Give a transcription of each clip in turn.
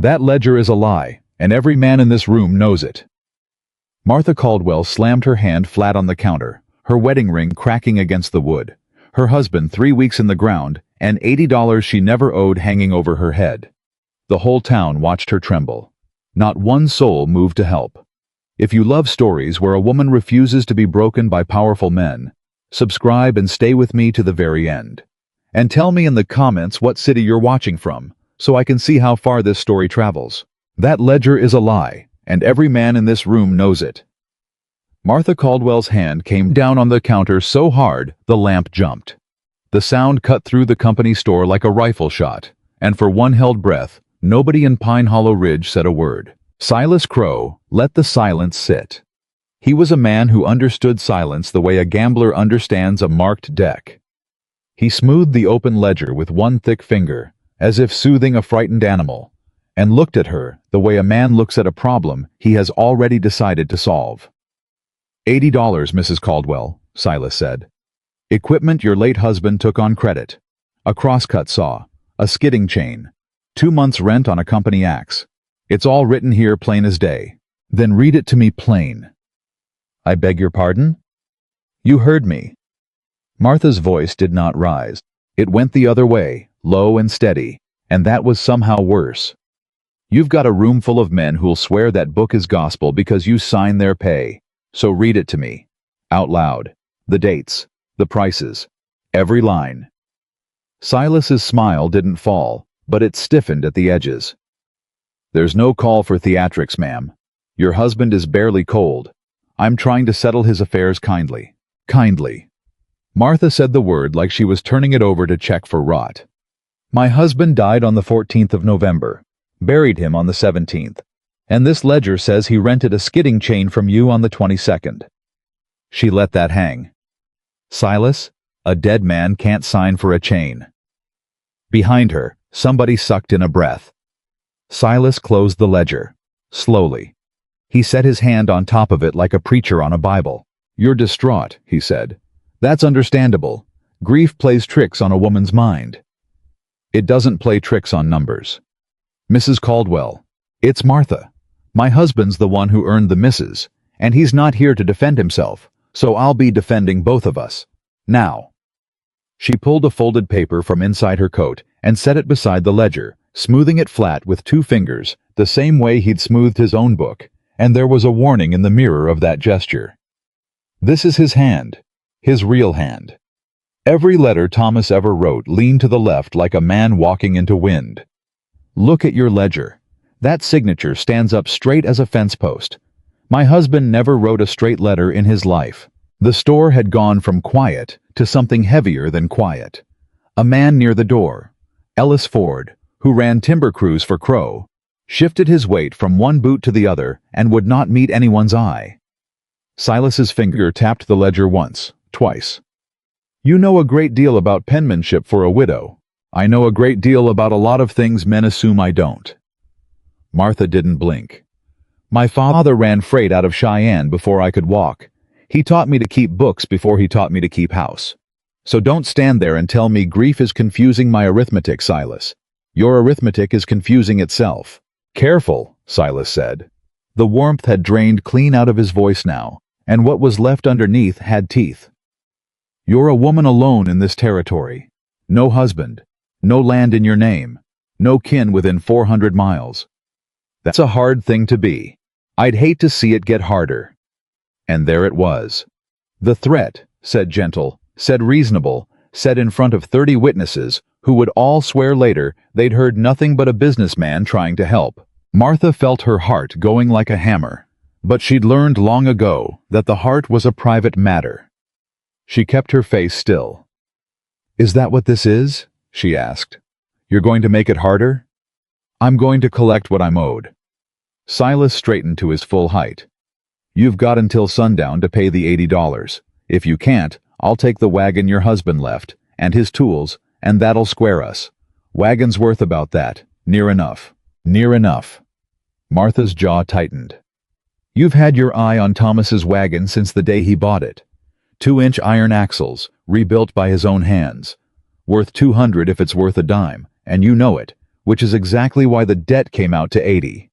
That ledger is a lie, and every man in this room knows it. Martha Caldwell slammed her hand flat on the counter, her wedding ring cracking against the wood, her husband 3 weeks in the ground, and $80 she never owed hanging over her head. The whole town watched her tremble. Not one soul moved to help. If you love stories where a woman refuses to be broken by powerful men, subscribe and stay with me to the very end. And tell me in the comments what city you're watching from, so I can see how far this story travels. That ledger is a lie, and every man in this room knows it. Martha Caldwell's hand came down on the counter so hard the lamp jumped. The sound cut through the company store like a rifle shot, and for one held breath, nobody in Pine Hollow Ridge said a word. Silas Crow let the silence sit. He was a man who understood silence the way a gambler understands a marked deck. He smoothed the open ledger with one thick finger, as if soothing a frightened animal, and looked at her the way a man looks at a problem he has already decided to solve. $80, Mrs. Caldwell, Silas said. Equipment your late husband took on credit. A crosscut saw, a skidding chain, 2 months' rent on a company axe. It's all written here plain as day. Then read it to me plain. I beg your pardon? You heard me. Martha's voice did not rise. It went the other way, low and steady, and that was somehow worse. You've got a room full of men who'll swear that book is gospel because you sign their pay. So read it to me. Out loud. The dates. The prices. Every line. Silas's smile didn't fall, but it stiffened at the edges. There's no call for theatrics, ma'am. Your husband is barely cold. I'm trying to settle his affairs kindly. Kindly. Martha said the word like she was turning it over to check for rot. My husband died on the 14th of November. Buried him on the 17th. And this ledger says he rented a skidding chain from you on the 22nd. She let that hang. Silas, a dead man can't sign for a chain. Behind her, somebody sucked in a breath. Silas closed the ledger, slowly. He set his hand on top of it like a preacher on a Bible. You're distraught, he said. That's understandable. Grief plays tricks on a woman's mind. It doesn't play tricks on numbers. Mrs. Caldwell, it's Martha. My husband's the one who earned the misses, and he's not here to defend himself, so I'll be defending both of us. Now. She pulled a folded paper from inside her coat and set it beside the ledger, smoothing it flat with 2 fingers, the same way he'd smoothed his own book, and there was a warning in the mirror of that gesture. This is his hand, his real hand. Every letter Thomas ever wrote leaned to the left like a man walking into wind. Look at your ledger. That signature stands up straight as a fence post. My husband never wrote a straight letter in his life. The store had gone from quiet to something heavier than quiet. A man near the door, Ellis Ford, who ran timber crews for Crow, shifted his weight from one boot to the other and would not meet anyone's eye. Silas's finger tapped the ledger once, twice. You know a great deal about penmanship for a widow. I know a great deal about a lot of things men assume I don't. Martha didn't blink. My father ran freight out of Cheyenne before I could walk. He taught me to keep books before he taught me to keep house. So don't stand there and tell me grief is confusing my arithmetic, Silas. Your arithmetic is confusing itself. Careful, Silas said. The warmth had drained clean out of his voice now, and what was left underneath had teeth. You're a woman alone in this territory. No husband. No land in your name. No kin within 400 miles. That's a hard thing to be. I'd hate to see it get harder. And there it was. The threat, said gentle, said reasonable, said in front of 30 witnesses, who would all swear later they'd heard nothing but a businessman trying to help. Martha felt her heart going like a hammer, but she'd learned long ago that the heart was a private matter. She kept her face still. Is that what this is? She asked. You're going to make it harder? I'm going to collect what I'm owed. Silas straightened to his full height. You've got until sundown to pay the $80. If you can't, I'll take the wagon your husband left, and his tools, and that'll square us. Wagon's worth about that. Near enough. Near enough. Martha's jaw tightened. You've had your eye on Thomas's wagon since the day he bought it. 2-inch iron axles, rebuilt by his own hands. Worth $200 if it's worth a dime, and you know it. which is exactly why the debt came out to 80.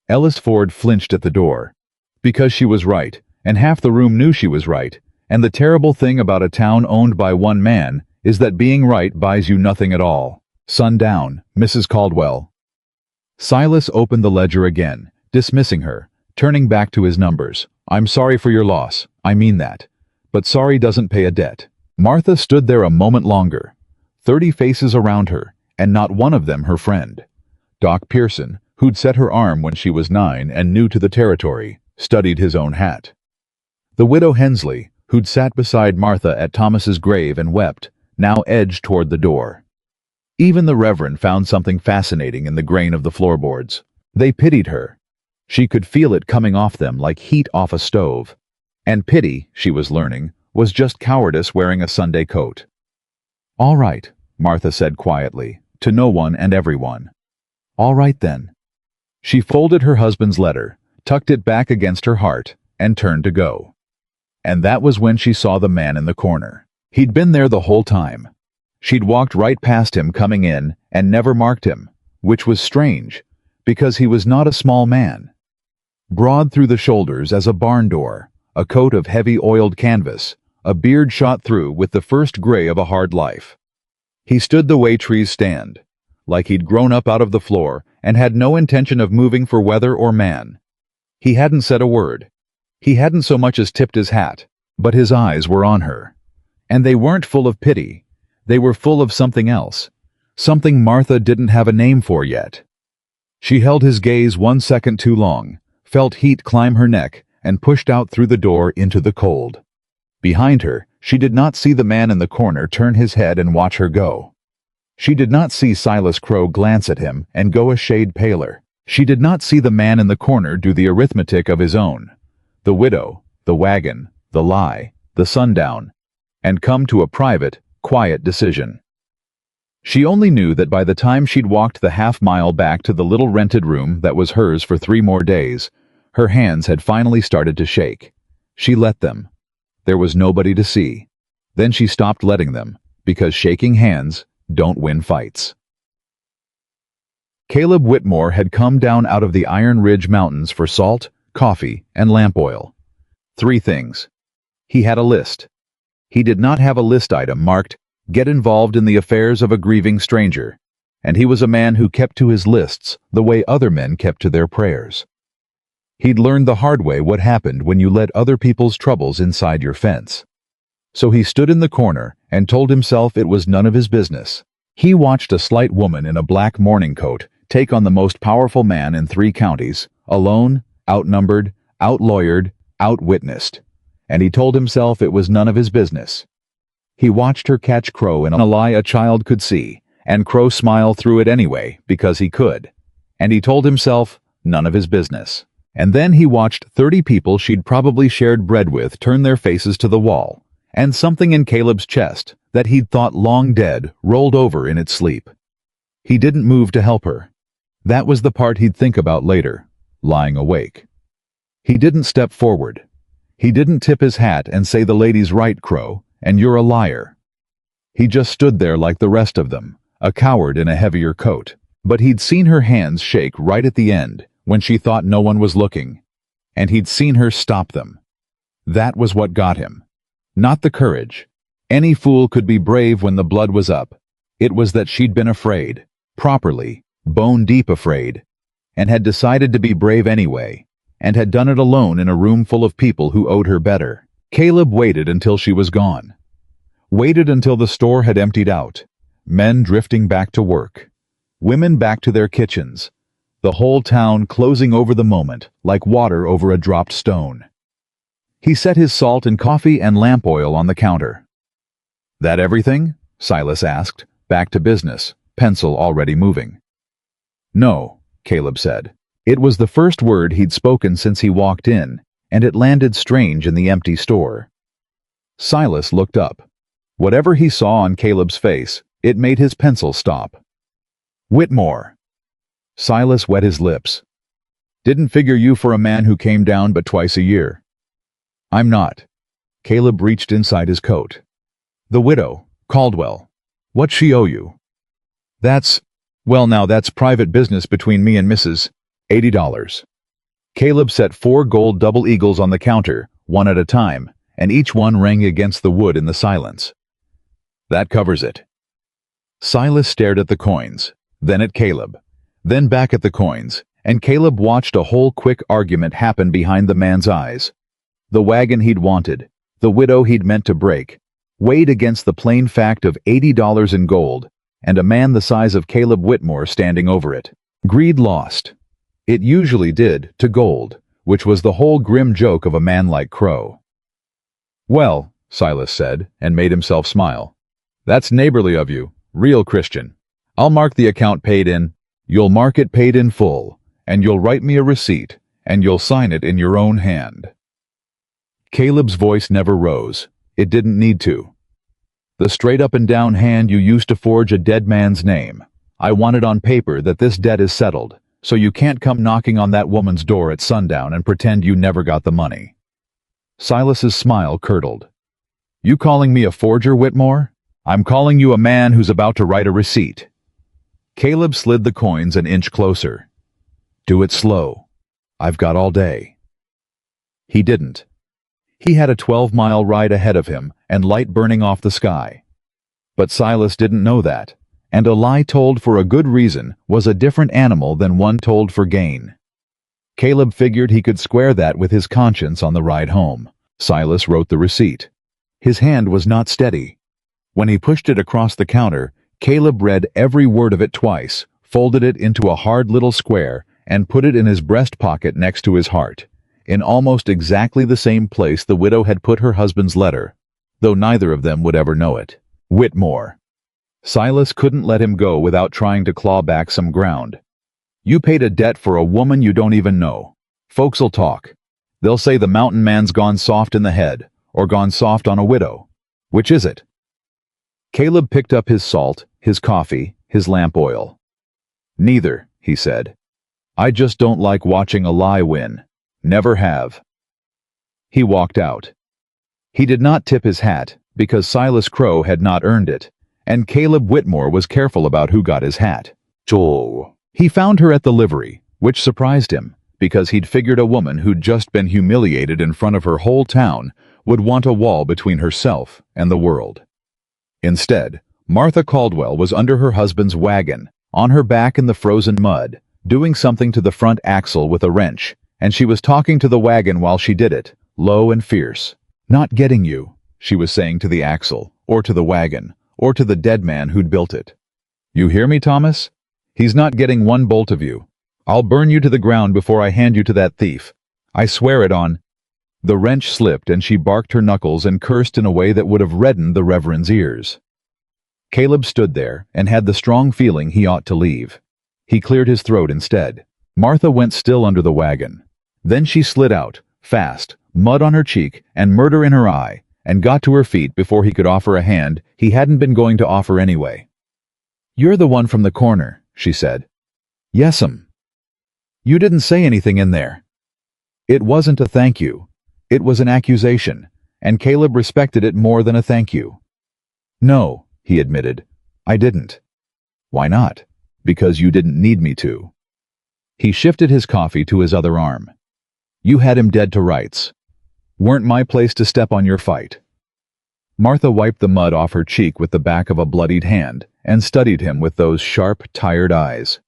Ellis Ford flinched at the door. Because she was right, and half the room knew she was right, and the terrible thing about a town owned by one man is that being right buys you nothing at all. Sundown, Mrs. Caldwell. Silas opened the ledger again, dismissing her, turning back to his numbers. I'm sorry for your loss, I mean that. But sorry doesn't pay a debt. Martha stood there a moment longer. 30 faces around her, and not one of them her friend. Doc Pearson, who'd set her arm when she was 9 and new to the territory, studied his own hat. The widow Hensley, who'd sat beside Martha at Thomas's grave and wept, now edged toward the door. Even the Reverend found something fascinating in the grain of the floorboards. They pitied her. She could feel it coming off them like heat off a stove. And pity, she was learning, was just cowardice wearing a Sunday coat. All right, Martha said quietly, to no one and everyone. All right then. She folded her husband's letter, tucked it back against her heart, and turned to go. And that was when she saw the man in the corner. He'd been there the whole time. She'd walked right past him coming in and never marked him, which was strange, because he was not a small man. Broad through the shoulders as a barn door, a coat of heavy oiled canvas, a beard shot through with the first gray of a hard life. He stood the way trees stand, like he'd grown up out of the floor and had no intention of moving for weather or man. He hadn't said a word. He hadn't so much as tipped his hat, but his eyes were on her. And they weren't full of pity. They were full of something else, something Martha didn't have a name for yet. She held his gaze 1 second too long, felt heat climb her neck, and pushed out through the door into the cold. Behind her, she did not see the man in the corner turn his head and watch her go. She did not see Silas Crow glance at him and go a shade paler. She did not see the man in the corner do the arithmetic of his own, the widow, the wagon, the lie, the sundown, and come to a private, quiet decision. She only knew that by the time she'd walked the half-mile back to the little rented room that was hers for 3 more days, her hands had finally started to shake. She let them. There was nobody to see. Then she stopped letting them, because shaking hands don't win fights. Caleb Whitmore had come down out of the Iron Ridge Mountains for salt, coffee, and lamp oil. 3 things. He had a list. He did not have a list item marked, "Get involved in the affairs of a grieving stranger," and he was a man who kept to his lists the way other men kept to their prayers. He'd learned the hard way what happened when you let other people's troubles inside your fence. So he stood in the corner and told himself it was none of his business. He watched a slight woman in a black morning coat take on the most powerful man in 3 counties, alone, outnumbered, outlawyered, outwitnessed, and he told himself it was none of his business. He watched her catch Crow in a lie a child could see, and Crow smile through it anyway because he could, and he told himself none of his business. And then he watched 30 people she'd probably shared bread with turn their faces to the wall, and something in Caleb's chest that he'd thought long dead rolled over in its sleep. He didn't move to help her. That was the part he'd think about later, lying awake. He didn't step forward. He didn't tip his hat and say, "The lady's right, Crow, and you're a liar." He just stood there like the rest of them, a coward in a heavier coat. But he'd seen her hands shake right at the end, when she thought no one was looking, and he'd seen her stop them. That was what got him. Not the courage. Any fool could be brave when the blood was up. It was that she'd been afraid, properly, bone-deep afraid, and had decided to be brave anyway, and had done it alone in a room full of people who owed her better. Caleb waited until she was gone. Waited until the store had emptied out, men drifting back to work, women back to their kitchens, the whole town closing over the moment like water over a dropped stone. He set his salt and coffee and lamp oil on the counter. "That everything?" Silas asked, back to business, pencil already moving. "No," Caleb said. It was the first word he'd spoken since he walked in, and it landed strange in the empty store. Silas looked up. Whatever he saw on Caleb's face, it made his pencil stop. "Whitmore." Silas wet his lips. "Didn't figure you for a man who came down but twice a year." "I'm not." Caleb reached inside his coat. "The widow, Caldwell. What's she owe you?" Well, now that's private business between me and Mrs. $80. Caleb set 4 gold double eagles on the counter, one at a time, and each one rang against the wood in the silence. That covers it. Silas stared at the coins, then at Caleb, then back at the coins, and Caleb watched a whole quick argument happen behind the man's eyes. The wagon he'd wanted, the widow he'd meant to break, weighed against the plain fact of $80 in gold, and a man the size of Caleb Whitmore standing over it. Greed lost. It usually did, to gold, which was the whole grim joke of a man like Crow. Well, Silas said, and made himself smile. That's neighborly of you, real Christian. I'll mark the account paid in, you'll mark it paid in full, and you'll write me a receipt, and you'll sign it in your own hand. Caleb's voice never rose. It didn't need to. The straight up and down hand you used to forge a dead man's name. I want it on paper that this debt is settled, so you can't come knocking on that woman's door at sundown and pretend you never got the money. Silas's smile curdled. You calling me a forger, Whitmore? I'm calling you a man who's about to write a receipt. Caleb slid the coins an inch closer. Do it slow. I've got all day. He didn't. He had a 12-mile ride ahead of him and light burning off the sky. But Silas didn't know that, and a lie told for a good reason was a different animal than one told for gain. Caleb figured he could square that with his conscience on the ride home. Silas wrote the receipt. His hand was not steady. When he pushed it across the counter, Caleb read every word of it twice, folded it into a hard little square, and put it in his breast pocket next to his heart, in almost exactly the same place the widow had put her husband's letter, though neither of them would ever know it. Whitmore. Silas couldn't let him go without trying to claw back some ground. You paid a debt for a woman you don't even know. Folks'll talk. They'll say the mountain man's gone soft in the head, or gone soft on a widow. Which is it? Caleb picked up his salt, his coffee, his lamp oil. Neither, he said. I just don't like watching a lie win. Never have. He walked out. He did not tip his hat, because Silas Crow had not earned it, and Caleb Whitmore was careful about who got his hat. Joe. He found her at the livery, which surprised him, because he'd figured a woman who'd just been humiliated in front of her whole town would want a wall between herself and the world. Instead, Martha Caldwell was under her husband's wagon, on her back in the frozen mud, doing something to the front axle with a wrench, and she was talking to the wagon while she did it, low and fierce. Not getting you, she was saying to the axle, or to the wagon, or to the dead man who'd built it. You hear me, Thomas? He's not getting one bolt of you. I'll burn you to the ground before I hand you to that thief. I swear it on. The wrench slipped and she barked her knuckles and cursed in a way that would have reddened the Reverend's ears. Caleb stood there and had the strong feeling he ought to leave. He cleared his throat instead. Martha went still under the wagon. Then she slid out, fast, mud on her cheek and murder in her eye, and got to her feet before he could offer a hand he hadn't been going to offer anyway. You're the one from the corner, she said. Yes'm. You didn't say anything in there. It wasn't a thank you. It was an accusation, and Caleb respected it more than a thank you. No, he admitted. I didn't. Why not? Because you didn't need me to. He shifted his coffee to his other arm. You had him dead to rights. Weren't my place to step on your fight. Martha wiped the mud off her cheek with the back of a bloodied hand and studied him with those sharp, tired eyes.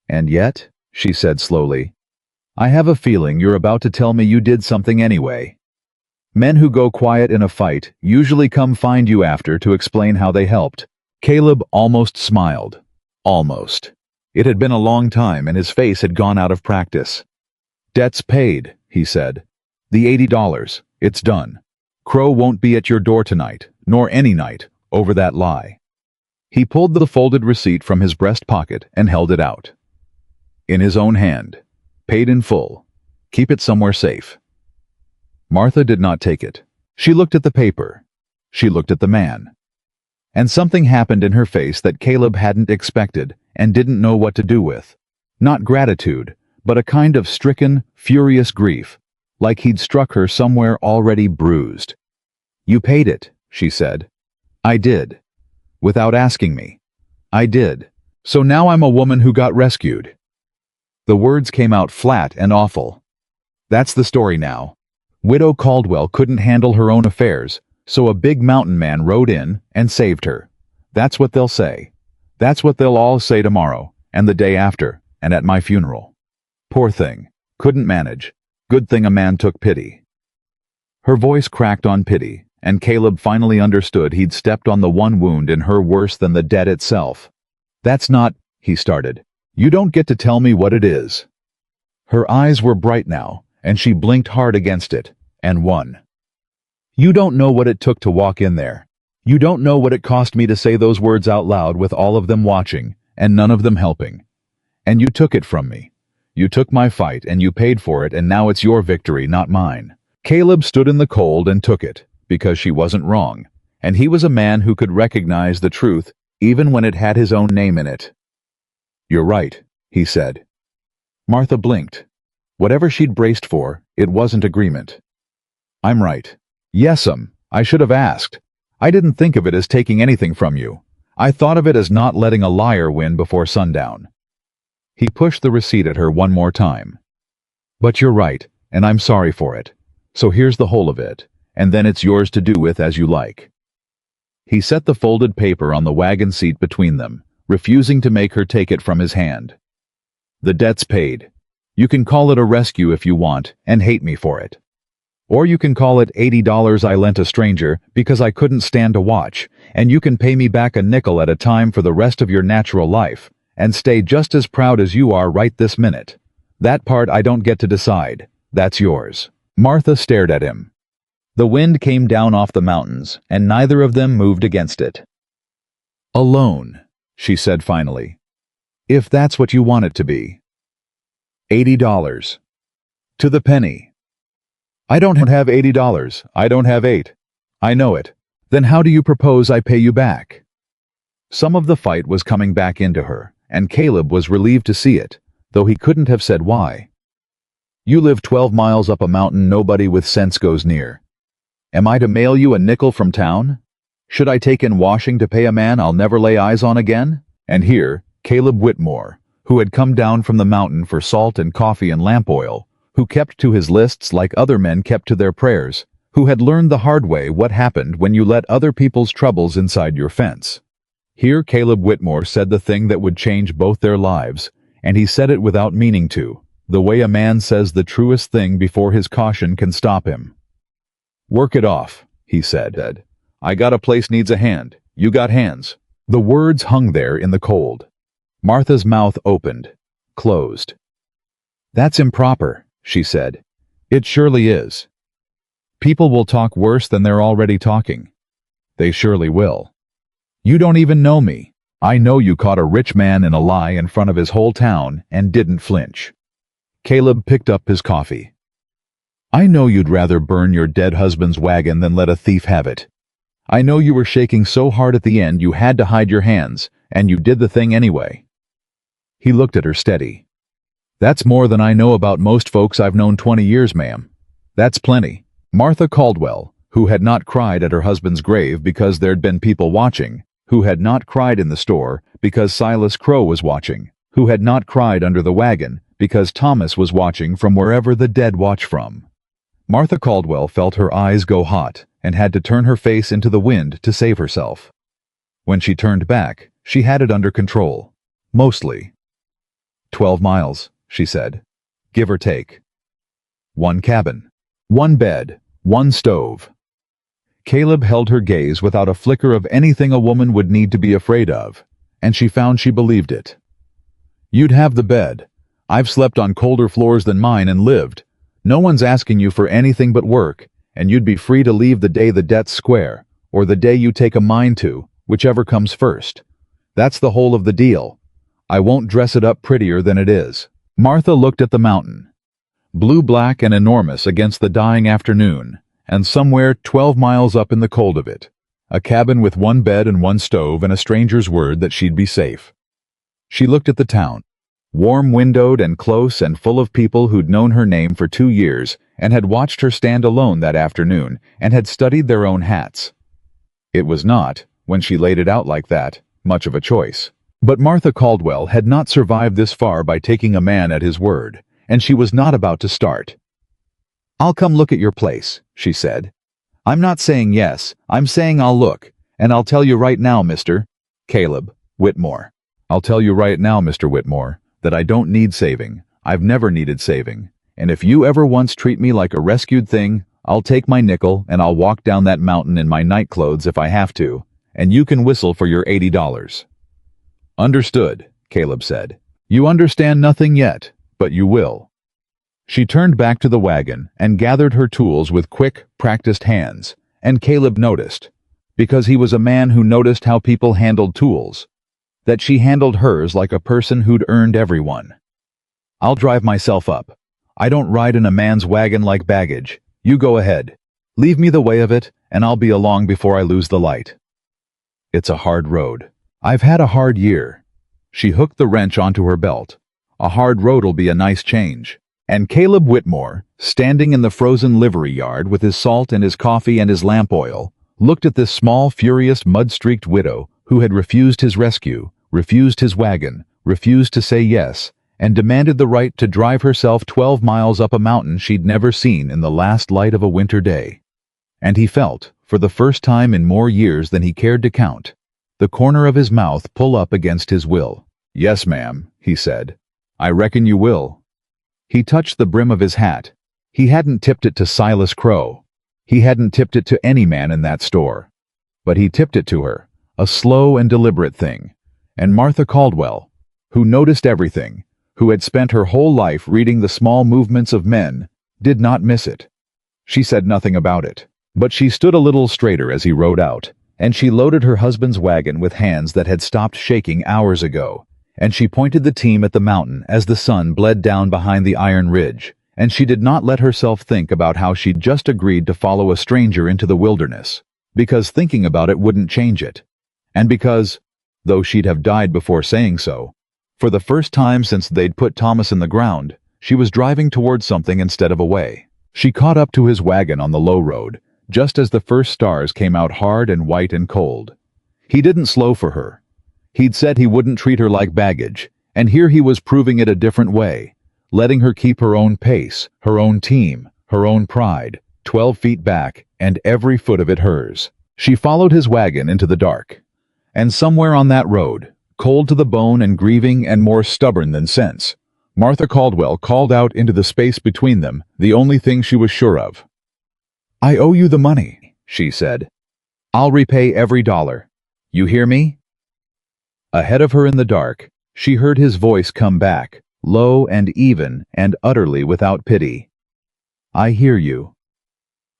And yet, she said slowly, I have a feeling you're about to tell me you did something anyway. Men who go quiet in a fight usually come find you after to explain how they helped. Caleb almost smiled. Almost. It had been a long time and his face had gone out of practice. Debt's paid, he said. The $80, it's done. Crow won't be at your door tonight, nor any night, over that lie. He pulled the folded receipt from his breast pocket and held it out. In his own hand. Paid in full. Keep it somewhere safe. Martha did not take it. She looked at the paper. She looked at the man. And something happened in her face that Caleb hadn't expected and didn't know what to do with. Not gratitude, but a kind of stricken, furious grief, like he'd struck her somewhere already bruised. You paid it, she said. I did. Without asking me. I did. So now I'm a woman who got rescued." The words came out flat and awful. That's the story now. Widow Caldwell couldn't handle her own affairs, so a big mountain man rode in and saved her. That's what they'll say. That's what they'll all say tomorrow, and the day after, and at my funeral. Poor thing. Couldn't manage. Good thing a man took pity. Her voice cracked on pity, and Caleb finally understood he'd stepped on the one wound in her worse than the dead itself. "That's not," he started. "You don't get to tell me what it is." Her eyes were bright now, and she blinked hard against it, and won. "You don't know what it took to walk in there. You don't know what it cost me to say those words out loud with all of them watching, and none of them helping. And you took it from me. You took my fight, and you paid for it, and now it's your victory, not mine." Caleb stood in the cold and took it, because she wasn't wrong, and he was a man who could recognize the truth even when it had his own name in it. "You're right," he said. Martha blinked. Whatever she'd braced for, it wasn't agreement. "I'm right. Yes'm, I should have asked. I didn't think of it as taking anything from you. I thought of it as not letting a liar win before sundown." He pushed the receipt at her one more time. "But you're right, and I'm sorry for it. So here's the whole of it, and then it's yours to do with as you like." He set the folded paper on the wagon seat between them, refusing to make her take it from his hand. "The debt's paid. You can call it a rescue if you want, and hate me for it. Or you can call it $80 I lent a stranger because I couldn't stand to watch, and you can pay me back a nickel at a time for the rest of your natural life, and stay just as proud as you are right this minute. That part I don't get to decide. That's yours." Martha stared at him. The wind came down off the mountains, and neither of them moved against it. "Alone," she said finally. "If that's what you want it to be." $80. To the penny. "I don't have $80. I don't have 8. I know it. Then how do you propose I pay you back?" Some of the fight was coming back into her, and Caleb was relieved to see it, though he couldn't have said why. "You live 12 miles up a mountain nobody with sense goes near. Am I to mail you a nickel from town? Should I take in washing to pay a man I'll never lay eyes on again?" And here, Caleb Whitmore, who had come down from the mountain for salt and coffee and lamp oil, who kept to his lists like other men kept to their prayers, who had learned the hard way what happened when you let other people's troubles inside your fence. Here Caleb Whitmore said the thing that would change both their lives, and he said it without meaning to, the way a man says the truest thing before his caution can stop him. "Work it off," he said. "I got a place needs a hand. You got hands." The words hung there in the cold. Martha's mouth opened, closed. "That's improper," she said. "It surely is. People will talk worse than they're already talking. They surely will. You don't even know me. I know you caught a rich man in a lie in front of his whole town and didn't flinch." Caleb picked up his coffee. "I know you'd rather burn your dead husband's wagon than let a thief have it. I know you were shaking so hard at the end you had to hide your hands, and you did the thing anyway." He looked at her steady. "That's more than I know about most folks I've known 20 years, ma'am. That's plenty." Martha Caldwell, who had not cried at her husband's grave because there'd been people watching, who had not cried in the store because Silas Crow was watching, who had not cried under the wagon because Thomas was watching from wherever the dead watch from. Martha Caldwell felt her eyes go hot and had to turn her face into the wind to save herself. When she turned back, she had it under control. Mostly. 12 miles, she said. Give or take. 1 cabin. 1 bed. 1 stove. Caleb held her gaze without a flicker of anything a woman would need to be afraid of, and she found she believed it. "You'd have the bed. I've slept on colder floors than mine and lived. No one's asking you for anything but work, and you'd be free to leave the day the debt's square, or the day you take a mind to, whichever comes first. That's the whole of the deal. I won't dress it up prettier than it is." Martha looked at the mountain. Blue-black and enormous against the dying afternoon, and somewhere 12 miles up in the cold of it, a cabin with 1 bed and 1 stove and a stranger's word that she'd be safe. She looked at the town, warm-windowed and close and full of people who'd known her name for 2 years and had watched her stand alone that afternoon and had studied their own hats. It was not, when she laid it out like that, much of a choice. But Martha Caldwell had not survived this far by taking a man at his word, and she was not about to start. "I'll come look at your place," she said. "I'm not saying yes, I'm saying I'll look, and I'll tell you right now, Mr. Caleb Whitmore. I'll tell you right now, Mr. Whitmore, that I don't need saving. I've never needed saving. And if you ever once treat me like a rescued thing, I'll take my nickel and I'll walk down that mountain in my night clothes if I have to, and you can whistle for your $80. "Understood," Caleb said. "You understand nothing yet, but you will." She turned back to the wagon and gathered her tools with quick, practiced hands, and Caleb noticed, because he was a man who noticed how people handled tools, that she handled hers like a person who'd earned every one. "I'll drive myself up. I don't ride in a man's wagon like baggage. You go ahead. Leave me the way of it, and I'll be along before I lose the light. It's a hard road. I've had a hard year." She hooked the wrench onto her belt. "A hard road'll be a nice change." And Caleb Whitmore, standing in the frozen livery yard with his salt and his coffee and his lamp oil, looked at this small, furious, mud-streaked widow who had refused his rescue, refused his wagon, refused to say yes, and demanded the right to drive herself 12 miles up a mountain she'd never seen in the last light of a winter day. And he felt, for the first time in more years than he cared to count, the corner of his mouth pull up against his will. "Yes, ma'am," he said. "I reckon you will." He touched the brim of his hat. He hadn't tipped it to Silas Crow. He hadn't tipped it to any man in that store. But he tipped it to her, a slow and deliberate thing. And Martha Caldwell, who noticed everything, who had spent her whole life reading the small movements of men, did not miss it. She said nothing about it, but she stood a little straighter as he rode out, and she loaded her husband's wagon with hands that had stopped shaking hours ago, and she pointed the team at the mountain as the sun bled down behind the iron ridge, and she did not let herself think about how she'd just agreed to follow a stranger into the wilderness, because thinking about it wouldn't change it, and because, though she'd have died before saying so, for the first time since they'd put Thomas in the ground, she was driving towards something instead of away. She caught up to his wagon on the low road, just as the first stars came out hard and white and cold. He didn't slow for her. He'd said he wouldn't treat her like baggage, and here he was proving it a different way, letting her keep her own pace, her own team, her own pride, 12 feet back, and every foot of it hers. She followed his wagon into the dark. And somewhere on that road, cold to the bone and grieving and more stubborn than sense, Martha Caldwell called out into the space between them the only thing she was sure of. "I owe you the money," she said. "I'll repay every dollar. You hear me?" Ahead of her in the dark, she heard his voice come back, low and even and utterly without pity. "I hear you.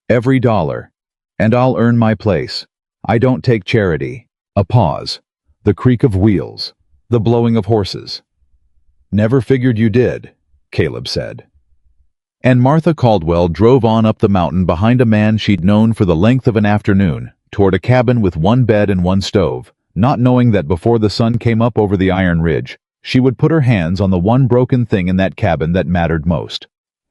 Every dollar. And I'll earn my place. I don't take charity." A pause. The creak of wheels. The blowing of horses. "Never figured you did," Caleb said. And Martha Caldwell drove on up the mountain behind a man she'd known for the length of an afternoon, toward a cabin with one bed and one stove, not knowing that before the sun came up over the iron ridge, she would put her hands on the one broken thing in that cabin that mattered most,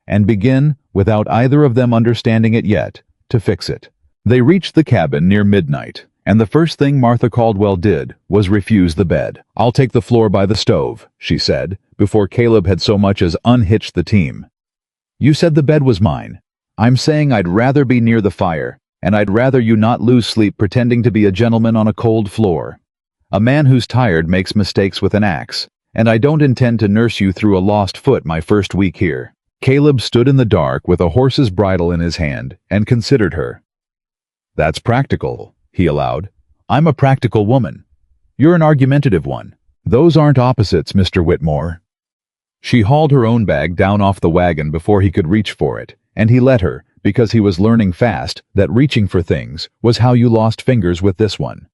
and begin, without either of them understanding it yet, to fix it. They reached the cabin near midnight, and the first thing Martha Caldwell did was refuse the bed. "I'll take the floor by the stove," she said, before Caleb had so much as unhitched the team. "You said the bed was mine. I'm saying I'd rather be near the fire, and I'd rather you not lose sleep pretending to be a gentleman on a cold floor. A man who's tired makes mistakes with an axe, and I don't intend to nurse you through a lost foot my first week here." Caleb stood in the dark with a horse's bridle in his hand and considered her. "That's practical," he allowed. "I'm a practical woman. You're an argumentative one. Those aren't opposites, Mr. Whitmore." She hauled her own bag down off the wagon before he could reach for it, and he let her, because he was learning fast that reaching for things was how you lost fingers with this one.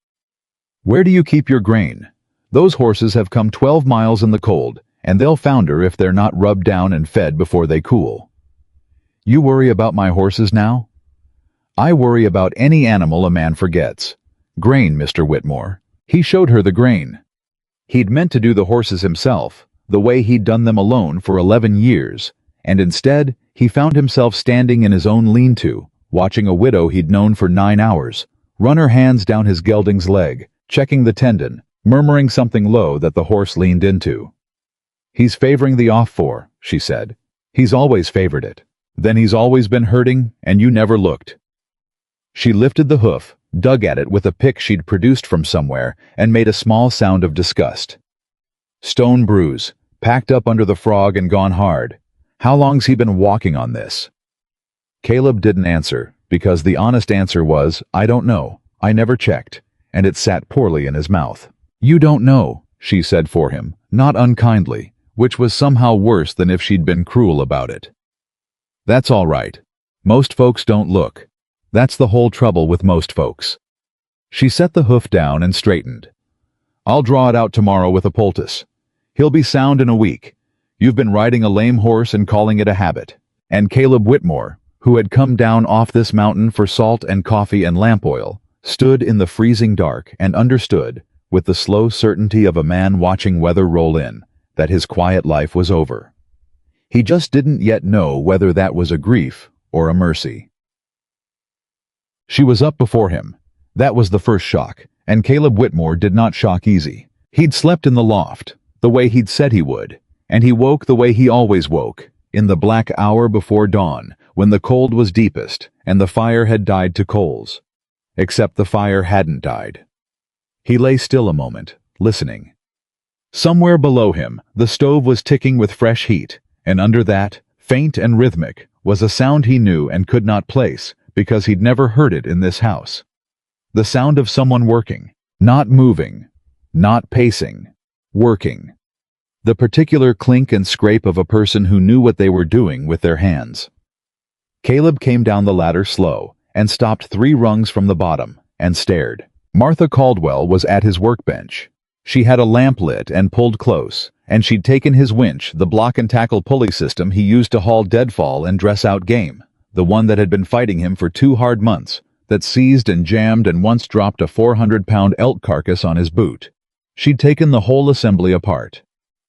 "Where do you keep your grain? Those horses have come 12 miles in the cold, and they'll founder if they're not rubbed down and fed before they cool." "You worry about my horses now?" "I worry about any animal a man forgets. Grain, Mr. Whitmore." He showed her the grain. He'd meant to do the horses himself, the way he'd done them alone for 11 years, and instead, he found himself standing in his own lean-to, watching a widow he'd known for 9 hours, run her hands down his gelding's leg, checking the tendon, murmuring something low that the horse leaned into. "He's favoring the off-4," she said. "He's always favored it. Then he's always been hurting, and you never looked." She lifted the hoof, dug at it with a pick she'd produced from somewhere, and made a small sound of disgust. "Stone bruise, packed up under the frog and gone hard. How long's he been walking on this?" Caleb didn't answer, because the honest answer was, "I don't know. I never checked," and it sat poorly in his mouth. "You don't know," she said for him, not unkindly, which was somehow worse than if she'd been cruel about it. "That's all right. Most folks don't look. That's the whole trouble with most folks." She set the hoof down and straightened. "I'll draw it out tomorrow with a poultice. He'll be sound in a week. You've been riding a lame horse and calling it a habit." And Caleb Whitmore, who had come down off this mountain for salt and coffee and lamp oil, stood in the freezing dark and understood, with the slow certainty of a man watching weather roll in, that his quiet life was over. He just didn't yet know whether that was a grief or a mercy. She was up before him. That was the first shock, and Caleb Whitmore did not shock easy. He'd slept in the loft, the way he'd said he would, and he woke the way he always woke, in the black hour before dawn, when the cold was deepest and the fire had died to coals. Except the fire hadn't died. He lay still a moment, listening. Somewhere below him, the stove was ticking with fresh heat, and under that, faint and rhythmic, was a sound he knew and could not place, because he'd never heard it in this house. The sound of someone working, not moving, not pacing, working. The particular clink and scrape of a person who knew what they were doing with their hands. Caleb came down the ladder slow, and stopped 3 rungs from the bottom, and stared. Martha Caldwell was at his workbench. She had a lamp lit and pulled close, and she'd taken his winch, the block-and-tackle pulley system he used to haul deadfall and dress out game, the one that had been fighting him for 2 hard months, that seized and jammed and once dropped a 400-pound elk carcass on his boot. She'd taken the whole assembly apart.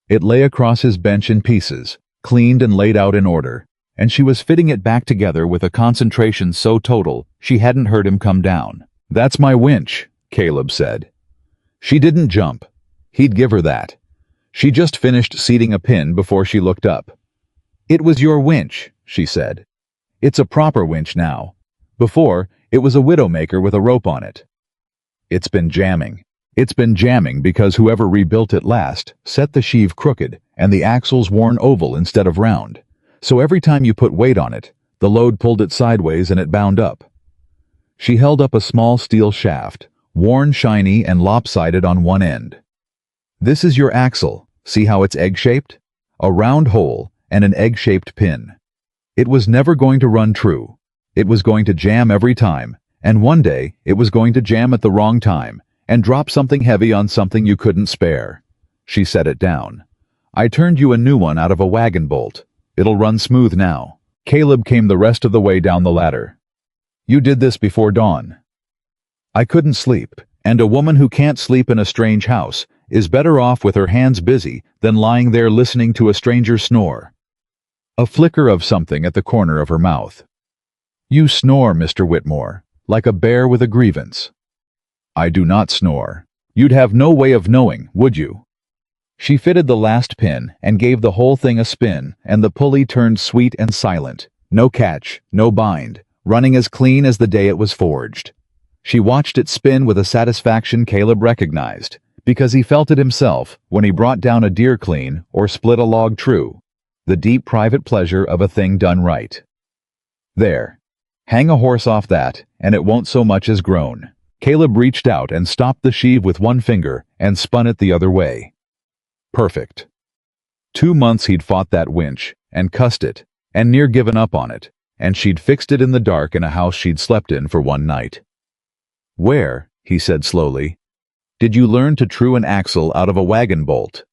It lay across his bench in pieces, cleaned and laid out in order, and she was fitting it back together with a concentration so total she hadn't heard him come down. "That's my winch," Caleb said. She didn't jump. He'd give her that. She just finished seating a pin before she looked up. "It was your winch," she said. "It's a proper winch now. Before, it was a widowmaker with a rope on it. It's been jamming. It's been jamming because whoever rebuilt it last set the sheave crooked and the axles worn oval instead of round. So every time you put weight on it, the load pulled it sideways and it bound up." She held up a small steel shaft, worn, shiny, and lopsided on one end. "This is your axle. See how it's egg-shaped? A round hole and an egg-shaped pin. It was never going to run true. It was going to jam every time, and one day it was going to jam at the wrong time and drop something heavy on something you couldn't spare." She set it down. "I turned you a new one out of a wagon bolt. It'll run smooth now." Caleb came the rest of the way down the ladder. "You did this before dawn." "I couldn't sleep, and a woman who can't sleep in a strange house is better off with her hands busy than lying there listening to a stranger snore." A flicker of something at the corner of her mouth. "You snore, Mr. Whitmore, like a bear with a grievance." "I do not snore. You'd have no way of knowing, would you?" She fitted the last pin and gave the whole thing a spin, and the pulley turned sweet and silent. No catch, no bind, running as clean as the day it was forged. She watched it spin with a satisfaction Caleb recognized, because he felt it himself when he brought down a deer clean or split a log true. The deep private pleasure of a thing done right. "There. Hang a horse off that, and it won't so much as groan." Caleb reached out and stopped the sheave with one finger and spun it the other way. Perfect. 2 months he'd fought that winch, and cussed it, and near given up on it, and she'd fixed it in the dark in a house she'd slept in for one night. "Where," he said slowly, "did you learn to true an axle out of a wagon bolt?"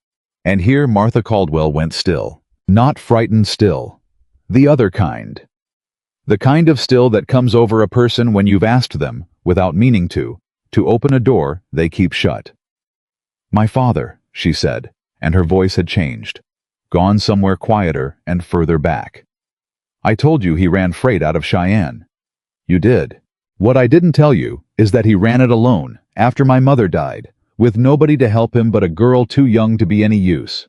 And here Martha Caldwell went still. Not frightened still. The other kind. The kind of still that comes over a person when you've asked them, without meaning to open a door they keep shut. "My father," she said, and her voice had changed, gone somewhere quieter and further back. "I told you he ran freight out of Cheyenne." "You did. What I didn't tell you is that he ran it alone, after my mother died, with nobody to help him but a girl too young to be any use.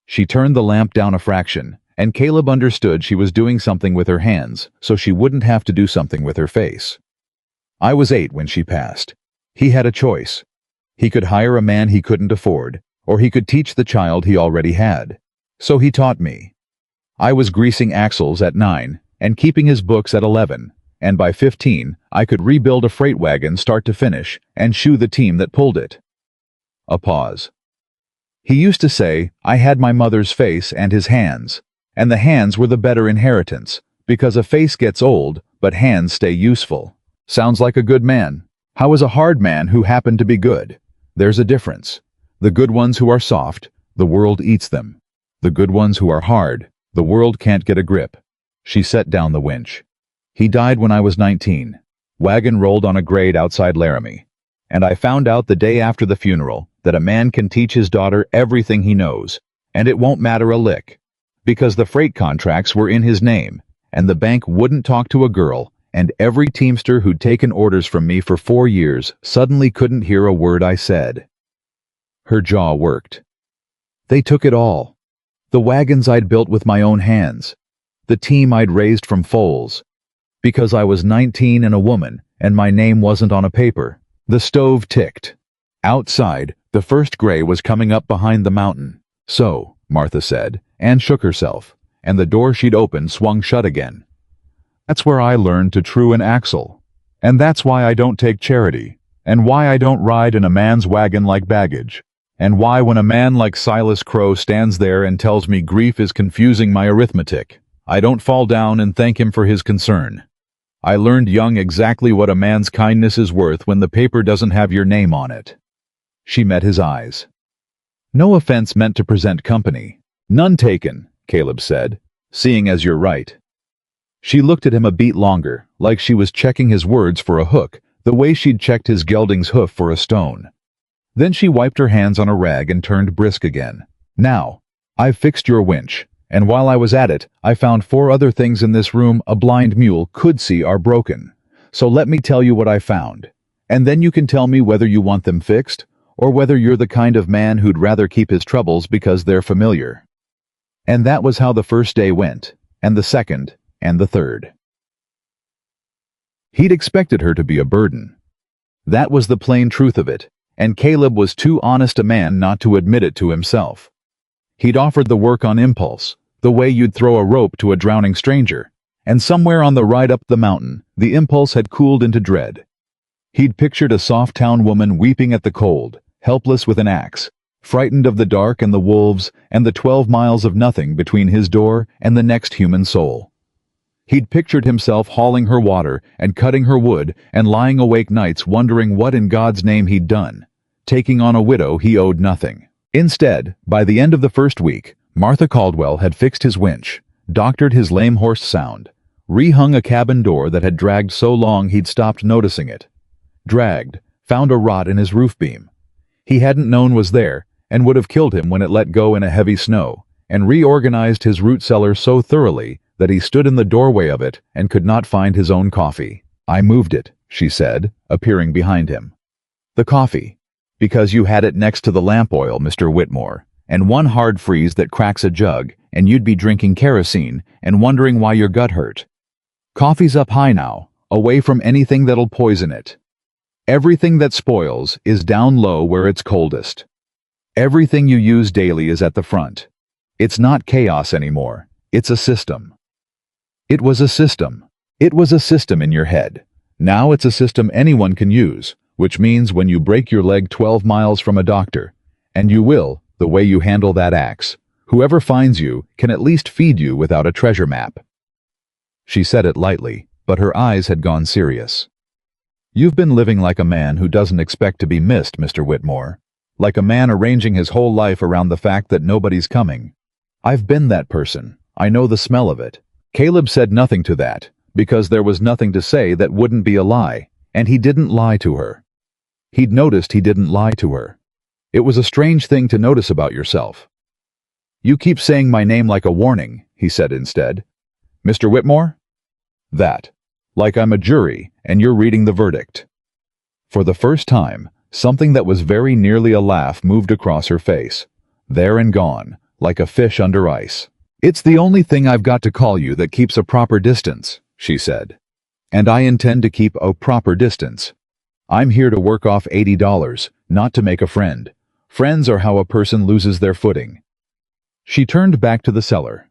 She turned the lamp down a fraction, and Caleb understood she was doing something with her hands, so she wouldn't have to do something with her face. I was 8 when she passed. He had a choice. He could hire a man he couldn't afford, or he could teach the child he already had. So he taught me. I was greasing axles at 9, and keeping his books at 11, and by 15, I could rebuild a freight wagon start to finish and shoe the team that pulled it. A pause. He used to say, I had my mother's face and his hands, and the hands were the better inheritance, because a face gets old, but hands stay useful. Sounds like a good man. How is a hard man who happened to be good? There's a difference. The good ones who are soft, the world eats them. The good ones who are hard, the world can't get a grip. She set down the winch. He died when I was 19. Wagon rolled on a grade outside Laramie. And I found out the day after the funeral that a man can teach his daughter everything he knows, and it won't matter a lick. Because the freight contracts were in his name, and the bank wouldn't talk to a girl, and every teamster who'd taken orders from me for 4 years suddenly couldn't hear a word I said. Her jaw worked. They took it all. The wagons I'd built with my own hands. The team I'd raised from foals. Because I was 19 and a woman, and my name wasn't on a paper. The stove ticked. Outside, the first gray was coming up behind the mountain. So, Martha said, and shook herself, and the door she'd opened swung shut again. That's where I learned to true an axle. And that's why I don't take charity, and why I don't ride in a man's wagon like baggage, and why when a man like Silas Crow stands there and tells me grief is confusing my arithmetic, I don't fall down and thank him for his concern. I learned young exactly what a man's kindness is worth when the paper doesn't have your name on it. She met his eyes. No offense meant to present company. None taken, Caleb said, seeing as you're right. She looked at him a beat longer, like she was checking his words for a hook, the way she'd checked his gelding's hoof for a stone. Then she wiped her hands on a rag and turned brisk again. Now, I've fixed your winch, and while I was at it, I found 4 other things in this room a blind mule could see are broken. So let me tell you what I found, and then you can tell me whether you want them fixed, or whether you're the kind of man who'd rather keep his troubles because they're familiar. And that was how the first day went, and the second, and the third. He'd expected her to be a burden. That was the plain truth of it, and Caleb was too honest a man not to admit it to himself. He'd offered the work on impulse, the way you'd throw a rope to a drowning stranger, and somewhere on the ride up the mountain, the impulse had cooled into dread. He'd pictured a soft town woman weeping at the cold, helpless with an axe, frightened of the dark and the wolves and the 12 miles of nothing between his door and the next human soul. He'd pictured himself hauling her water and cutting her wood and lying awake nights wondering what in God's name he'd done, taking on a widow he owed nothing. Instead, by the end of the first week, Martha Caldwell had fixed his winch, doctored his lame horse sound, rehung a cabin door that had dragged so long he'd stopped noticing it. Dragged, found a rot in his roof beam. He hadn't known was there, and would have killed him when it let go in a heavy snow, and reorganized his root cellar so thoroughly that he stood in the doorway of it and could not find his own coffee. I moved it, she said, appearing behind him. The coffee. Because you had it next to the lamp oil, Mr. Whitmore, and one hard freeze that cracks a jug, and you'd be drinking kerosene and wondering why your gut hurt. Coffee's up high now, away from anything that'll poison it. Everything that spoils is down low where it's coldest. Everything you use daily is at the front. It's not chaos anymore. It's a system. It was a system. It was a system in your head. Now it's a system anyone can use, which means when you break your leg 12 miles from a doctor, and you will, the way you handle that axe, whoever finds you can at least feed you without a treasure map. She said it lightly, but her eyes had gone serious. You've been living like a man who doesn't expect to be missed, Mr. Whitmore. Like a man arranging his whole life around the fact that nobody's coming. I've been that person. I know the smell of it. Caleb said nothing to that, because there was nothing to say that wouldn't be a lie, and he didn't lie to her. He'd noticed he didn't lie to her. It was a strange thing to notice about yourself. You keep saying my name like a warning, he said instead. Mr. Whitmore? That. Like I'm a jury, and you're reading the verdict. For the first time, Something that was very nearly a laugh moved across her face. There and gone, like a fish under ice. "It's the only thing I've got to call you that keeps a proper distance," she said. "And I intend to keep a proper distance. I'm here to work off $80, not to make a friend. Friends are how a person loses their footing." She turned back to the cellar.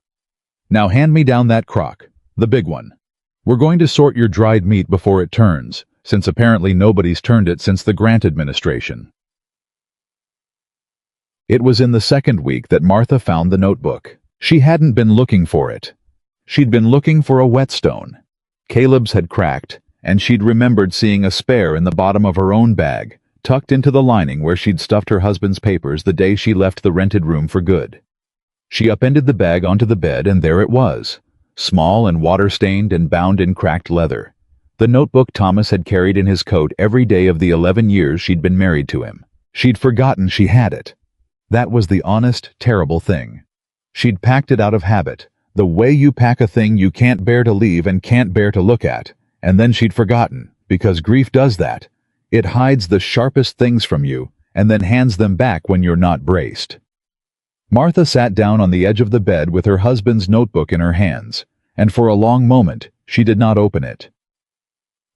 "Now hand me down that crock, the big one. We're going to sort your dried meat before it turns, since apparently nobody's turned it since the Grant administration." It was in the second week that Martha found the notebook. She hadn't been looking for it. She'd been looking for a whetstone. Caleb's had cracked, and she'd remembered seeing a spare in the bottom of her own bag, tucked into the lining where she'd stuffed her husband's papers the day she left the rented room for good. She upended the bag onto the bed, and there it was, small and water-stained and bound in cracked leather. The notebook Thomas had carried in his coat every day of the 11 years she'd been married to him. She'd forgotten she had it. That was the honest, terrible thing. She'd packed it out of habit, the way you pack a thing you can't bear to leave and can't bear to look at, and then she'd forgotten, because grief does that. It hides the sharpest things from you, and then hands them back when you're not braced. Martha sat down on the edge of the bed with her husband's notebook in her hands, and for a long moment she did not open it.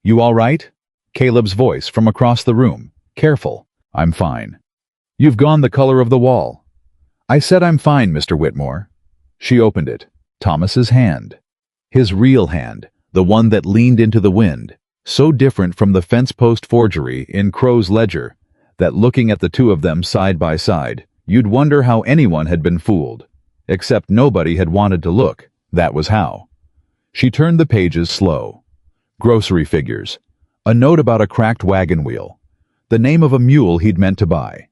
"You all right?" Caleb's voice from across the room. "Careful." "I'm fine." "You've gone the color of the wall." "I said I'm fine, Mr. Whitmore." She opened it. Thomas's hand. His real hand, the one that leaned into the wind, so different from the fence post forgery in Crow's ledger that looking at the two of them side by side, you'd wonder how anyone had been fooled. Except nobody had wanted to look, that was how. She turned the pages slow. Grocery figures. A note about a cracked wagon wheel. The name of a mule he'd meant to buy.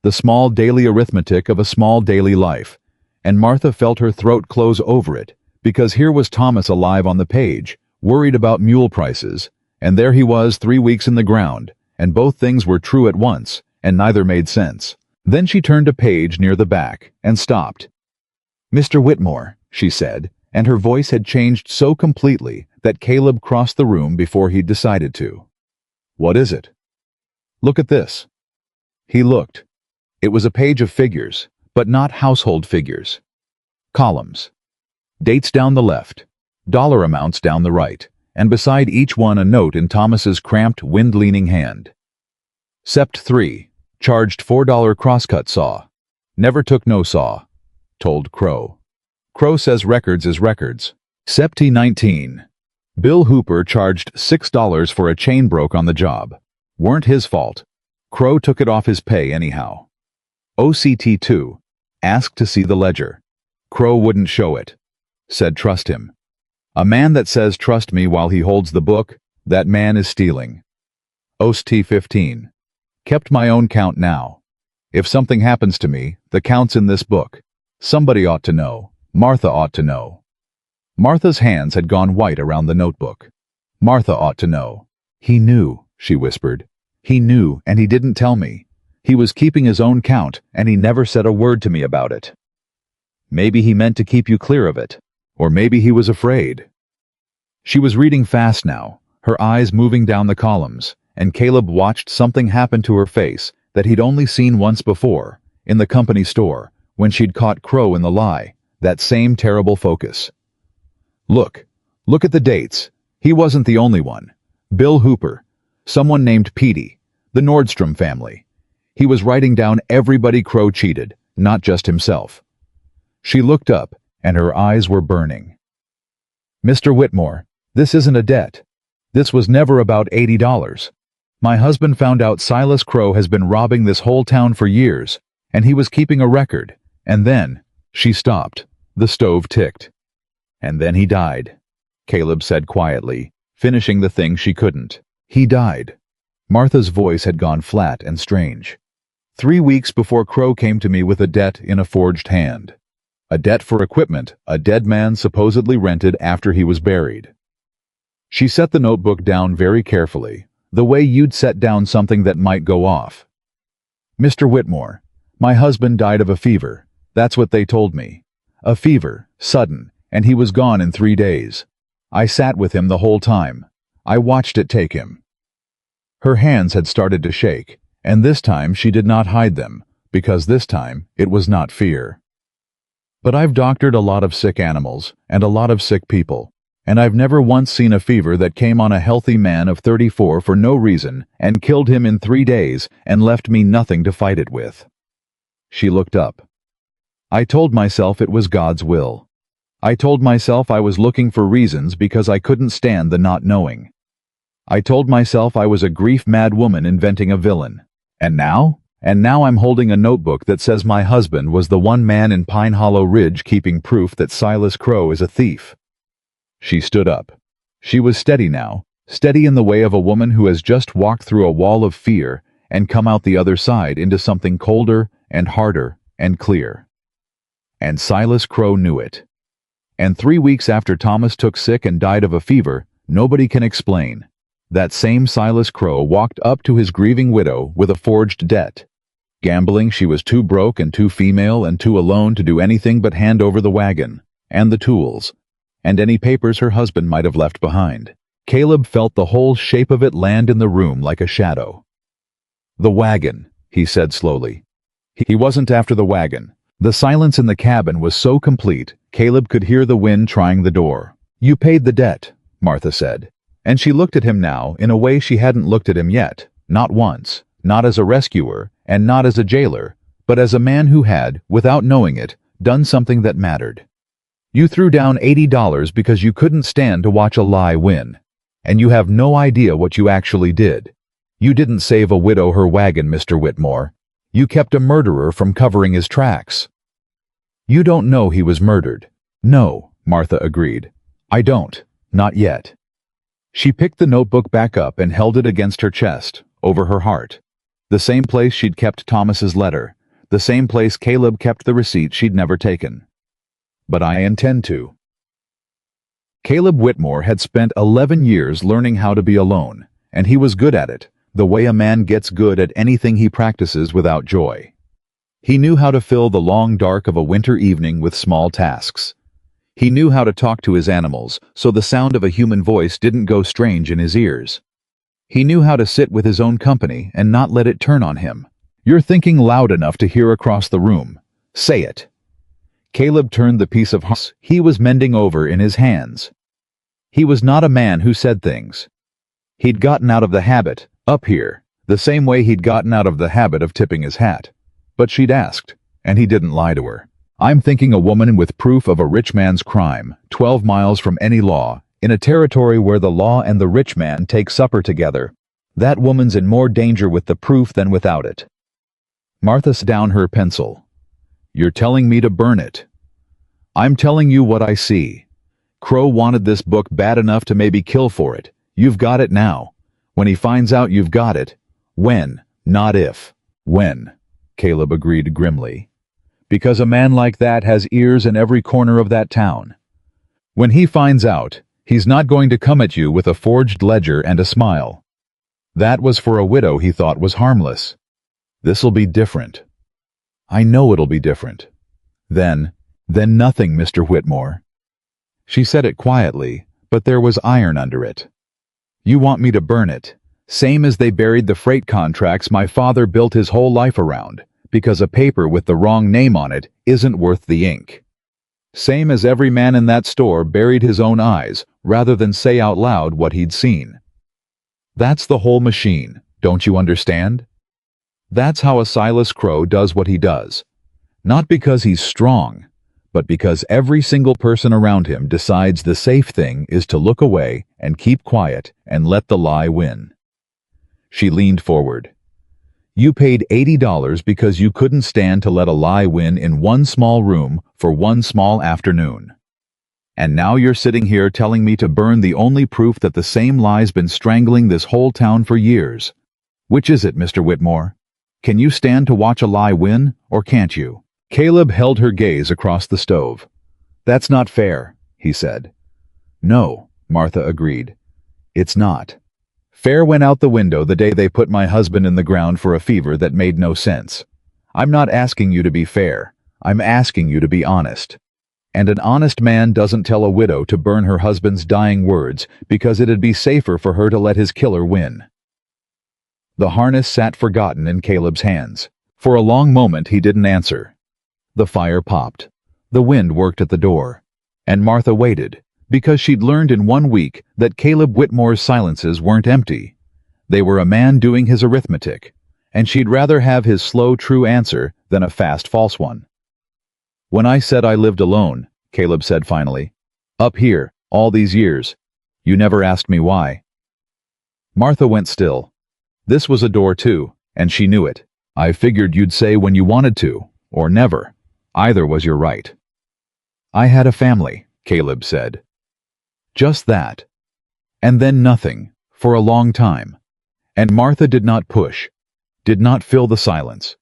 The small daily arithmetic of a small daily life. And Martha felt her throat close over it, because here was Thomas alive on the page, worried about mule prices, and there he was 3 weeks in the ground, and both things were true at once, and neither made sense. Then she turned a page near the back, and stopped. "Mr. Whitmore," she said, and her voice had changed so completely that Caleb crossed the room before he'd decided to. "What is it?" "Look at this." He looked. It was a page of figures, but not household figures. Columns. Dates down the left, dollar amounts down the right, and beside each one a note in Thomas's cramped, wind-leaning hand. Sept 3. Charged $4 crosscut saw. Never took no saw. Told Crow. Crow says records is records. Sept 19. Bill Hooper charged $6 for a chain broke on the job. Weren't his fault. Crow took it off his pay anyhow. OCT 2. Asked to see the ledger. Crow wouldn't show it. Said trust him. A man that says trust me while he holds the book, that man is stealing. OST 15. Kept my own count now. If something happens to me, the count's in this book. Somebody ought to know. Martha ought to know. Martha's hands had gone white around the notebook. Martha ought to know. He knew, she whispered. He knew, and he didn't tell me. He was keeping his own count, and he never said a word to me about it. Maybe he meant to keep you clear of it. Or maybe he was afraid. She was reading fast now, her eyes moving down the columns, and Caleb watched something happen to her face that he'd only seen once before, in the company store, when she'd caught Crow in the lie, that same terrible focus. Look at the dates. He wasn't the only one. Bill Hooper, someone named Petey, the Nordstrom family. He was writing down everybody Crow cheated, not just himself. She looked up, and her eyes were burning. Mr. Whitmore, this isn't a debt. This was never about $80. My husband found out Silas Crow has been robbing this whole town for years, and he was keeping a record, and then, she stopped. The stove ticked. And then he died, Caleb said quietly, finishing the thing she couldn't. He died. Martha's voice had gone flat and strange. 3 weeks before Crow came to me with a debt in a forged hand. A debt for equipment a dead man supposedly rented after he was buried. She set the notebook down very carefully, the way you'd set down something that might go off. Mr. Whitmore, my husband died of a fever. That's what they told me. A fever, sudden, and he was gone in 3 days. I sat with him the whole time. I watched it take him. Her hands had started to shake, And this time she did not hide them, because this time it was not fear. But I've doctored a lot of sick animals, and a lot of sick people, and I've never once seen a fever that came on a healthy man of 34 for no reason, and killed him in 3 days, and left me nothing to fight it with. She looked up. I told myself it was God's will. I told myself I was looking for reasons because I couldn't stand the not knowing. I told myself I was a grief-mad woman inventing a villain. And now I'm holding a notebook that says my husband was the one man in Pine Hollow Ridge keeping proof that Silas Crow is a thief. She stood up. She was steady now, steady in the way of a woman who has just walked through a wall of fear and come out the other side into something colder and harder and clear. And Silas Crow knew it. And 3 weeks after Thomas took sick and died of a fever, nobody can explain, that same Silas Crow walked up to his grieving widow with a forged debt. Gambling she was too broke and too female and too alone to do anything but hand over the wagon, and the tools, and any papers her husband might have left behind. Caleb felt the whole shape of it land in the room like a shadow. The wagon, he said slowly. He wasn't after the wagon. The silence in the cabin was so complete, Caleb could hear the wind trying the door. You paid the debt, Martha said. And she looked at him now in a way she hadn't looked at him yet, not once, not as a rescuer, and not as a jailer, but as a man who had, without knowing it, done something that mattered. You threw down $80 because you couldn't stand to watch a lie win. And you have no idea what you actually did. You didn't save a widow her wagon, Mr. Whitmore. You kept a murderer from covering his tracks. You don't know he was murdered. No, Martha agreed. I don't, not yet. She picked the notebook back up and held it against her chest, over her heart. The same place she'd kept Thomas's letter, the same place Caleb kept the receipt she'd never taken. But I intend to. Caleb Whitmore had spent 11 years learning how to be alone, and he was good at it, the way a man gets good at anything he practices without joy. He knew how to fill the long dark of a winter evening with small tasks. He knew how to talk to his animals, so the sound of a human voice didn't go strange in his ears. He knew how to sit with his own company and not let it turn on him. You're thinking loud enough to hear across the room. Say it. Caleb turned the piece of horse he was mending over in his hands. He was not a man who said things. He'd gotten out of the habit, up here, the same way he'd gotten out of the habit of tipping his hat. But she'd asked, and he didn't lie to her. I'm thinking a woman with proof of a rich man's crime, 12 miles from any law, in a territory where the law and the rich man take supper together. That woman's in more danger with the proof than without it. Martha set down her pencil. You're telling me to burn it. I'm telling you what I see. Crow wanted this book bad enough to maybe kill for it. You've got it now. When he finds out you've got it. When, not if. When, Caleb agreed grimly. Because a man like that has ears in every corner of that town. When he finds out, he's not going to come at you with a forged ledger and a smile. That was for a widow he thought was harmless. This'll be different. I know it'll be different. Then nothing, Mr. Whitmore. She said it quietly, but there was iron under it. You want me to burn it, same as they buried the freight contracts my father built his whole life around. Because a paper with the wrong name on it isn't worth the ink. Same as every man in that store buried his own eyes rather than say out loud what he'd seen. That's the whole machine, don't you understand? That's how a Silas Crow does what he does. Not because he's strong, but because every single person around him decides the safe thing is to look away and keep quiet and let the lie win. She leaned forward. You paid $80 because you couldn't stand to let a lie win in one small room for one small afternoon. And now you're sitting here telling me to burn the only proof that the same lie's been strangling this whole town for years. Which is it, Mr. Whitmore? Can you stand to watch a lie win, or can't you? Caleb held her gaze across the stove. That's not fair, he said. No, Martha agreed. It's not. Fair went out the window the day they put my husband in the ground for a fever that made no sense. I'm not asking you to be fair. I'm asking you to be honest. And an honest man doesn't tell a widow to burn her husband's dying words because it'd be safer for her to let his killer win. The harness sat forgotten in Caleb's hands. For a long moment he didn't answer. The fire popped. The wind worked at the door. And Martha waited, because she'd learned in 1 week that Caleb Whitmore's silences weren't empty. They were a man doing his arithmetic, and she'd rather have his slow, true answer than a fast, false one. "When I said I lived alone," Caleb said finally, "up here, all these years, you never asked me why." Martha went still. This was a door too, and she knew it. "I figured you'd say when you wanted to, or never. Either was your right." "I had a family," Caleb said. Just that. And then nothing, for a long time. And Martha did not push, did not fill the silence,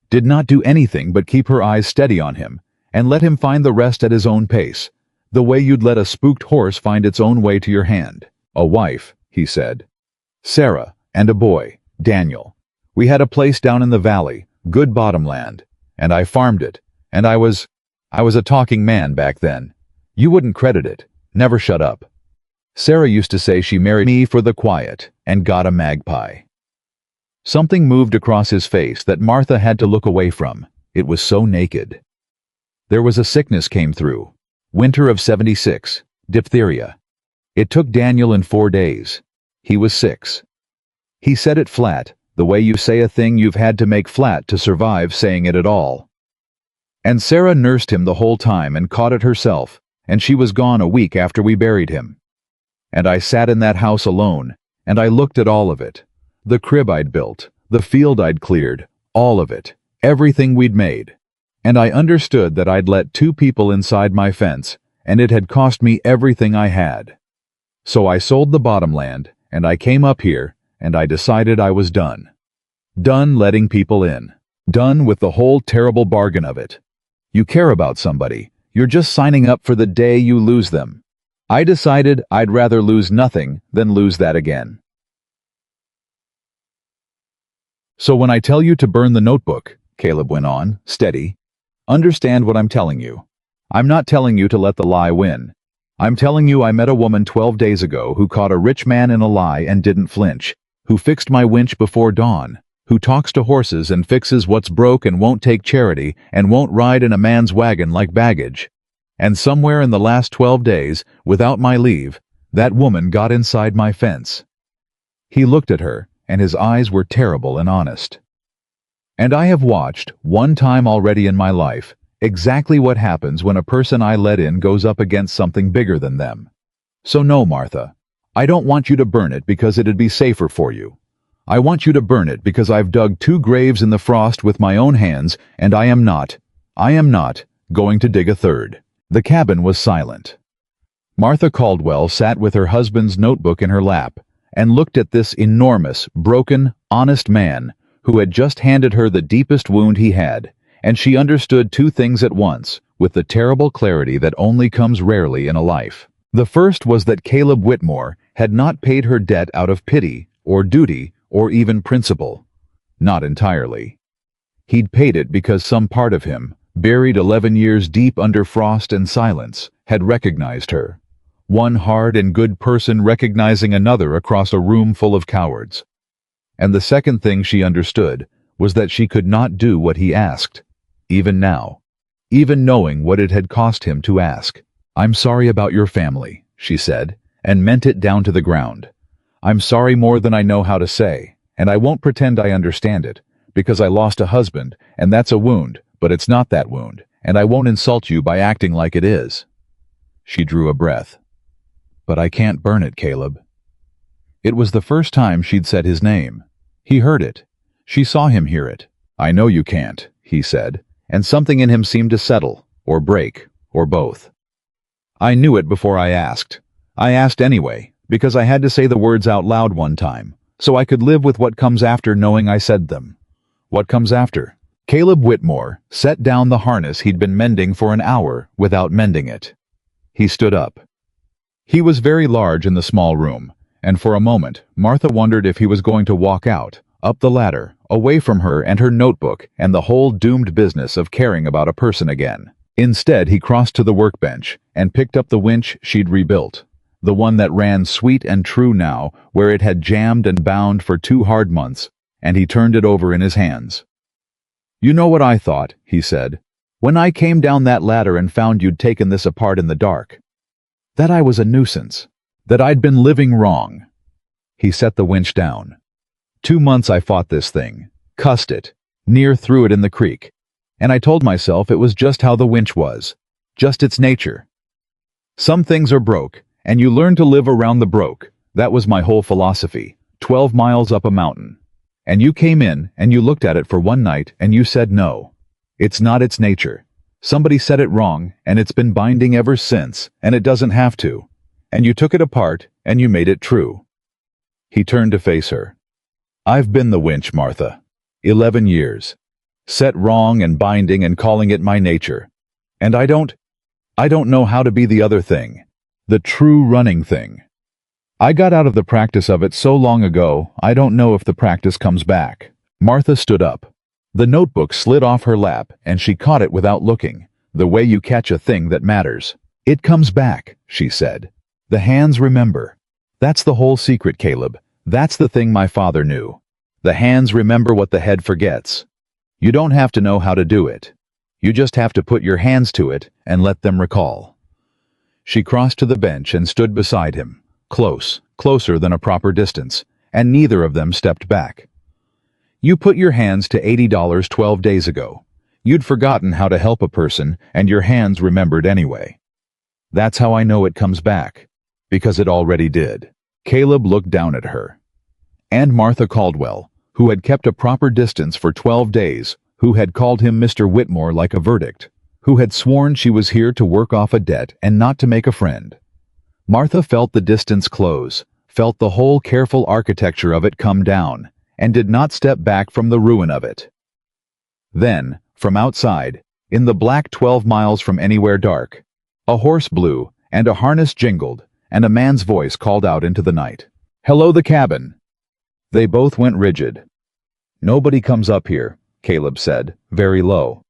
did not do anything but keep her eyes steady on him, and let him find the rest at his own pace, the way you'd let a spooked horse find its own way to your hand. "A wife," he said. "Sarah, and a boy, Daniel. We had a place down in the valley, good bottomland, and I farmed it, and I was a talking man back then. You wouldn't credit it, never shut up. Sarah used to say she married me for the quiet, and got a magpie." Something moved across his face that Martha had to look away from. It was so naked. There was a sickness came through. Winter of '76, diphtheria. It took Daniel in 4 days. He was 6. He said it flat, the way you say a thing you've had to make flat to survive saying it at all. And Sarah nursed him the whole time and caught it herself, and she was gone a week after we buried him. And I sat in that house alone, and I looked at all of it. The crib I'd built, the field I'd cleared, all of it, everything we'd made. And I understood that I'd let 2 people inside my fence, and it had cost me everything I had. So I sold the bottomland, and I came up here, and I decided I was done. Done letting people in. Done with the whole terrible bargain of it. You care about somebody, you're just signing up for the day you lose them. I decided I'd rather lose nothing than lose that again. So when I tell you to burn the notebook, Caleb went on, steady, understand what I'm telling you. I'm not telling you to let the lie win. I'm telling you I met a woman 12 days ago who caught a rich man in a lie and didn't flinch, who fixed my winch before dawn, who talks to horses and fixes what's broke and won't take charity and won't ride in a man's wagon like baggage. And somewhere in the last 12 days, without my leave, that woman got inside my fence. He looked at her, and his eyes were terrible and honest. And I have watched, one time already in my life, exactly what happens when a person I let in goes up against something bigger than them. So no, Martha, I don't want you to burn it because it'd be safer for you. I want you to burn it because I've dug 2 graves in the frost with my own hands, and I am not going to dig a third. The cabin was silent. Martha Caldwell sat with her husband's notebook in her lap and looked at this enormous, broken, honest man who had just handed her the deepest wound he had, and she understood 2 things at once, with the terrible clarity that only comes rarely in a life. The first was that Caleb Whitmore had not paid her debt out of pity, or duty, or even principle. Not entirely. He'd paid it because some part of him, buried 11 years deep under frost and silence, had recognized her. One hard and good person recognizing another across a room full of cowards. And the second thing she understood was that she could not do what he asked, even now, even knowing what it had cost him to ask. "I'm sorry about your family," she said, and meant it down to the ground. "I'm sorry more than I know how to say, and I won't pretend I understand it, because I lost a husband, and that's a wound, but it's not that wound, and I won't insult you by acting like it is." She drew a breath. "But I can't burn it, Caleb." It was the first time she'd said his name. He heard it. She saw him hear it. "I know you can't," he said, and something in him seemed to settle, or break, or both. "I knew it before I asked. I asked anyway, because I had to say the words out loud one time, so I could live with what comes after knowing I said them." What comes after? Caleb Whitmore set down the harness he'd been mending for an hour without mending it. He stood up. He was very large in the small room, and for a moment Martha wondered if he was going to walk out, up the ladder, away from her and her notebook and the whole doomed business of caring about a person again. Instead, he crossed to the workbench and picked up the winch she'd rebuilt, the one that ran sweet and true now where it had jammed and bound for 2 hard months, and he turned it over in his hands. "You know what I thought," he said, "when I came down that ladder and found you'd taken this apart in the dark? That I was a nuisance. That I'd been living wrong." He set the winch down. 2 months I fought this thing, cussed it, near threw it in the creek, and I told myself it was just how the winch was, just its nature. Some things are broke, and you learn to live around the broke. That was my whole philosophy, 12 miles up a mountain. And you came in, and you looked at it for one night, and you said no. It's not its nature. Somebody said it wrong, and it's been binding ever since, and it doesn't have to. And you took it apart, and you made it true. He turned to face her. "I've been the winch, Martha. 11 years. Set wrong and binding and calling it my nature. And I don't know how to be the other thing. The true running thing. I got out of the practice of it so long ago, I don't know if the practice comes back." Martha stood up. The notebook slid off her lap, and she caught it without looking, the way you catch a thing that matters. "It comes back," she said. "The hands remember. That's the whole secret, Caleb. That's the thing my father knew. The hands remember what the head forgets. You don't have to know how to do it. You just have to put your hands to it and let them recall." She crossed to the bench and stood beside him, closer than a proper distance, and neither of them stepped back. "You put your hands to $80 12 days ago. You'd forgotten how to help a person, and your hands remembered anyway. That's how I know it comes back, because it already did." Caleb looked down at her. And Martha Caldwell, who had kept a proper distance for 12 days, who had called him Mr. Whitmore like a verdict, who had sworn she was here to work off a debt and not to make a friend. Martha felt the distance close, felt the whole careful architecture of it come down, and did not step back from the ruin of it. Then, from outside, in the black 12 miles from anywhere dark, a horse blew, and a harness jingled, and a man's voice called out into the night, "Hello, the cabin." They both went rigid. "Nobody comes up here," Caleb said, very low.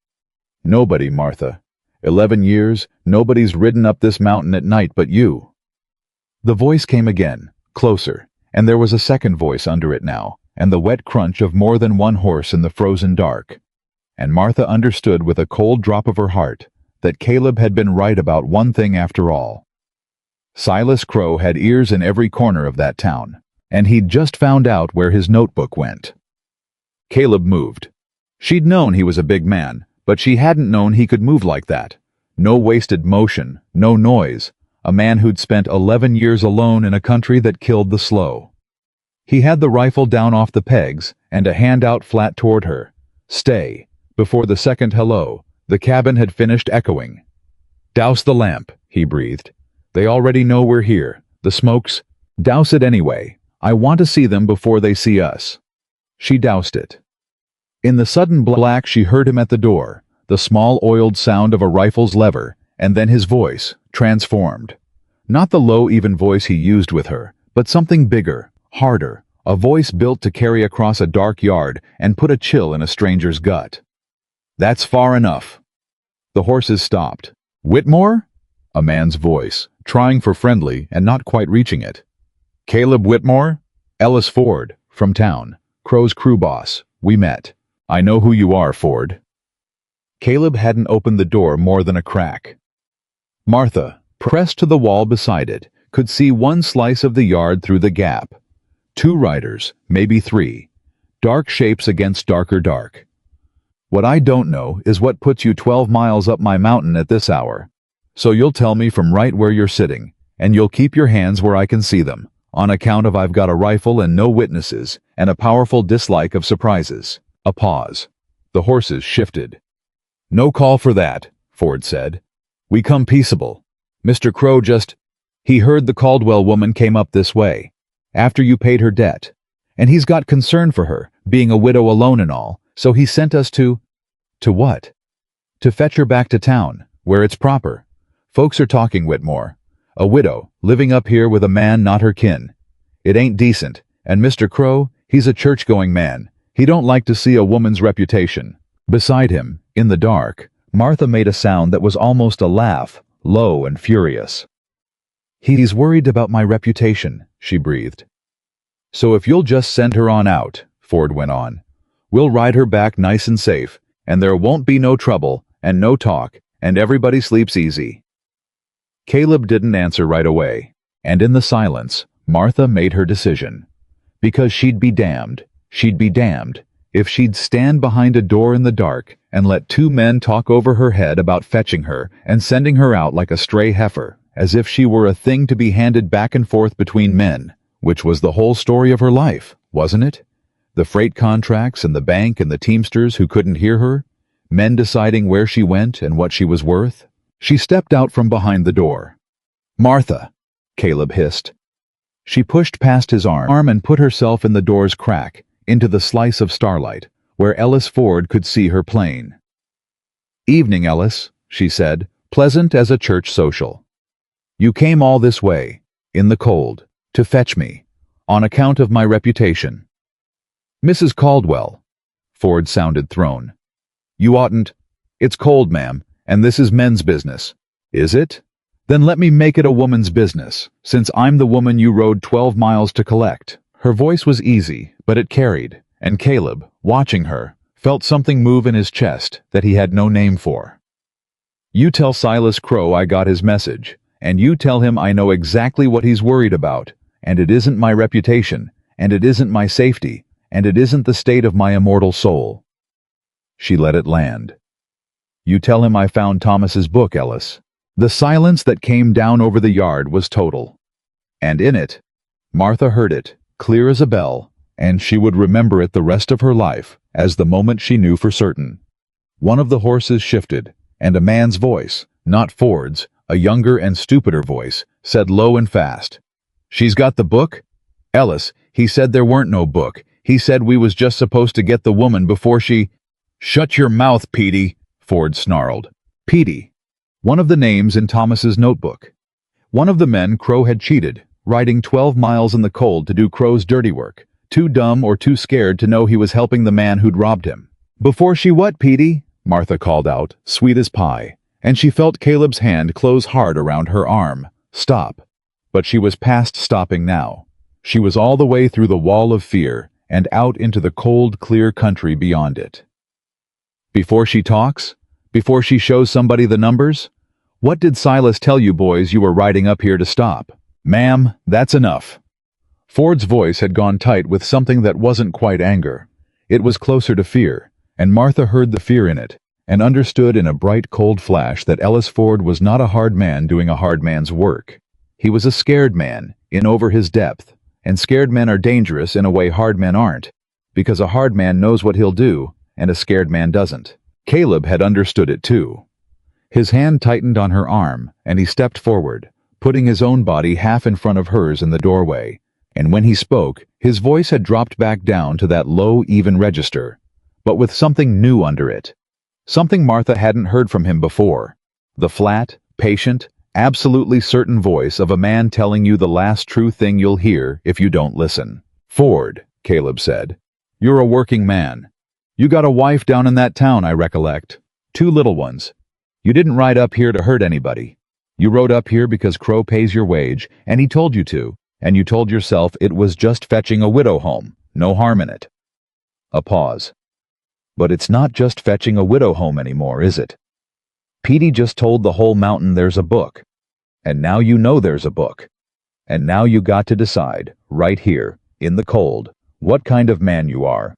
"Nobody, Martha. 11 years, nobody's ridden up this mountain at night but you." The voice came again, closer, and there was a second voice under it now, and the wet crunch of more than one horse in the frozen dark. And Martha understood with a cold drop of her heart that Caleb had been right about one thing after all. Silas Crow had ears in every corner of that town, and he'd just found out where his notebook went. Caleb moved. She'd known he was a big man, but she hadn't known he could move like that. No wasted motion, no noise. A man who'd spent 11 years alone in a country that killed the slow. He had the rifle down off the pegs and a hand out flat toward her. "Stay." Before the second hello, the cabin had finished echoing. "Douse the lamp," he breathed. "They already know we're here. The smoke's—" "Douse it anyway. I want to see them before they see us." She doused it. In the sudden black she heard him at the door, the small oiled sound of a rifle's lever, and then his voice, transformed. Not the low even voice he used with her, but something bigger, harder, a voice built to carry across a dark yard and put a chill in a stranger's gut. "That's far enough." The horses stopped. "Whitmore?" A man's voice, trying for friendly and not quite reaching it. "Caleb Whitmore? Ellis Ford, from town. Crow's crew boss. We met. I know who you are, Ford." Caleb hadn't opened the door more than a crack. Martha, pressed to the wall beside it, could see one slice of the yard through the gap. 2 riders, maybe 3. Dark shapes against darker dark. "What I don't know is what puts you 12 miles up my mountain at this hour. So you'll tell me from right where you're sitting, and you'll keep your hands where I can see them, on account of I've got a rifle and no witnesses, and a powerful dislike of surprises." A pause. The horses shifted. "No call for that," Ford said. "We come peaceable. Mr. Crow just—" "He heard the Caldwell woman came up this way, after you paid her debt. And he's got concern for her, being a widow alone and all, so he sent us to—" "To what?" "To fetch her back to town, where it's proper. Folks are talking, Whitmore. A widow, living up here with a man not her kin. It ain't decent, and Mr. Crow, he's a church-going man. He don't like to see a woman's reputation." Beside him, in the dark, Martha made a sound that was almost a laugh, low and furious. "He's worried about my reputation," she breathed. "So if you'll just send her on out, Ford went on. We'll ride her back nice and safe, and there won't be no trouble, and no talk, and everybody sleeps easy. Caleb didn't answer right away, and in the silence, Martha made her decision. Because she'd be damned if she'd stand behind a door in the dark and let two men talk over her head about fetching her and sending her out like a stray heifer, as if she were a thing to be handed back and forth between men, which was the whole story of her life, wasn't it? The freight contracts and the bank and the teamsters who couldn't hear her, men deciding where she went and what she was worth. She stepped out from behind the door. "Martha," Caleb hissed. She pushed past his arm and put herself in the door's crack, into the slice of starlight, where Ellis Ford could see her plain. "Evening, Ellis," she said, pleasant as a church social. "You came all this way, in the cold, to fetch me, on account of my reputation." "Mrs. Caldwell," Ford sounded thrown. "You oughtn't—" "It's cold, ma'am, and this is men's business." "Is it? Then let me make it a woman's business, since I'm the woman you rode 12 miles to collect." Her voice was easy, but it carried, and Caleb, watching her, felt something move in his chest that he had no name for. "You tell Silas Crow I got his message, and you tell him I know exactly what he's worried about, and it isn't my reputation, and it isn't my safety, and it isn't the state of my immortal soul." She let it land. "You tell him I found Thomas's book, Ellis." The silence that came down over the yard was total. And in it, Martha heard it, clear as a bell, and she would remember it the rest of her life as the moment she knew for certain. One of the horses shifted, and a man's voice, not Ford's, a younger and stupider voice, said low and fast, "She's got the book? Ellis, he said there weren't no book. He said we was just supposed to get the woman before she—" "Shut your mouth, Petey," Ford snarled. Petey, one of the names in Thomas's notebook. One of the men Crow had cheated, riding 12 miles in the cold to do Crow's dirty work, too dumb or too scared to know he was helping the man who'd robbed him. "Before she what, Petey?" Martha called out, sweet as pie, and she felt Caleb's hand close hard around her arm. Stop. But she was past stopping now. She was all the way through the wall of fear and out into the cold, clear country beyond it. "Before she talks? Before she shows somebody the numbers? What did Silas tell you boys you were riding up here to stop?" "Ma'am, that's enough." Ford's voice had gone tight with something that wasn't quite anger. It was closer to fear, and Martha heard the fear in it, and understood in a bright, cold flash that Ellis Ford was not a hard man doing a hard man's work. He was a scared man, in over his depth, and scared men are dangerous in a way hard men aren't, because a hard man knows what he'll do, and a scared man doesn't. Caleb had understood it too. His hand tightened on her arm, and he stepped forward, putting his own body half in front of hers in the doorway, and when he spoke, his voice had dropped back down to that low, even register, but with something new under it. Something Martha hadn't heard from him before. The flat, patient, absolutely certain voice of a man telling you the last true thing you'll hear if you don't listen. "Ford," Caleb said, "you're a working man. You got a wife down in that town, I recollect. 2 little ones. You didn't ride up here to hurt anybody. You rode up here because Crow pays your wage, and he told you to, and you told yourself it was just fetching a widow home, no harm in it." A pause. "But it's not just fetching a widow home anymore, is it? Petey just told the whole mountain there's a book. And now you know there's a book. And now you got to decide, right here, in the cold, what kind of man you are.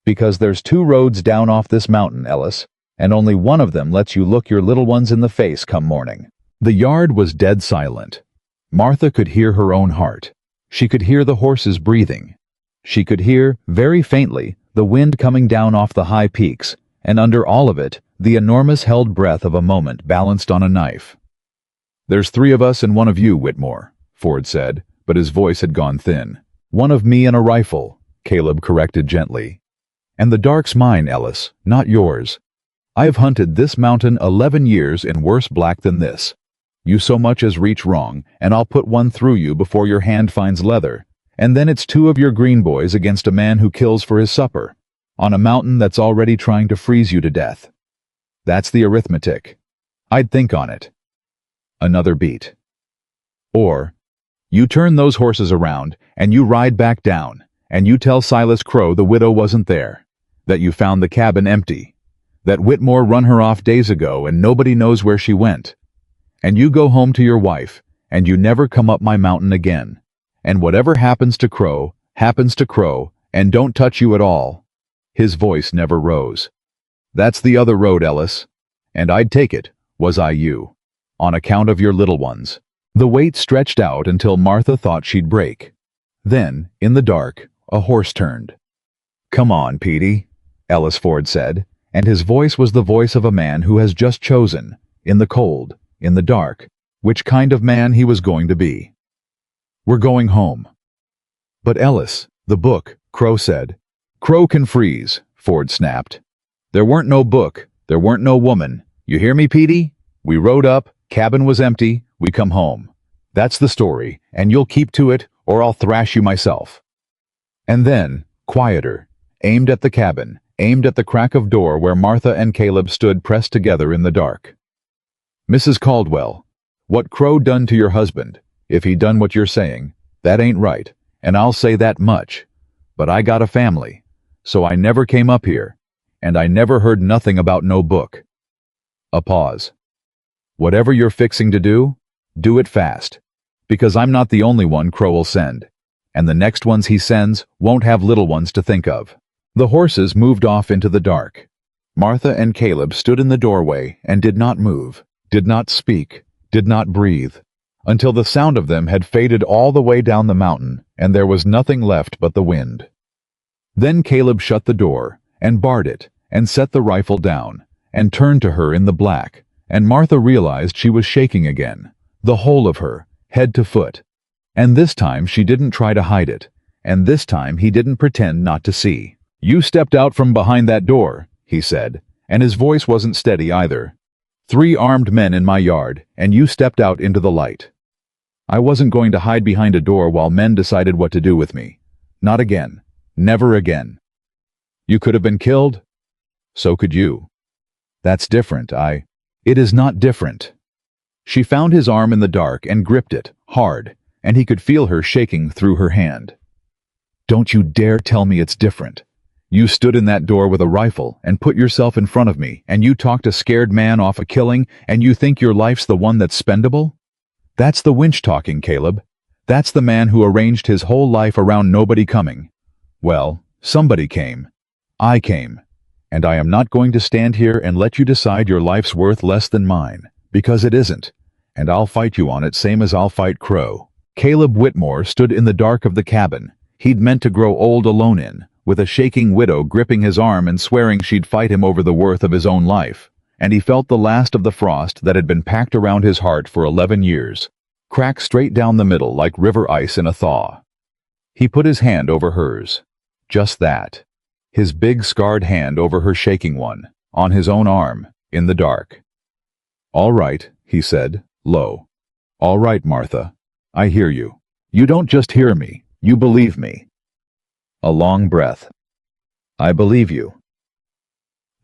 Because there's 2 roads down off this mountain, Ellis, and only one of them lets you look your little ones in the face come morning." The yard was dead silent. Martha could hear her own heart. She could hear the horses breathing. She could hear, very faintly, the wind coming down off the high peaks, and under all of it, the enormous held breath of a moment balanced on a knife. "There's 3 of us and 1 of you, Whitmore," Ford said, but his voice had gone thin. "1 of me and a rifle," Caleb corrected gently. "And the dark's mine, Ellis, not yours. I've hunted this mountain 11 years in worse black than this. You so much as reach wrong, and I'll put 1 through you before your hand finds leather, and then it's 2 of your green boys against a man who kills for his supper, on a mountain that's already trying to freeze you to death. That's the arithmetic. I'd think on it." Another beat. "Or, you turn those horses around, and you ride back down, and you tell Silas Crow the widow wasn't there, that you found the cabin empty, that Whitmore run her off days ago and nobody knows where she went. And you go home to your wife, and you never come up my mountain again. And whatever happens to Crow, and don't touch you at all." His voice never rose. "That's the other road, Ellis. And I'd take it, was I you. On account of your little ones." The wait stretched out until Martha thought she'd break. Then, in the dark, a horse turned. "Come on, Petey," Ellis Ford said, and his voice was the voice of a man who has just chosen, in the cold, in the dark, which kind of man he was going to be. "We're going home." "But Ellis, the book," Crow said. "Crow can freeze," Ford snapped. "There weren't no book, there weren't no woman. You hear me, Petey? We rode up, cabin was empty, we come home. That's the story, and you'll keep to it, or I'll thrash you myself." And then, quieter, aimed at the cabin, aimed at the crack of door where Martha and Caleb stood pressed together in the dark. "Mrs. Caldwell, what Crow done to your husband, if he done what you're saying, that ain't right, and I'll say that much. But I got a family, so I never came up here, and I never heard nothing about no book." A pause. "Whatever you're fixing to do it fast, because I'm not the only one Crow'll send, and the next ones he sends won't have little ones to think of." The horses moved off into the dark. Martha and Caleb stood in the doorway and did not move, did not speak, did not breathe, until the sound of them had faded all the way down the mountain and there was nothing left but the wind. Then Caleb shut the door and barred it and set the rifle down and turned to her in the black, and Martha realized she was shaking again, the whole of her, head to foot. And this time she didn't try to hide it, and this time he didn't pretend not to see. "You stepped out from behind that door," he said, and his voice wasn't steady either. "3 armed men in my yard, and you stepped out into the light. I wasn't going to hide behind a door while men decided what to do with me. Not again. Never again. You could have been killed. So could you. That's different. It is not different." She found his arm in the dark and gripped it, hard, and he could feel her shaking through her hand. "Don't you dare tell me it's different. You stood in that door with a rifle and put yourself in front of me, and you talked a scared man off a killing, and you think your life's the one that's spendable? That's the winch talking, Caleb. That's the man who arranged his whole life around nobody coming. Well, somebody came. I came. And I am not going to stand here and let you decide your life's worth less than mine, because it isn't. And I'll fight you on it same as I'll fight Crow." Caleb Whitmore stood in the dark of the cabin he'd meant to grow old alone in, with a shaking widow gripping his arm and swearing she'd fight him over the worth of his own life, and he felt the last of the frost that had been packed around his heart for 11 years, crack straight down the middle like river ice in a thaw. He put his hand over hers. Just that. His big scarred hand over her shaking one, on his own arm, in the dark. "All right," he said, low. "All right, Martha. I hear you. You don't just hear me, you believe me." A long breath. "I believe you."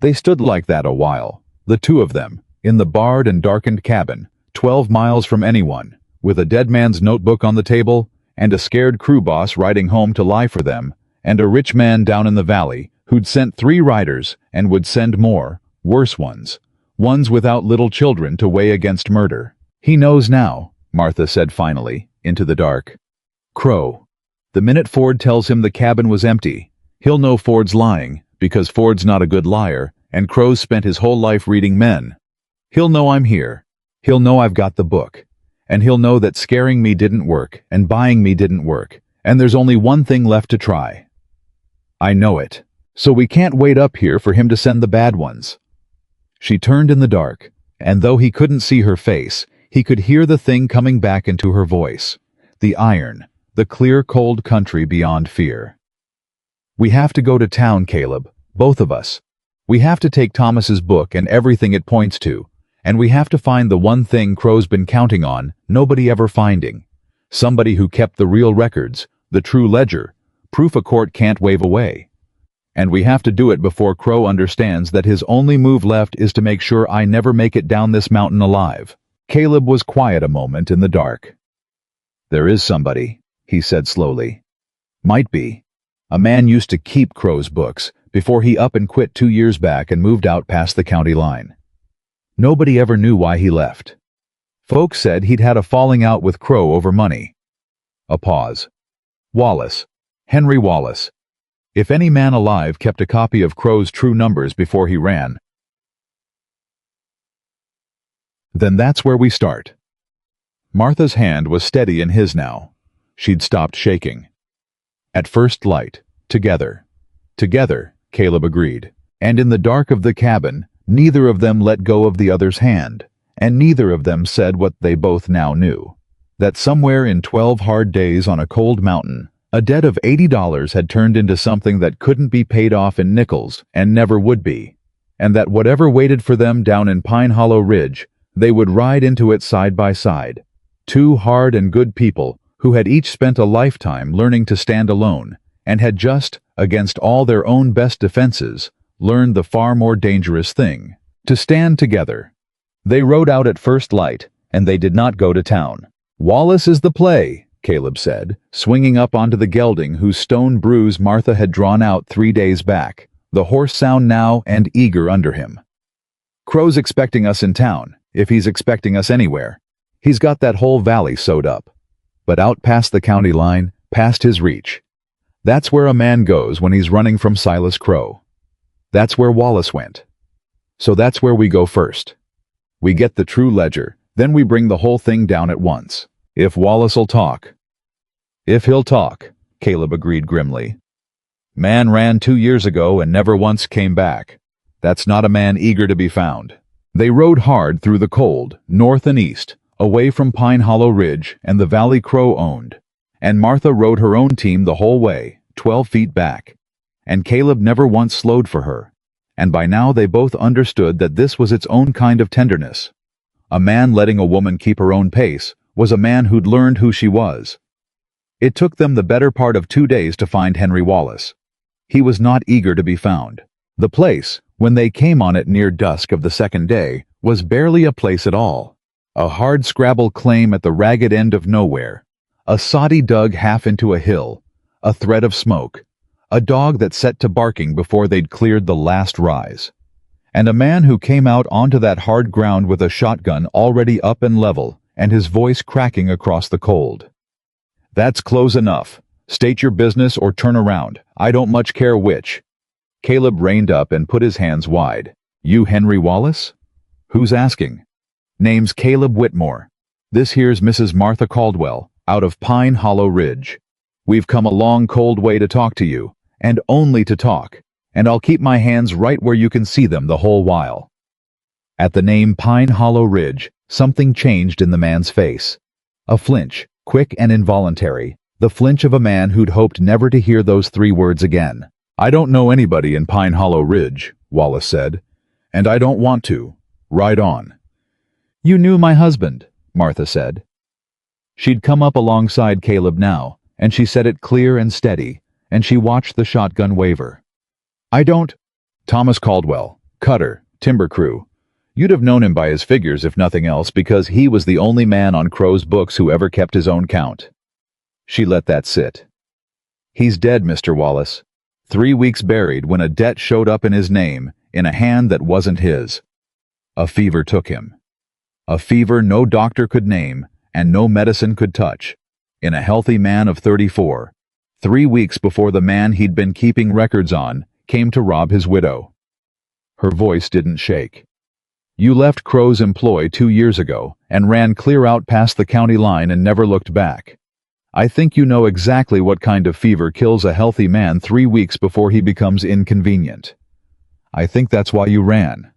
They stood like that a while, the two of them, in the barred and darkened cabin, 12 miles from anyone, with a dead man's notebook on the table, and a scared crew boss riding home to lie for them, and a rich man down in the valley who'd sent 3 riders and would send more, worse ones without little children to weigh against murder. "He knows now," Martha said finally, into the dark. "Crow. The minute Ford tells him the cabin was empty, he'll know Ford's lying, because Ford's not a good liar, and Crow's spent his whole life reading men. He'll know I'm here. He'll know I've got the book. And he'll know that scaring me didn't work, and buying me didn't work, and there's only one thing left to try. I know it. So we can't wait up here for him to send the bad ones." She turned in the dark, and though he couldn't see her face, he could hear the thing coming back into her voice. The iron, the clear cold country beyond fear. "We have to go to town, Caleb, both of us. We have to take Thomas's book and everything it points to, and we have to find the one thing Crow's been counting on, nobody ever finding. Somebody who kept the real records, the true ledger, proof a court can't wave away. And we have to do it before Crow understands that his only move left is to make sure I never make it down this mountain alive." Caleb was quiet a moment in the dark. "There is somebody," he said slowly. "Might be. A man used to keep Crow's books before he up and quit 2 years back and moved out past the county line. Nobody ever knew why he left. Folks said he'd had a falling out with Crow over money. A pause. Wallace. Henry Wallace. If any man alive kept a copy of Crow's true numbers before he ran, then that's where we start. Martha's hand was steady in his now. She'd stopped shaking. At first light, together. Together, Caleb agreed. And in the dark of the cabin, neither of them let go of the other's hand, and neither of them said what they both now knew. That somewhere in 12 hard days on a cold mountain, a debt of $80 had turned into something that couldn't be paid off in nickels and never would be, and that whatever waited for them down in Pine Hollow Ridge, they would ride into it side by side. Two hard and good people who had each spent a lifetime learning to stand alone, and had just, against all their own best defenses, learned the far more dangerous thing, to stand together. They rode out at first light, and they did not go to town. "Wallace is the play," Caleb said, swinging up onto the gelding whose stone bruise Martha had drawn out 3 days back, the horse sound now and eager under him. "Crow's expecting us in town, if he's expecting us anywhere. He's got that whole valley sewed up. But out past the county line, past his reach. That's where a man goes when he's running from Silas Crow. That's where Wallace went. So that's where we go first. We get the true ledger, then we bring the whole thing down at once. If Wallace'll talk." "If he'll talk," Caleb agreed grimly. "Man ran 2 years ago and never once came back. That's not a man eager to be found." They rode hard through the cold, north and east, away from Pine Hollow Ridge and the valley Crow owned. And Martha rode her own team the whole way, 12 feet back. And Caleb never once slowed for her. And by now they both understood that this was its own kind of tenderness. A man letting a woman keep her own pace was a man who'd learned who she was. It took them the better part of 2 days to find Henry Wallace. He was not eager to be found. The place, when they came on it near dusk of the second day, was barely a place at all. A hard-scrabble claim at the ragged end of nowhere. A soddy dug half into a hill. A thread of smoke. A dog that set to barking before they'd cleared the last rise. And a man who came out onto that hard ground with a shotgun already up and level, and his voice cracking across the cold. "That's close enough. State your business or turn around. I don't much care which." Caleb reined up and put his hands wide. "You Henry Wallace?" "Who's asking?" "Name's Caleb Whitmore. This here's Mrs. Martha Caldwell, out of Pine Hollow Ridge. We've come a long cold way to talk to you, and only to talk, and I'll keep my hands right where you can see them the whole while." At the name Pine Hollow Ridge, something changed in the man's face. A flinch, quick and involuntary, the flinch of a man who'd hoped never to hear those 3 words again. "I don't know anybody in Pine Hollow Ridge," Wallace said, "and I don't want to. Ride on." "You knew my husband," Martha said. She'd come up alongside Caleb now, and she said it clear and steady, and she watched the shotgun waver. "I don't—" "Thomas Caldwell, cutter, timber crew. You'd have known him by his figures if nothing else, because he was the only man on Crow's books who ever kept his own count." She let that sit. "He's dead, Mr. Wallace. 3 weeks buried when a debt showed up in his name, in a hand that wasn't his. A fever took him. A fever no doctor could name, and no medicine could touch. In a healthy man of 34, 3 weeks before the man he'd been keeping records on came to rob his widow." Her voice didn't shake. "You left Crow's employ 2 years ago, and ran clear out past the county line and never looked back. I think you know exactly what kind of fever kills a healthy man 3 weeks before he becomes inconvenient. I think that's why you ran.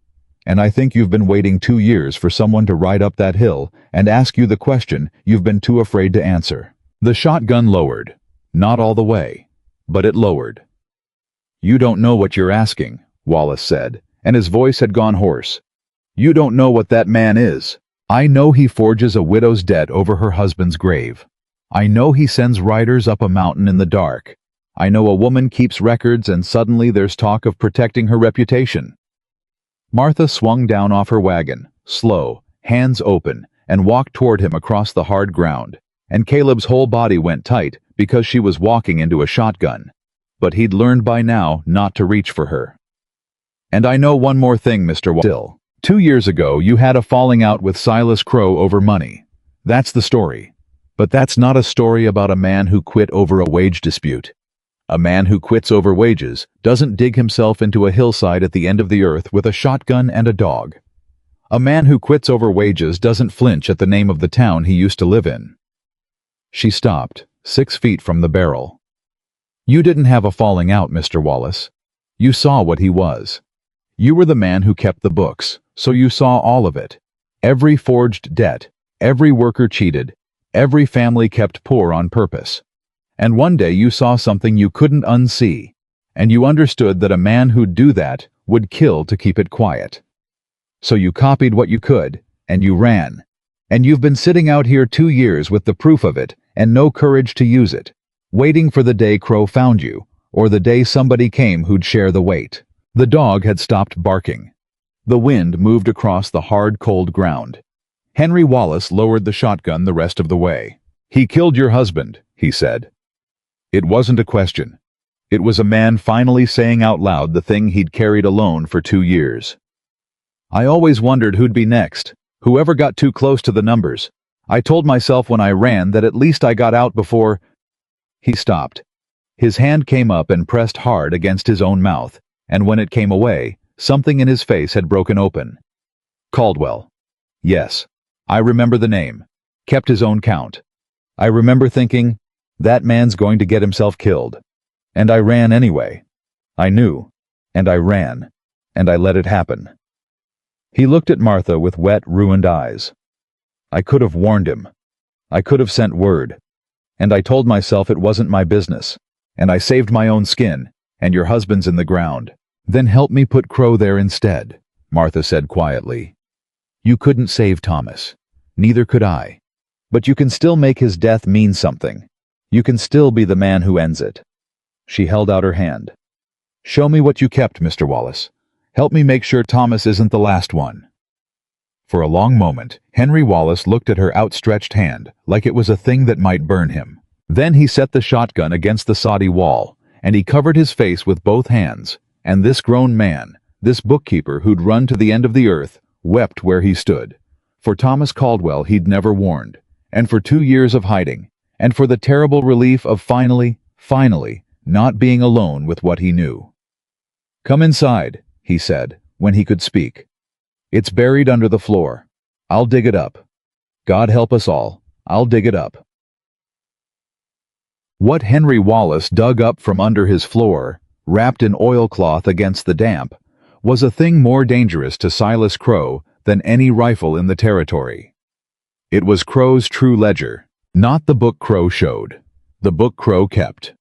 And I think you've been waiting 2 years for someone to ride up that hill and ask you the question you've been too afraid to answer." The shotgun lowered. Not all the way, but it lowered. "You don't know what you're asking," Wallace said, and his voice had gone hoarse. "You don't know what that man is. I know he forges a widow's debt over her husband's grave. I know he sends riders up a mountain in the dark. I know a woman keeps records and suddenly there's talk of protecting her reputation." Martha swung down off her wagon, slow, hands open, and walked toward him across the hard ground, and Caleb's whole body went tight because she was walking into a shotgun. but he'd learned by now not to reach for her. "And I know one more thing, Mr. Still. 2 years ago, you had a falling out with Silas Crow over money. That's the story. But that's not a story about a man who quit over a wage dispute. A man who quits over wages doesn't dig himself into a hillside at the end of the earth with a shotgun and a dog. A man who quits over wages doesn't flinch at the name of the town he used to live in." She stopped, 6 feet from the barrel. "You didn't have a falling out, Mr. Wallace. You saw what he was. You were the man who kept the books, so you saw all of it. Every forged debt, every worker cheated, every family kept poor on purpose. And one day you saw something you couldn't unsee, and you understood that a man who'd do that would kill to keep it quiet. So you copied what you could, and you ran. And you've been sitting out here 2 years with the proof of it and no courage to use it, waiting for the day Crow found you, or the day somebody came who'd share the weight." The dog had stopped barking. The wind moved across the hard, cold ground. Henry Wallace lowered the shotgun the rest of the way. "He killed your husband," he said. It wasn't a question. It was a man finally saying out loud the thing he'd carried alone for 2 years. "I always wondered who'd be next, whoever got too close to the numbers. I told myself when I ran that at least I got out before—" He stopped. His hand came up and pressed hard against his own mouth, and when it came away, something in his face had broken open. "Caldwell. Yes, I remember the name. Kept his own count. I remember thinking, that man's going to get himself killed. And I ran anyway. I knew. And I ran. And I let it happen." He looked at Martha with wet, ruined eyes. "I could have warned him. I could have sent word. And I told myself it wasn't my business. And I saved my own skin, and your husband's in the ground. Then help me put Crow there instead," Martha said quietly. "You couldn't save Thomas. Neither could I. But you can still make his death mean something. You can still be the man who ends it." She held out her hand. "Show me what you kept, Mr. Wallace. Help me make sure Thomas isn't the last one." For a long moment, Henry Wallace looked at her outstretched hand like it was a thing that might burn him. Then he set the shotgun against the soddy wall, and he covered his face with both hands, and this grown man, this bookkeeper who'd run to the end of the earth, wept where he stood. For Thomas Caldwell he'd never warned, and for 2 years of hiding, and for the terrible relief of finally, not being alone with what he knew. "Come inside," he said, when he could speak. "It's buried under the floor. I'll dig it up. God help us all, I'll dig it up." What Henry Wallace dug up from under his floor, wrapped in oilcloth against the damp, was a thing more dangerous to Silas Crow than any rifle in the territory. It was Crow's true ledger, not the book Crow showed, the book Crow kept.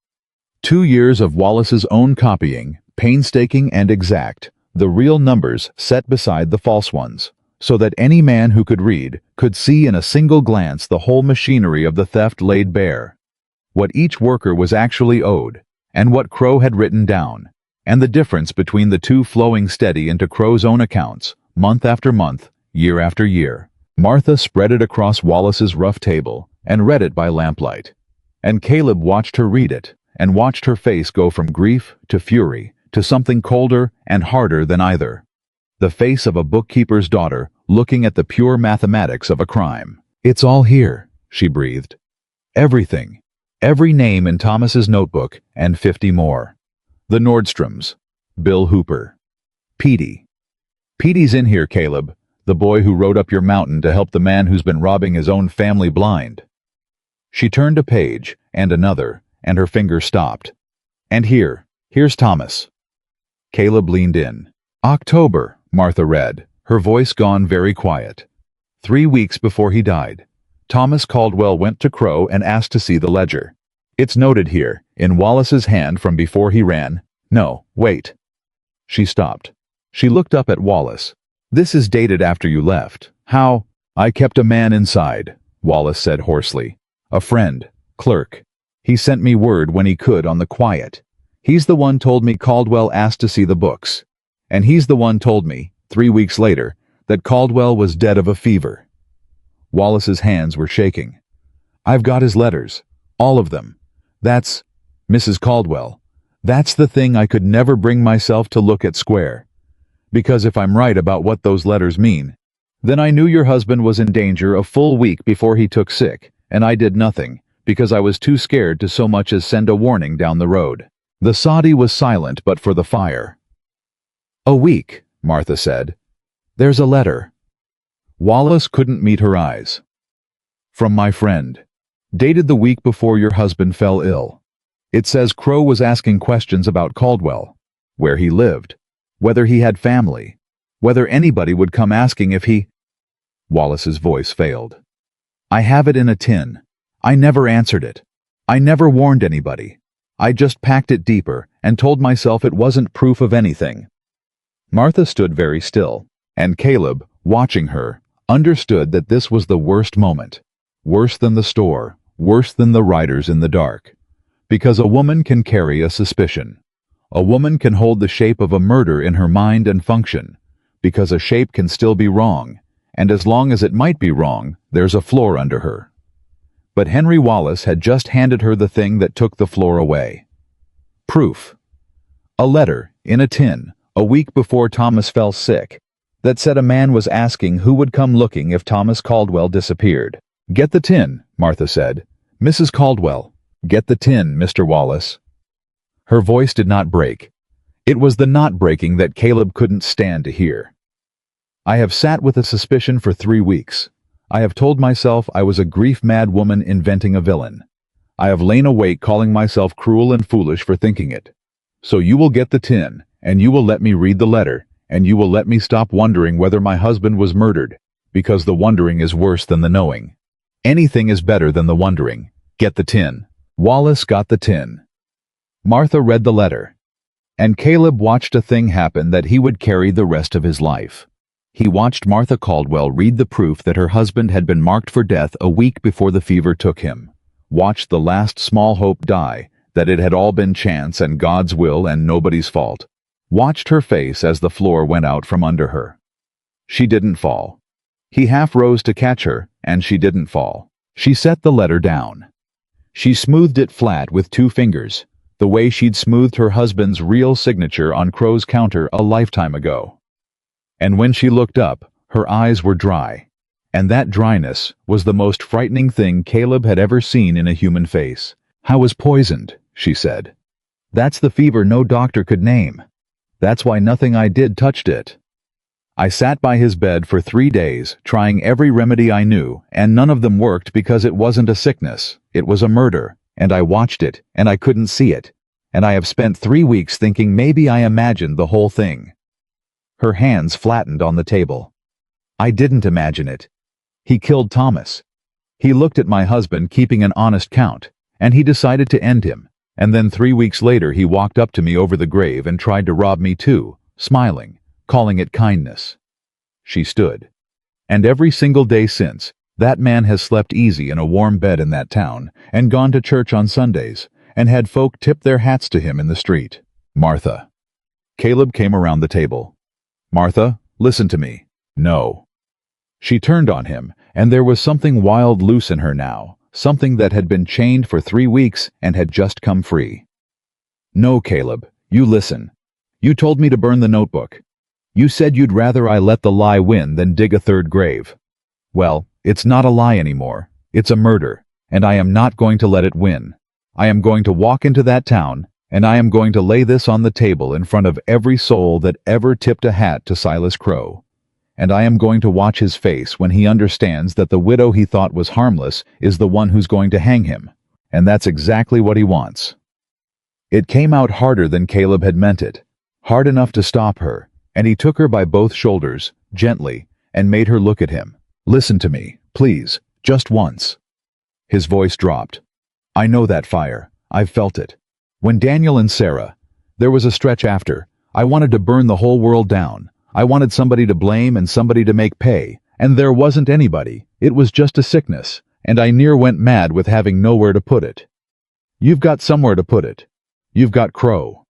2 years of Wallace's own copying, painstaking and exact, the real numbers set beside the false ones, so that any man who could read could see in a single glance the whole machinery of the theft laid bare, what each worker was actually owed, and what Crow had written down, and the difference between the two flowing steady into Crow's own accounts, month after month, year after year. Martha spread it across Wallace's rough table and read it by lamplight. And Caleb watched her read it, and watched her face go from grief to fury to something colder and harder than either. The face of a bookkeeper's daughter looking at the pure mathematics of a crime. "It's all here," she breathed. "Everything. Every name in Thomas's notebook and 50 more. The Nordstroms. Bill Hooper. Petey. Petey's in here, Caleb, the boy who rode up your mountain to help the man who's been robbing his own family blind." She turned a page, and another, and her finger stopped. "And here's Thomas." Caleb leaned in. "October," Martha read, her voice gone very quiet. 3 weeks before he died, Thomas Caldwell went to Crow and asked to see the ledger. It's noted here, in Wallace's hand from before he ran. No, wait. She stopped. She looked up at Wallace. "This is dated after you left. How?" "I kept a man inside," Wallace said hoarsely. "A friend, clerk. He sent me word when he could on the quiet. He's the one told me Caldwell asked to see the books. And he's the one told me, 3 weeks later, that Caldwell was dead of a fever." Wallace's hands were shaking. "I've got his letters. All of them. That's Mrs. Caldwell. That's the thing I could never bring myself to look at square. Because if I'm right about what those letters mean, then I knew your husband was in danger a full week before he took sick, and I did nothing, because I was too scared to so much as send a warning down the road. The Saudi was silent but for the fire. A week, Martha said. There's a letter. Wallace couldn't meet her eyes. From my friend. Dated the week before your husband fell ill. It says Crow was asking questions about Caldwell, where he lived, whether he had family, whether anybody would come asking if he... Wallace's voice failed. I have it in a tin. I never answered it. I never warned anybody. I just packed it deeper and told myself it wasn't proof of anything. Martha stood very still, and Caleb, watching her, understood that this was the worst moment. Worse than the store, worse than the riders in the dark. Because a woman can carry a suspicion. A woman can hold the shape of a murder in her mind and function. Because a shape can still be wrong, and as long as it might be wrong, there's a floor under her. But Henry Wallace had just handed her the thing that took the floor away. Proof. A letter, in a tin, a week before Thomas fell sick, that said a man was asking who would come looking if Thomas Caldwell disappeared. Get the tin, Martha said. Mrs. Caldwell. Get the tin, Mr. Wallace. Her voice did not break. It was the not breaking that Caleb couldn't stand to hear. I have sat with a suspicion for 3 weeks. I have told myself I was a grief-mad woman inventing a villain. I have lain awake calling myself cruel and foolish for thinking it. So you will get the tin, and you will let me read the letter, and you will let me stop wondering whether my husband was murdered, because the wondering is worse than the knowing. Anything is better than the wondering. Get the tin. Wallace got the tin. Martha read the letter. And Caleb watched a thing happen that he would carry the rest of his life. He watched Martha Caldwell read the proof that her husband had been marked for death a week before the fever took him. Watched the last small hope die, that it had all been chance and God's will and nobody's fault. Watched her face as the floor went out from under her. She didn't fall. He half rose to catch her, and she didn't fall. She set the letter down. She smoothed it flat with 2 fingers, the way she'd smoothed her husband's real signature on Crow's counter a lifetime ago. And when she looked up, her eyes were dry. And that dryness was the most frightening thing Caleb had ever seen in a human face. I was poisoned, she said. That's the fever no doctor could name. That's why nothing I did touched it. I sat by his bed for 3 days, trying every remedy I knew, and none of them worked because it wasn't a sickness, it was a murder, and I watched it, and I couldn't see it, and I have spent 3 weeks thinking maybe I imagined the whole thing. Her hands flattened on the table. I didn't imagine it. He killed Thomas. He looked at my husband keeping an honest count, and he decided to end him, and then 3 weeks later he walked up to me over the grave and tried to rob me too, smiling, calling it kindness. She stood. And every single day since, that man has slept easy in a warm bed in that town, and gone to church on Sundays, and had folk tip their hats to him in the street. Martha. Caleb came around the table. Martha, listen to me. No. She turned on him, and there was something wild loose in her now, something that had been chained for 3 weeks and had just come free. No, Caleb, you listen. You told me to burn the notebook. You said you'd rather I let the lie win than dig a 3rd grave. Well, it's not a lie anymore. It's a murder, and I am not going to let it win. I am going to walk into that town, and I am going to lay this on the table in front of every soul that ever tipped a hat to Silas Crow. And I am going to watch his face when he understands that the widow he thought was harmless is the one who's going to hang him, and that's exactly what he wants. It came out harder than Caleb had meant it, hard enough to stop her, and he took her by both shoulders, gently, and made her look at him. Listen to me, please, just once. His voice dropped. I know that fire. I've felt it. When Daniel and Sarah, there was a stretch after, I wanted to burn the whole world down. I wanted somebody to blame and somebody to make pay, and there wasn't anybody. It was just a sickness, and I near went mad with having nowhere to put it. You've got somewhere to put it. You've got Crow.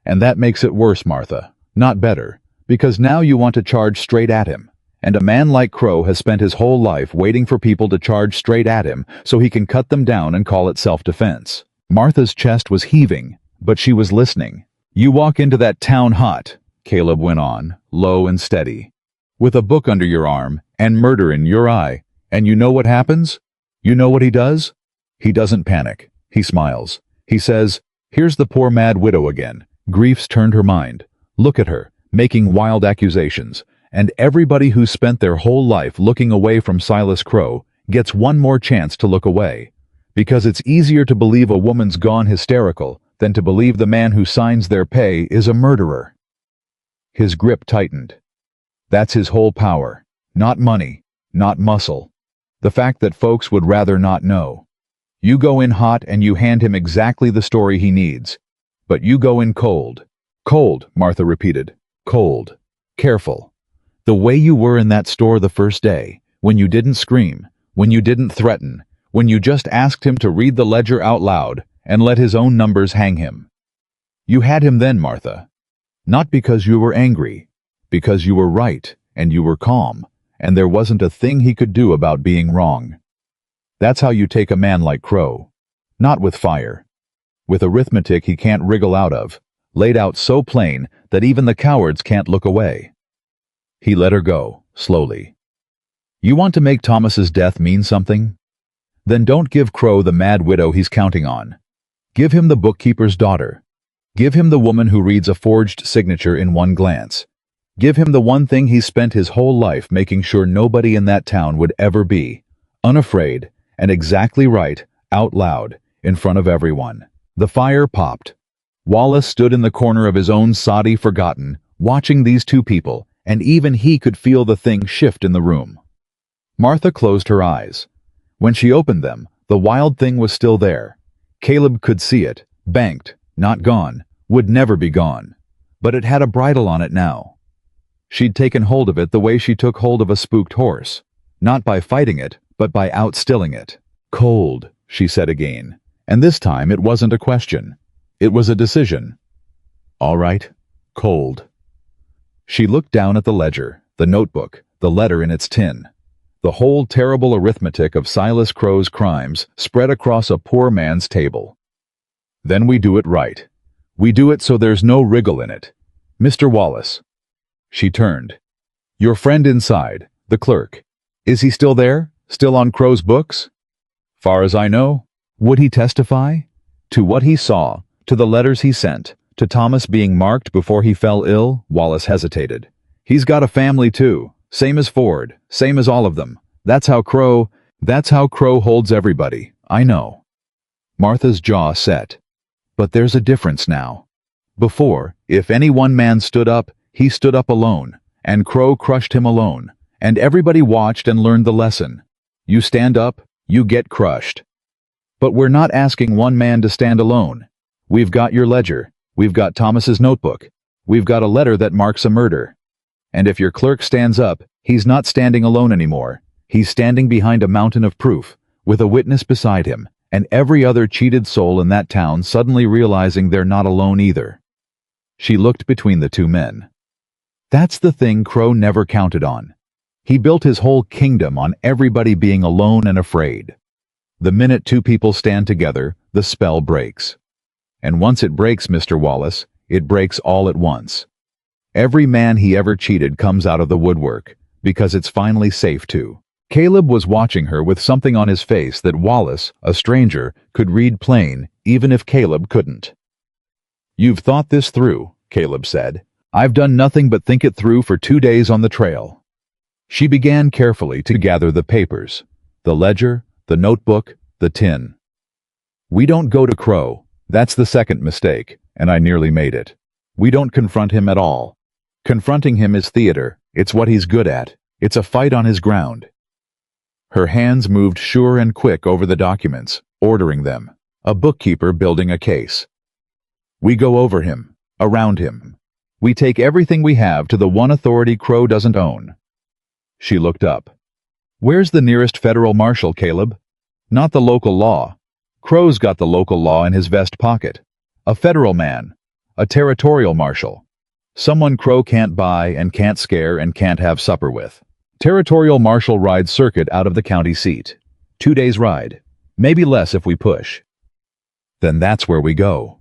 And that makes it worse, Martha, not better, because now you want to charge straight at him. And a man like Crow has spent his whole life waiting for people to charge straight at him so he can cut them down and call it self-defense. Martha's chest was heaving, but she was listening. "You walk into that town hot," Caleb went on, low and steady, "with a book under your arm and murder in your eye, and you know what happens? You know what he does? He doesn't panic. He smiles. He says, 'Here's the poor mad widow again. Grief's turned her mind. Look at her, making wild accusations.' And everybody who's spent their whole life looking away from Silas Crowe gets one more chance to look away. Because it's easier to believe a woman's gone hysterical than to believe the man who signs their pay is a murderer." His grip tightened. That's his whole power. Not money, not muscle. The fact that folks would rather not know. You go in hot and you hand him exactly the story he needs. But you go in cold. "Cold," Martha repeated. "Cold. Careful. The way you were in that store the first day, when you didn't scream, when you didn't threaten, when you just asked him to read the ledger out loud and let his own numbers hang him. You had him then, Martha. Not because you were angry, because you were right and you were calm, and there wasn't a thing he could do about being wrong. That's how you take a man like Crowe. Not with fire. With arithmetic he can't wriggle out of, laid out so plain that even the cowards can't look away." He let her go, slowly. "You want to make Thomas's death mean something? Then don't give Crowe the mad widow he's counting on. Give him the bookkeeper's daughter. Give him the woman who reads a forged signature in one glance. Give him the one thing he's spent his whole life making sure nobody in that town would ever be, unafraid and exactly right, out loud, in front of everyone." The fire popped. Wallace stood in the corner of his own soddy forgotten, watching these two people, and even he could feel the thing shift in the room. Martha closed her eyes. When she opened them, the wild thing was still there. Caleb could see it, banked, not gone, would never be gone. But it had a bridle on it now. She'd taken hold of it the way she took hold of a spooked horse, not by fighting it, but by outstilling it. "Cold," she said again, and this time it wasn't a question. It was a decision. "All right, cold." She looked down at the ledger, the notebook, the letter in its tin. The whole terrible arithmetic of Silas Crowe's crimes spread across a poor man's table. "Then we do it right. We do it so there's no wriggle in it. Mr. Wallace." She turned. "Your friend inside, the clerk. Is he still there? Still on Crowe's books?" "Far as I know." "Would he testify? To what he saw, to the letters he sent, to Thomas being marked before he fell ill?" Wallace hesitated. "He's got a family too, same as Ford, same as all of them. That's how Crowe holds everybody, I know." Martha's jaw set. "But there's a difference now. Before, if any one man stood up, he stood up alone, and Crowe crushed him alone, and everybody watched and learned the lesson. You stand up, you get crushed. But we're not asking one man to stand alone. We've got your ledger, we've got Thomas's notebook, we've got a letter that marks a murder. And if your clerk stands up, he's not standing alone anymore. He's standing behind a mountain of proof, with a witness beside him, and every other cheated soul in that town suddenly realizing they're not alone either." She looked between the two men. "That's the thing Crowe never counted on. He built his whole kingdom on everybody being alone and afraid. The minute two people stand together, the spell breaks. And once it breaks, Mr. Wallace, it breaks all at once. Every man he ever cheated comes out of the woodwork, because it's finally safe to." Caleb was watching her with something on his face that Wallace, a stranger, could read plain, even if Caleb couldn't. "You've thought this through," Caleb said. "I've done nothing but think it through for 2 days on the trail." She began carefully to gather the papers, the ledger, the notebook, the tin. "We don't go to Crowe. That's the second mistake, and I nearly made it. We don't confront him at all. Confronting him is theater. It's what he's good at. It's a fight on his ground." Her hands moved sure and quick over the documents, ordering them, a bookkeeper building a case. "We go over him, around him. We take everything we have to the one authority Crowe doesn't own." She looked up. "Where's the nearest federal marshal, Caleb? Not the local law. Crowe's got the local law in his vest pocket. A federal man. A territorial marshal. Someone Crowe can't buy and can't scare and can't have supper with. Territorial marshal rides circuit out of the county seat. 2 days ride. Maybe less if we push." "Then that's where we go."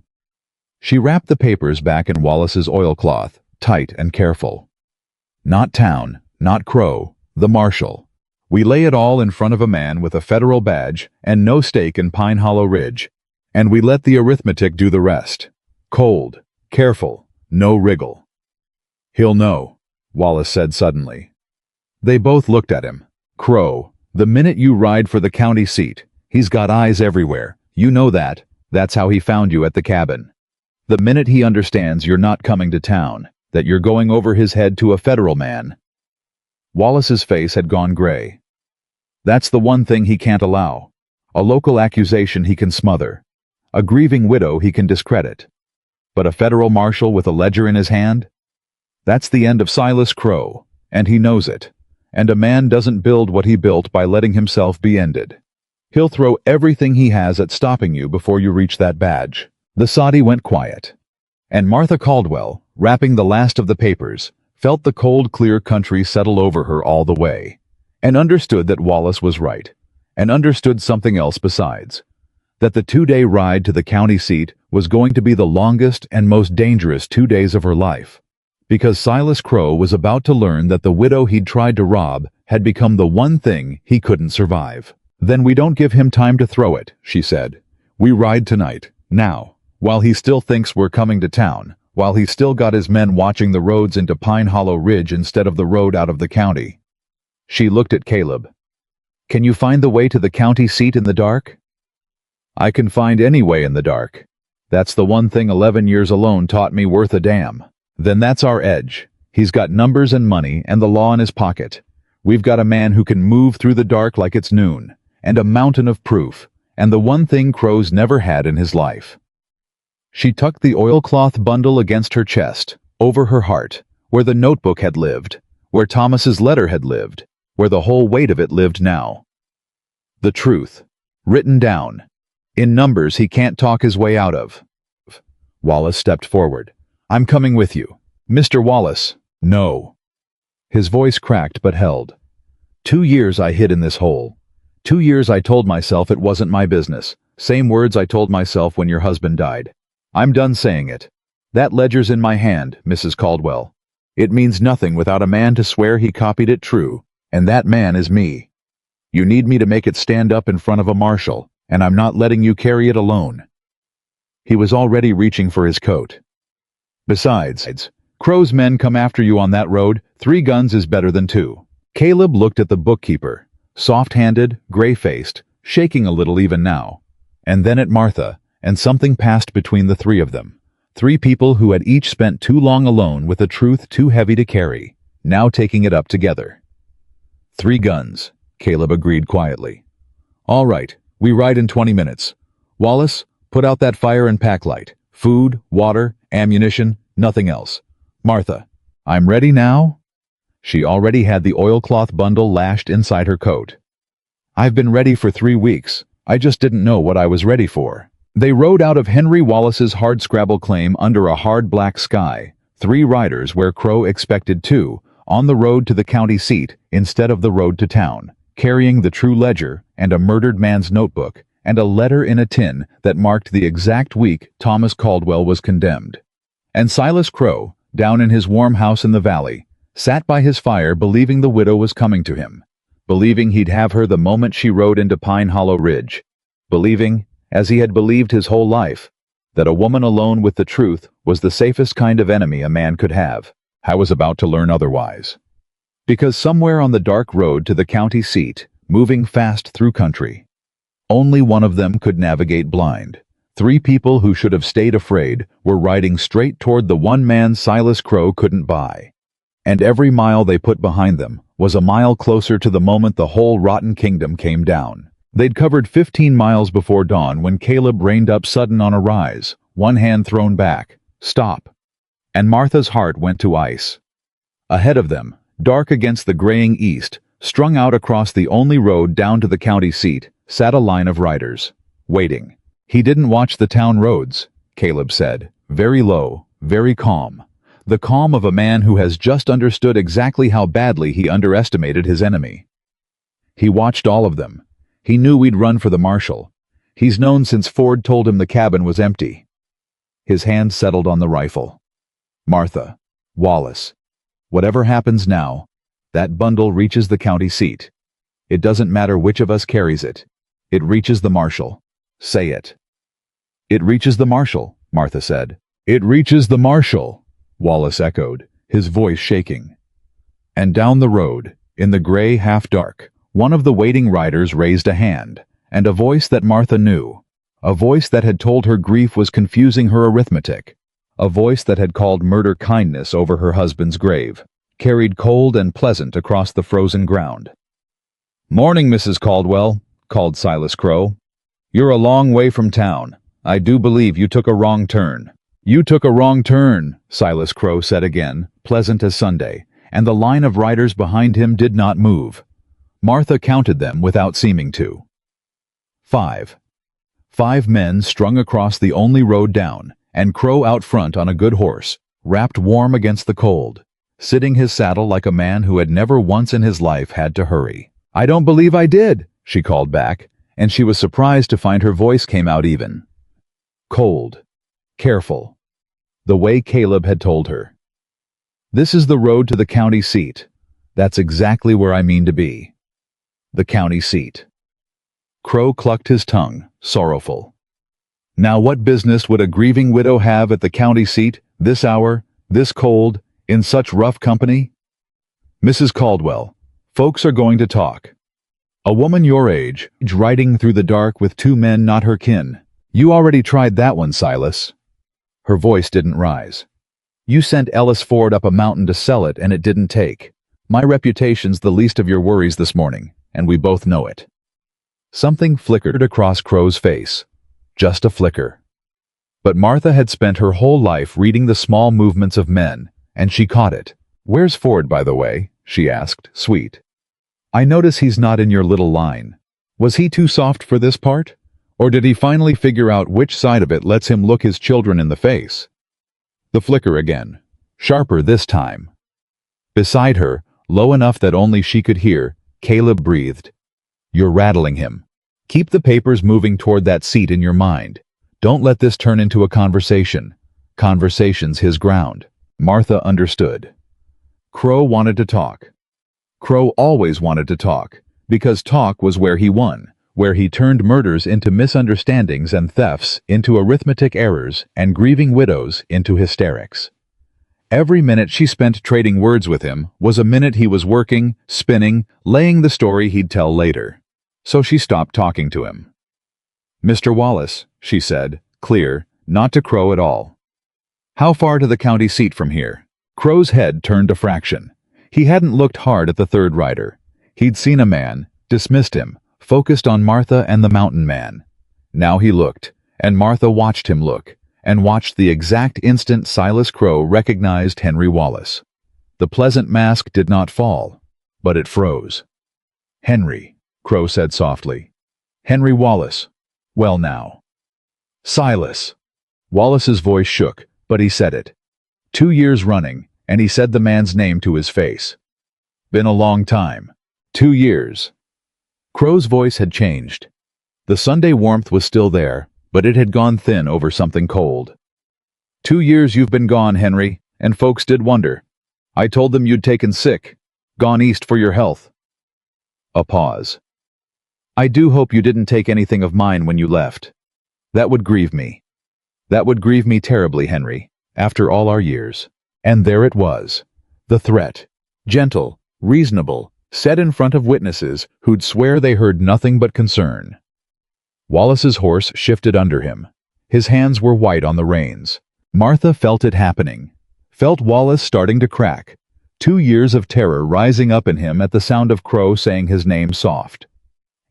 She wrapped the papers back in Wallace's oilcloth, tight and careful. Not town, not Crow, the marshal. We lay it all in front of a man with a federal badge and no stake in Pine Hollow Ridge, and we let the arithmetic do the rest. Cold, careful, no wriggle. He'll know, Wallace said suddenly. They both looked at him. Crow, the minute you ride for the county seat, he's got eyes everywhere. You know that. That's how he found you at the cabin. The minute he understands you're not coming to town, that you're going over his head to a federal man. Wallace's face had gone gray. That's the one thing he can't allow. A local accusation he can smother. A grieving widow he can discredit. But a federal marshal with a ledger in his hand? That's the end of Silas Crow, and he knows it. And a man doesn't build what he built by letting himself be ended. He'll throw everything he has at stopping you before you reach that badge. The soddy went quiet. And Martha Caldwell, wrapping the last of the papers, felt the cold, clear country settle over her all the way, and understood that Wallace was right, and understood something else besides, that the 2-day ride to the county seat was going to be the longest and most dangerous 2 days of her life, because Silas Crow was about to learn that the widow he'd tried to rob had become the one thing he couldn't survive. Then we don't give him time to throw it, she said. We ride tonight, now, while he still thinks we're coming to town, while he's still got his men watching the roads into Pine Hollow Ridge instead of the road out of the county. She looked at Caleb. Can you find the way to the county seat in the dark? I can find any way in the dark. That's the one thing 11 years alone taught me worth a damn. Then that's our edge. He's got numbers and money and the law in his pocket. We've got a man who can move through the dark like it's noon, and a mountain of proof, and the one thing Crow's never had in his life. She tucked the oilcloth bundle against her chest, over her heart, where the notebook had lived, where Thomas's letter had lived, where the whole weight of it lived now. The truth, written down, in numbers he can't talk his way out of. Wallace stepped forward. I'm coming with you. Mr. Wallace. No. His voice cracked but held. 2 years I hid in this hole. 2 years I told myself it wasn't my business. Same words I told myself when your husband died. I'm done saying it. That ledger's in my hand, Mrs. Caldwell. It means nothing without a man to swear he copied it true, and that man is me. You need me to make it stand up in front of a marshal, and I'm not letting you carry it alone. He was already reaching for his coat. Besides, Crow's men come after you on that road. 3 guns is better than 2. Caleb looked at the bookkeeper, soft-handed, gray-faced, shaking a little even now, and then at Martha, and something passed between the 3 of them. 3 people who had each spent too long alone with a truth too heavy to carry, now taking it up together. 3 guns, Caleb agreed quietly. All right, we ride in 20 minutes. Wallace, put out that fire and pack light. Food, water, ammunition, nothing else. Martha, I'm ready now? She already had the oilcloth bundle lashed inside her coat. I've been ready for 3 weeks. I just didn't know what I was ready for. They rode out of Henry Wallace's hardscrabble claim under a hard black sky, 3 riders where Crow expected 2, on the road to the county seat instead of the road to town, carrying the true ledger and a murdered man's notebook and a letter in a tin that marked the exact week Thomas Caldwell was condemned. And Silas Crow, down in his warm house in the valley, sat by his fire believing the widow was coming to him, believing he'd have her the moment she rode into Pine Hollow Ridge, believing, as he had believed his whole life, that a woman alone with the truth was the safest kind of enemy a man could have. I was about to learn otherwise. Because somewhere on the dark road to the county seat, moving fast through country, only one of them could navigate blind. 3 people who should have stayed afraid were riding straight toward the one man Silas Crow couldn't buy. And every mile they put behind them was a mile closer to the moment the whole rotten kingdom came down. They'd covered 15 miles before dawn when Caleb reined up sudden on a rise, one hand thrown back. Stop. And Martha's heart went to ice. Ahead of them, dark against the graying east, strung out across the only road down to the county seat, sat a line of riders, waiting. He didn't watch the town roads, Caleb said, very low, very calm. The calm of a man who has just understood exactly how badly he underestimated his enemy. He watched all of them. He knew we'd run for the marshal. He's known since Ford told him the cabin was empty. His hand settled on the rifle. Martha, Wallace, whatever happens now, that bundle reaches the county seat. It doesn't matter which of us carries it. It reaches the marshal. Say it. It reaches the marshal, Martha said. It reaches the marshal, Wallace echoed, his voice shaking. And down the road, in the gray half-dark, one of the waiting riders raised a hand, and a voice that Martha knew, a voice that had told her grief was confusing her arithmetic, a voice that had called murder kindness over her husband's grave, carried cold and pleasant across the frozen ground. "Morning, Mrs. Caldwell," called Silas Crow. "You're a long way from town. I do believe you took a wrong turn." "You took a wrong turn," Silas Crow said again, pleasant as Sunday, and the line of riders behind him did not move. Martha counted them without seeming to. 5. 5 men strung across the only road down, and Crow out front on a good horse, wrapped warm against the cold, sitting his saddle like a man who had never once in his life had to hurry. "I don't believe I did," she called back, and she was surprised to find her voice came out even. Cold. Careful. The way Caleb had told her. "This is the road to the county seat. That's exactly where I mean to be. The county seat." Crow clucked his tongue, sorrowful. Now what business would a grieving widow have at the county seat, this hour, this cold, in such rough company? "Mrs. Caldwell, folks are going to talk. A woman your age, riding through the dark with 2 men not her kin. You already tried that one, Silas." Her voice didn't rise. "You sent Ellis Ford up a mountain to sell it and it didn't take. My reputation's the least of your worries this morning, and we both know it." Something flickered across Crow's face. Just a flicker. But Martha had spent her whole life reading the small movements of men, and she caught it. "Where's Ford, by the way?" she asked, sweet. "I notice he's not in your little line. Was he too soft for this part? Or did he finally figure out which side of it lets him look his children in the face?" The flicker again, sharper this time. Beside her, low enough that only she could hear, Caleb breathed. "You're rattling him. Keep the papers moving toward that seat in your mind. Don't let this turn into a conversation. Conversation's his ground." Martha understood. Crow wanted to talk. Crow always wanted to talk, because talk was where he won, where he turned murders into misunderstandings and thefts into arithmetic errors and grieving widows into hysterics. Every minute she spent trading words with him was a minute he was working, spinning, laying the story he'd tell later. So she stopped talking to him. "Mr. Wallace," she said, clear, not to Crow at all. "How far to the county seat from here?" Crow's head turned a fraction. He hadn't looked hard at the third rider. He'd seen a man, dismissed him, focused on Martha and the mountain man. Now he looked, and Martha watched him look, and watched the exact instant Silas Crow recognized Henry Wallace. The pleasant mask did not fall, but it froze. "Henry," Crow said softly. "Henry Wallace. Well now." "Silas." Wallace's voice shook, but he said it. 2 years running, and he said the man's name to his face. "Been a long time. 2 years." Crow's voice had changed. The Sunday warmth was still there, but it had gone thin over something cold. "2 years you've been gone, Henry, and folks did wonder. I told them you'd taken sick, gone east for your health." A pause. "I do hope you didn't take anything of mine when you left. That would grieve me. That would grieve me terribly, Henry, after all our years." And there it was. The threat. Gentle, reasonable, said in front of witnesses who'd swear they heard nothing but concern. Wallace's horse shifted under him. His hands were white on the reins. Martha felt it happening. Felt Wallace starting to crack. 2 years of terror rising up in him at the sound of Crow saying his name soft.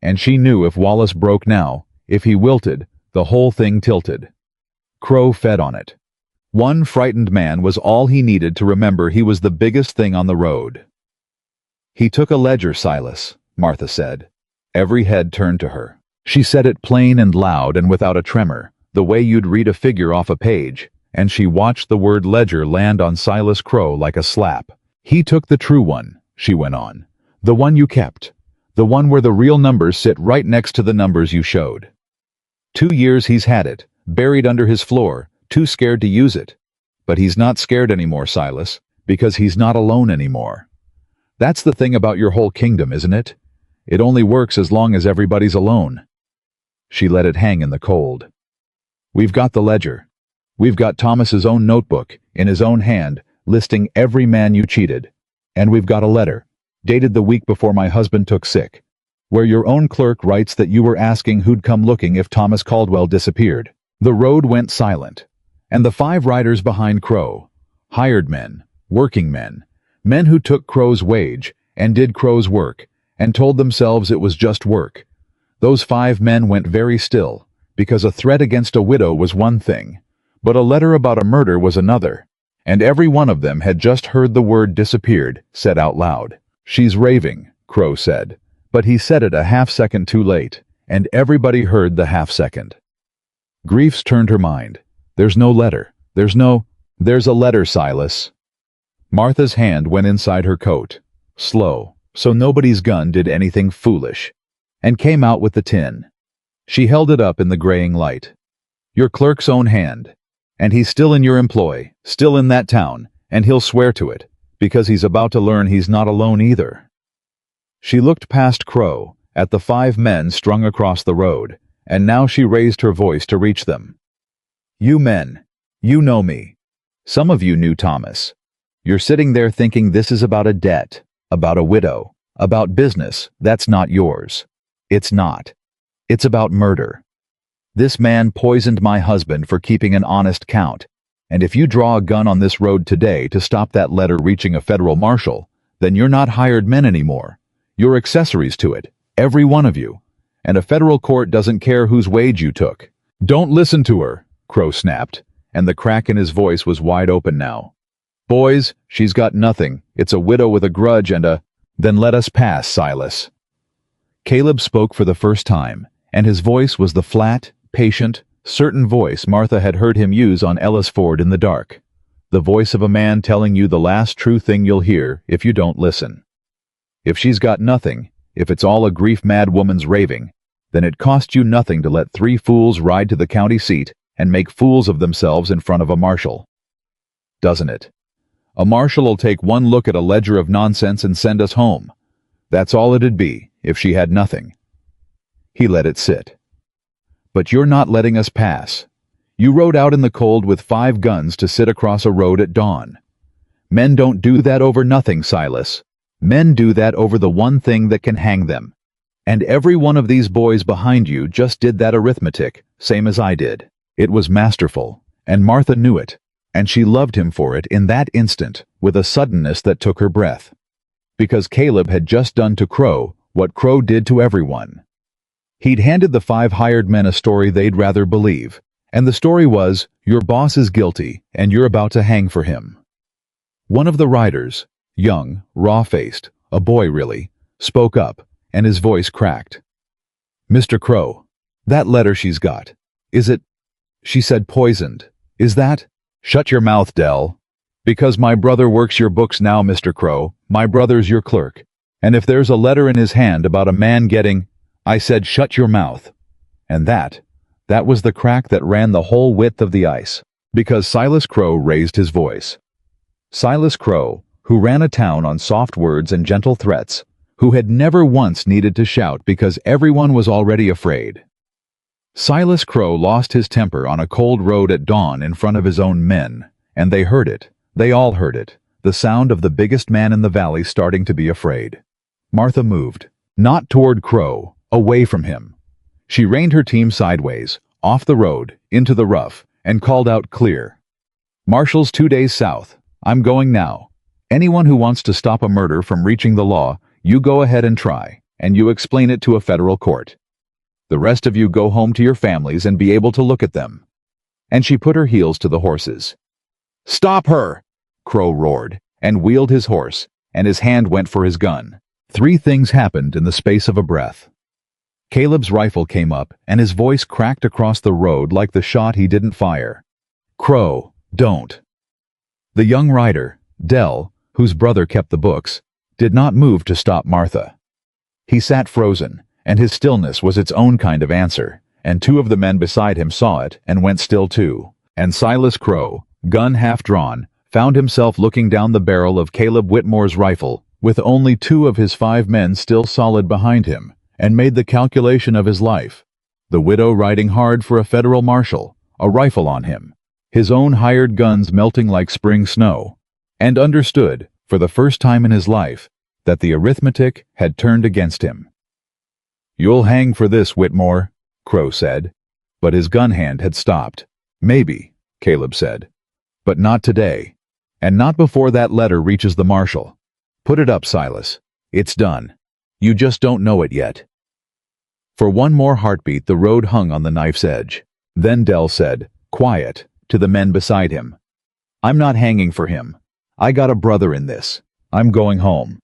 And she knew if Wallace broke now, if he wilted, the whole thing tilted. Crow fed on it. One frightened man was all he needed to remember he was the biggest thing on the road. "He took a ledger, Silas," Martha said. Every head turned to her. She said it plain and loud and without a tremor, the way you'd read a figure off a page, and she watched the word ledger land on Silas Crow like a slap. "He took the true one," she went on. "The one you kept. The one where the real numbers sit right next to the numbers you showed. 2 years he's had it, buried under his floor, too scared to use it. But he's not scared anymore, Silas, because he's not alone anymore. That's the thing about your whole kingdom, isn't it? It only works as long as everybody's alone. She let it hang in the cold. We've got the ledger. We've got Thomas's own notebook, in his own hand, listing every man you cheated. And we've got a letter, dated the week before my husband took sick, where your own clerk writes that you were asking who'd come looking if Thomas Caldwell disappeared. The road went silent, and the 5 riders behind Crow, hired men, working men, men who took Crow's wage and did Crow's work, and told themselves it was just work. Those 5 men went very still, because a threat against a widow was one thing, but a letter about a murder was another, and every one of them had just heard the word disappeared said out loud. She's raving, Crow said, but he said it a half-second too late, and everybody heard the half-second. Grief's turned her mind. There's no letter. There's a letter, Silas. Martha's hand went inside her coat, slow, so nobody's gun did anything foolish, and came out with the tin. She held it up in the graying light. Your clerk's own hand. And he's still in your employ, still in that town, and he'll swear to it, because he's about to learn he's not alone either. She looked past Crow, at the 5 men strung across the road, and now she raised her voice to reach them. You men, you know me. Some of you knew Thomas. You're sitting there thinking this is about a debt, about a widow, about business that's not yours. It's not. It's about murder. This man poisoned my husband for keeping an honest count, and if you draw a gun on this road today to stop that letter reaching a federal marshal, then you're not hired men anymore. You're accessories to it, every one of you, and a federal court doesn't care whose wage you took. Don't listen to her, Crow snapped, and the crack in his voice was wide open now. Boys, she's got nothing. It's a widow with a grudge and a... Then let us pass, Silas. Caleb spoke for the first time, and his voice was the flat, patient, certain voice Martha had heard him use on Ellis Ford in the dark. The voice of a man telling you the last true thing you'll hear if you don't listen. If she's got nothing, if it's all a grief-mad woman's raving, then it cost you nothing to let 3 fools ride to the county seat and make fools of themselves in front of a marshal. Doesn't it? A marshal'll take one look at a ledger of nonsense and send us home. That's all it'd be, if she had nothing. He let it sit. But you're not letting us pass. You rode out in the cold with 5 guns to sit across a road at dawn. Men don't do that over nothing, Silas. Men do that over the one thing that can hang them. And every one of these boys behind you just did that arithmetic, same as I did. It was masterful, and Martha knew it, and she loved him for it in that instant, with a suddenness that took her breath. Because Caleb had just done to Crow what Crow did to everyone. He'd handed the 5 hired men a story they'd rather believe, and the story was, your boss is guilty, and you're about to hang for him. One of the riders, young, raw-faced, a boy really, spoke up, and his voice cracked. Mr. Crow, that letter she's got, is it? She said poisoned. Is that? Shut your mouth, Dell. Because my brother works your books now, Mr. Crow, my brother's your clerk. And if there's a letter in his hand about a man getting... I said shut your mouth. And that was the crack that ran the whole width of the ice, because Silas Crow raised his voice. Silas Crow, who ran a town on soft words and gentle threats, who had never once needed to shout because everyone was already afraid. Silas Crow lost his temper on a cold road at dawn in front of his own men, and they heard it, they all heard it, the sound of the biggest man in the valley starting to be afraid. Martha moved, not toward Crow, away from him. She reined her team sideways, off the road, into the rough, and called out clear. Marshals 2 days south. I'm going now. Anyone who wants to stop a murder from reaching the law, you go ahead and try, and you explain it to a federal court. The rest of you go home to your families and be able to look at them. And she put her heels to the horses. Stop her! Crow roared, and wheeled his horse, and his hand went for his gun. 3 things happened in the space of a breath. Caleb's rifle came up, and his voice cracked across the road like the shot he didn't fire. Crow, don't. The young rider, Dell, whose brother kept the books, did not move to stop Martha. He sat frozen, and his stillness was its own kind of answer, and 2 of the men beside him saw it and went still too, And Silas Crow, gun half drawn, found himself looking down the barrel of Caleb Whitmore's rifle, with only 2 of his 5 men still solid behind him, and made the calculation of his life. The widow riding hard for a federal marshal, a rifle on him, his own hired guns melting like spring snow, and understood, for the first time in his life, that the arithmetic had turned against him. "You'll hang for this, Whitmore," Crow said, but his gun hand had stopped. "Maybe," Caleb said, "but not today, and not before that letter reaches the marshal. Put it up, Silas. It's done. You just don't know it yet." For one more heartbeat the road hung on the knife's edge. Then Dell said, quiet, to the men beside him, "I'm not hanging for him. I got a brother in this. I'm going home."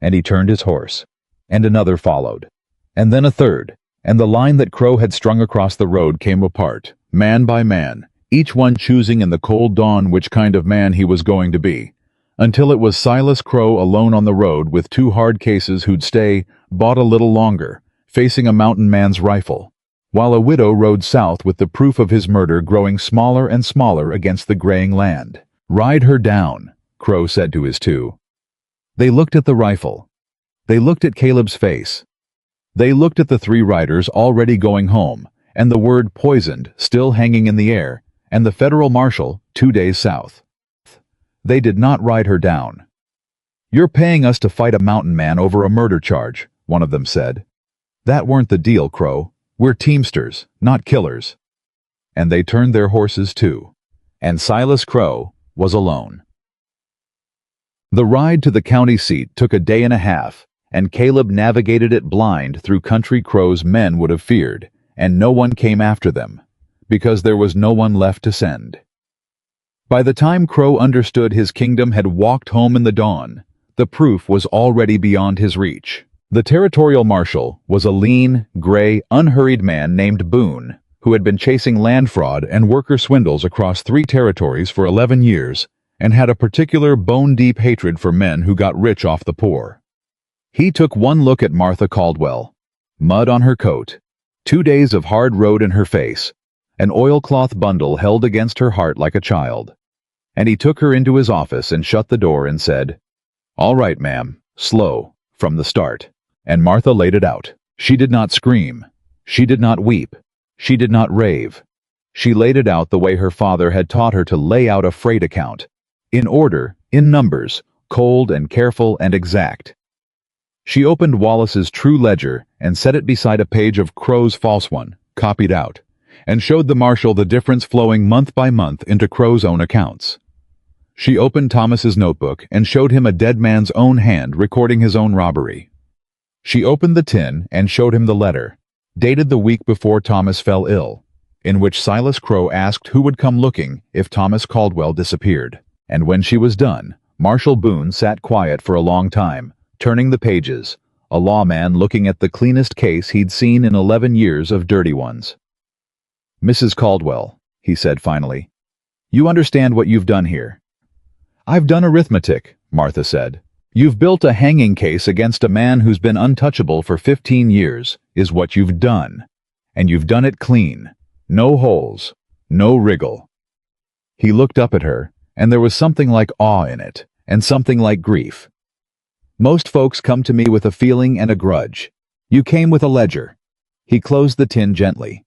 And he turned his horse. And another followed. And then a third, and the line that Crow had strung across the road came apart, man by man, each one choosing in the cold dawn which kind of man he was going to be, until it was Silas Crow alone on the road with 2 hard cases who'd stay, bought a little longer, facing a mountain man's rifle, while a widow rode south with the proof of his murder growing smaller and smaller against the graying land. "Ride her down," Crow said to his 2. They looked at the rifle. They looked at Caleb's face. They looked at the 3 riders already going home, and the word poisoned still hanging in the air, and the federal marshal 2 days south. They did not ride her down. "You're paying us to fight a mountain man over a murder charge," one of them said. "That weren't the deal, Crow. We're teamsters, not killers." And they turned their horses too. And Silas Crow was alone. The ride to the county seat took a day and a half, and Caleb navigated it blind through country Crow's men would have feared, and no one came after them, because there was no one left to send. By the time Crow understood his kingdom had walked home in the dawn, the proof was already beyond his reach. The territorial marshal was a lean, gray, unhurried man named Boone, who had been chasing land fraud and worker swindles across 3 territories for 11 years, and had a particular bone-deep hatred for men who got rich off the poor. He took one look at Martha Caldwell, mud on her coat, 2 days of hard road in her face, an oilcloth bundle held against her heart like a child, and he took her into his office and shut the door and said, "All right, ma'am, slow, from the start." And Martha laid it out. She did not scream. She did not weep. She did not rave. She laid it out the way her father had taught her to lay out a freight account, in order, in numbers, cold and careful and exact. She opened Wallace's true ledger and set it beside a page of Crow's false one, copied out, and showed the marshal the difference flowing month by month into Crow's own accounts. She opened Thomas's notebook and showed him a dead man's own hand recording his own robbery. She opened the tin and showed him the letter, dated the week before Thomas fell ill, in which Silas Crow asked who would come looking if Thomas Caldwell disappeared. And when she was done, Marshal Boone sat quiet for a long time, turning the pages, a lawman looking at the cleanest case he'd seen in 11 years of dirty ones. "Mrs. Caldwell," he said finally, "you understand what you've done here." "I've done arithmetic," Martha said. "You've built a hanging case against a man who's been untouchable for 15 years, is what you've done. And you've done it clean. No holes. No wriggle." He looked up at her, and there was something like awe in it, and something like grief. "Most folks come to me with a feeling and a grudge. You came with a ledger." He closed the tin gently.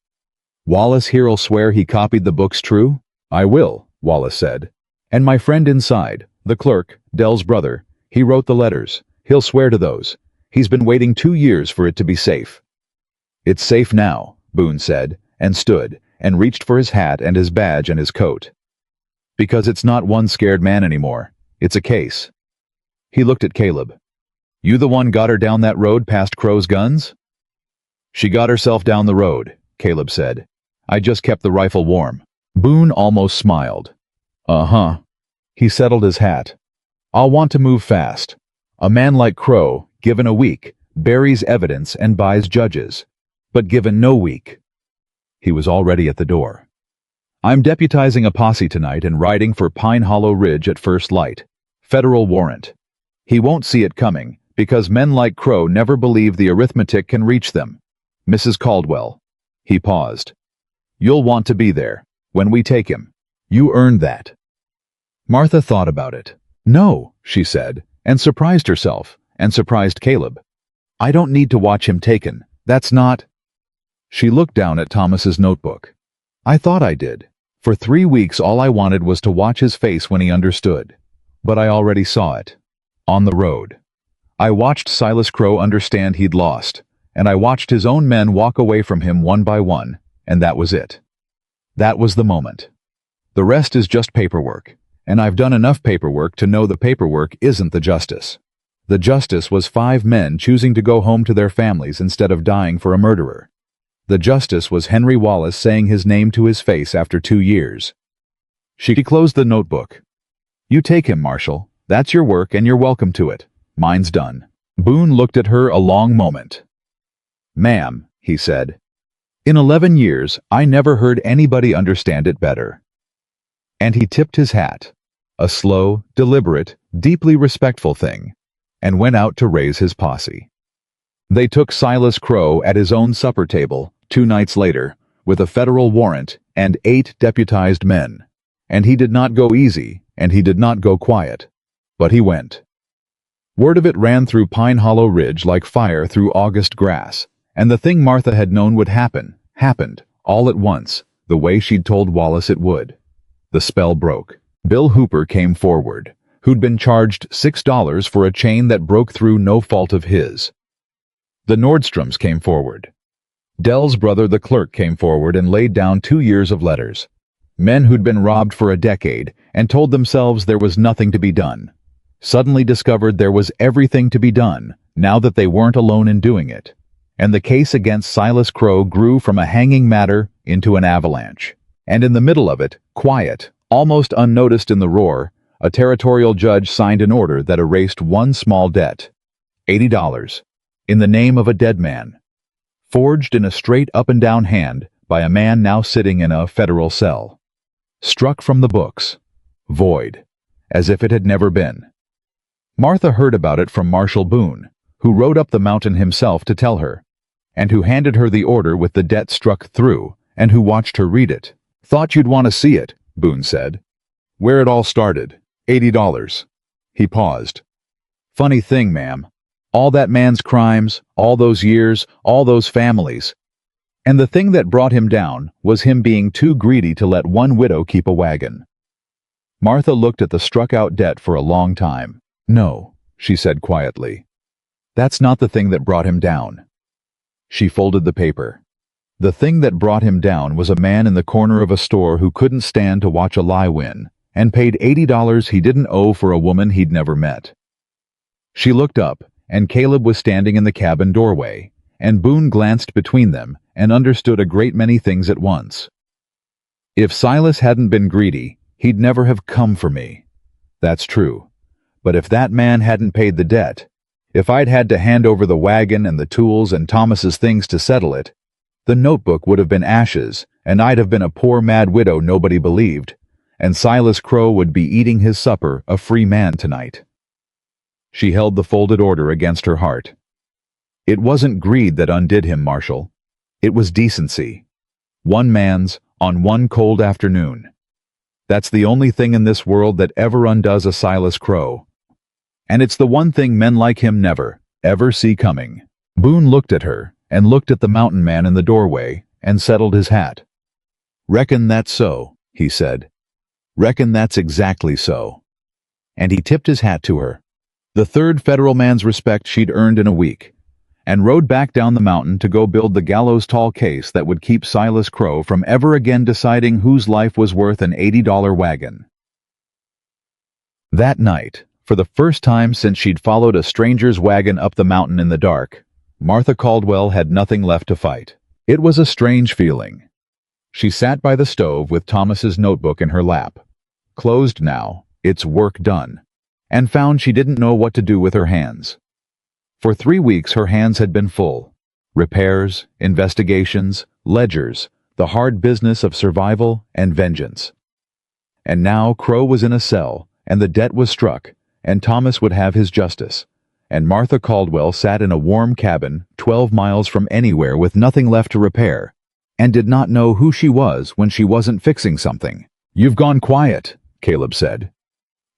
"Wallace here'll swear he copied the books true?" "I will," Wallace said. "And my friend inside, the clerk, Dell's brother, he wrote the letters. He'll swear to those. He's been waiting 2 years for it to be safe." "It's safe now," Boone said, and stood, and reached for his hat and his badge and his coat. "Because it's not one scared man anymore. It's a case." He looked at Caleb. "You the one got her down that road past Crow's guns?" "She got herself down the road," Caleb said. "I just kept the rifle warm." Boone almost smiled. "Uh-huh." He settled his hat. "I'll want to move fast. A man like Crow, given a week, buries evidence and buys judges. But given no week." He was already at the door. "I'm deputizing a posse tonight and riding for Pine Hollow Ridge at first light. Federal warrant. He won't see it coming, because men like Crow never believe the arithmetic can reach them. Mrs. Caldwell." He paused. "You'll want to be there, when we take him. You earned that." Martha thought about it. "No," she said, and surprised herself, and surprised Caleb. "I don't need to watch him taken. That's not—" She looked down at Thomas's notebook. "I thought I did. For 3 weeks all I wanted was to watch his face when he understood. But I already saw it. On the road. I watched Silas Crow understand he'd lost, and I watched his own men walk away from him one by one, and that was it. That was the moment. The rest is just paperwork, and I've done enough paperwork to know the paperwork isn't the justice. The justice was 5 men choosing to go home to their families instead of dying for a murderer. The justice was Henry Wallace saying his name to his face after 2 years." She closed the notebook. "You take him, Marshal. That's your work and you're welcome to it. Mine's done." Boone looked at her a long moment. "Ma'am," he said, "in 11 years I never heard anybody understand it better." And he tipped his hat, a slow, deliberate, deeply respectful thing, and went out to raise his posse. They took Silas Crow at his own supper table 2 nights later, with a federal warrant and 8 deputized men. And he did not go easy, and he did not go quiet. But he went. Word of it ran through Pine Hollow Ridge like fire through August grass, and the thing Martha had known would happen, happened, all at once, the way she'd told Wallace it would. The spell broke. Bill Hooper came forward, who'd been charged $6 for a chain that broke through no fault of his. The Nordstroms came forward. Dell's brother the clerk came forward and laid down 2 years of letters. Men who'd been robbed for a decade and told themselves there was nothing to be done, suddenly discovered there was everything to be done now that they weren't alone in doing it. And the case against Silas Crow grew from a hanging matter into an avalanche. And in the middle of it, quiet, almost unnoticed in the roar, a territorial judge signed an order that erased one small debt, $80, in the name of a dead man, forged in a straight up-and-down hand by a man now sitting in a federal cell. Struck from the books. Void. As if it had never been. Martha heard about it from Marshal Boone, who rode up the mountain himself to tell her, and who handed her the order with the debt struck through, and who watched her read it. "Thought you'd want to see it," Boone said. "Where it all started. $80. He paused. "Funny thing, ma'am. All that man's crimes, all those years, all those families. And the thing that brought him down was him being too greedy to let one widow keep a wagon." Martha looked at the struck-out debt for a long time. "No," she said quietly. "That's not the thing that brought him down." She folded the paper. The thing that brought him down was a man in the corner of a store who couldn't stand to watch a lie win, and paid $80 he didn't owe for a woman he'd never met. She looked up, and Caleb was standing in the cabin doorway, and Boone glanced between them and understood a great many things at once. "If Silas hadn't been greedy, he'd never have come for me. That's true. But if that man hadn't paid the debt, if I'd had to hand over the wagon and the tools and Thomas's things to settle it, the notebook would have been ashes, and I'd have been a poor mad widow nobody believed, and Silas Crow would be eating his supper a free man tonight." She held the folded order against her heart. "It wasn't greed that undid him, Marshal. It was decency. One man's, on one cold afternoon. That's the only thing in this world that ever undoes a Silas Crow. And it's the one thing men like him never, ever see coming." Boone looked at her, and looked at the mountain man in the doorway, and settled his hat. "Reckon that's so," he said. "Reckon that's exactly so." And he tipped his hat to her. The third federal man's respect she'd earned in a week, and rode back down the mountain to go build the gallows-tall case that would keep Silas Crow from ever again deciding whose life was worth an $80 wagon. That night, for the first time since she'd followed a stranger's wagon up the mountain in the dark, Martha Caldwell had nothing left to fight. It was a strange feeling. She sat by the stove with Thomas's notebook in her lap, closed now, its work done, and found she didn't know what to do with her hands. For 3 weeks her hands had been full. Repairs, investigations, ledgers, the hard business of survival and vengeance. And now Crow was in a cell, and the debt was struck, and Thomas would have his justice. And Martha Caldwell sat in a warm cabin 12 miles from anywhere with nothing left to repair, and did not know who she was when she wasn't fixing something. "You've gone quiet," Caleb said.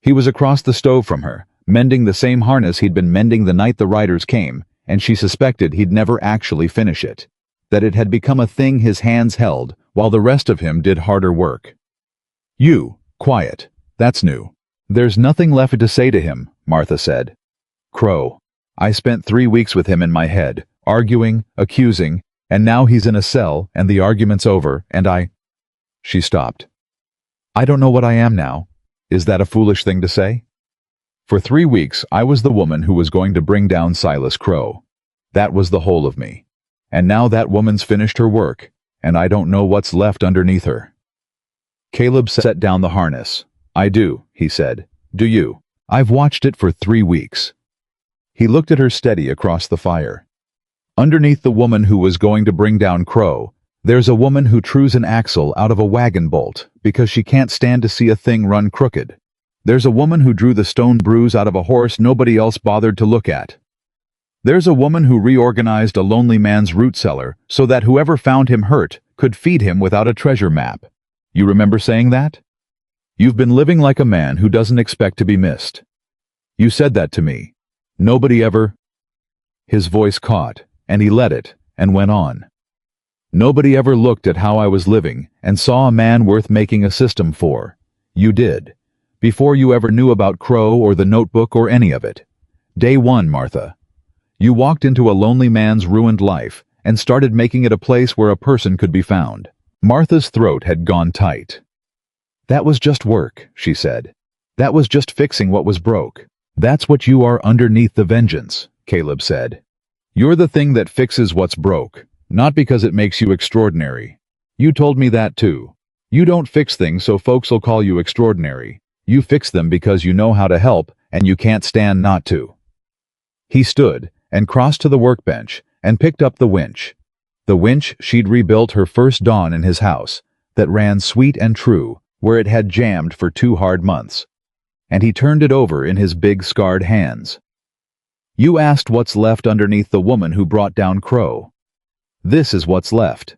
He was across the stove from her, mending the same harness he'd been mending the night the riders came, and she suspected he'd never actually finish it, that it had become a thing his hands held while the rest of him did harder work. "You, quiet, that's new." "There's nothing left to say to him," Martha said. "Crow. I spent 3 weeks with him in my head, arguing, accusing, and now he's in a cell and the argument's over and She stopped. "I don't know what I am now. Is that a foolish thing to say? For 3 weeks I was the woman who was going to bring down Silas Crow. That was the whole of me. And now that woman's finished her work, and I don't know what's left underneath her." Caleb set down the harness. "I do," he said. "Do you? I've watched it for 3 weeks." He looked at her steady across the fire. "Underneath the woman who was going to bring down Crow, there's a woman who trews an axle out of a wagon bolt because she can't stand to see a thing run crooked. There's a woman who drew the stone bruise out of a horse nobody else bothered to look at. There's a woman who reorganized a lonely man's root cellar so that whoever found him hurt could feed him without a treasure map. You remember saying that? You've been living like a man who doesn't expect to be missed. You said that to me. Nobody ever—" His voice caught, and he let it, and went on. "Nobody ever looked at how I was living and saw a man worth making a system for. You did. Before you ever knew about Crow or the notebook or any of it. Day one, Martha. You walked into a lonely man's ruined life and started making it a place where a person could be found." Martha's throat had gone tight. "That was just work," she said. "That was just fixing what was broke." "That's what you are underneath the vengeance," Caleb said. "You're the thing that fixes what's broke, not because it makes you extraordinary. You told me that too. You don't fix things so folks'll call you extraordinary. You fix them because you know how to help and you can't stand not to." He stood and crossed to the workbench and picked up the winch. The winch she'd rebuilt her first dawn in his house, that ran sweet and true where it had jammed for 2 hard months. And he turned it over in his big scarred hands. "You asked what's left underneath the woman who brought down Crow. This is what's left.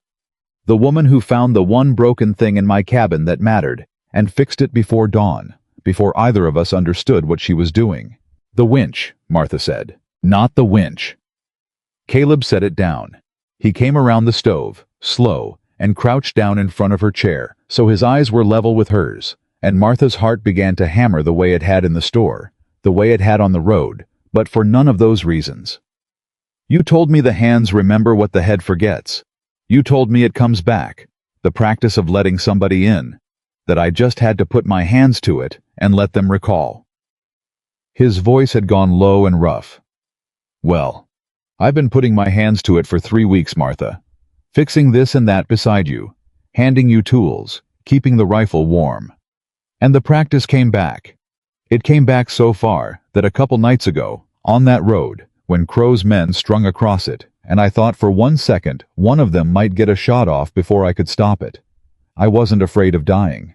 The woman who found the one broken thing in my cabin that mattered and fixed it before dawn, before either of us understood what she was doing." "The winch," Martha said. "Not the winch." Caleb set it down. He came around the stove, slow, and crouched down in front of her chair, so his eyes were level with hers, and Martha's heart began to hammer the way it had in the store, the way it had on the road, but for none of those reasons. "You told me the hands remember what the head forgets. You told me it comes back, the practice of letting somebody in, that I just had to put my hands to it and let them recall." His voice had gone low and rough. "Well, I've been putting my hands to it for 3 weeks, Martha. Fixing this and that beside you, handing you tools, keeping the rifle warm. And the practice came back. It came back so far that a couple nights ago, on that road, when Crow's men strung across it, and I thought for 1 second one of them might get a shot off before I could stop it. I wasn't afraid of dying.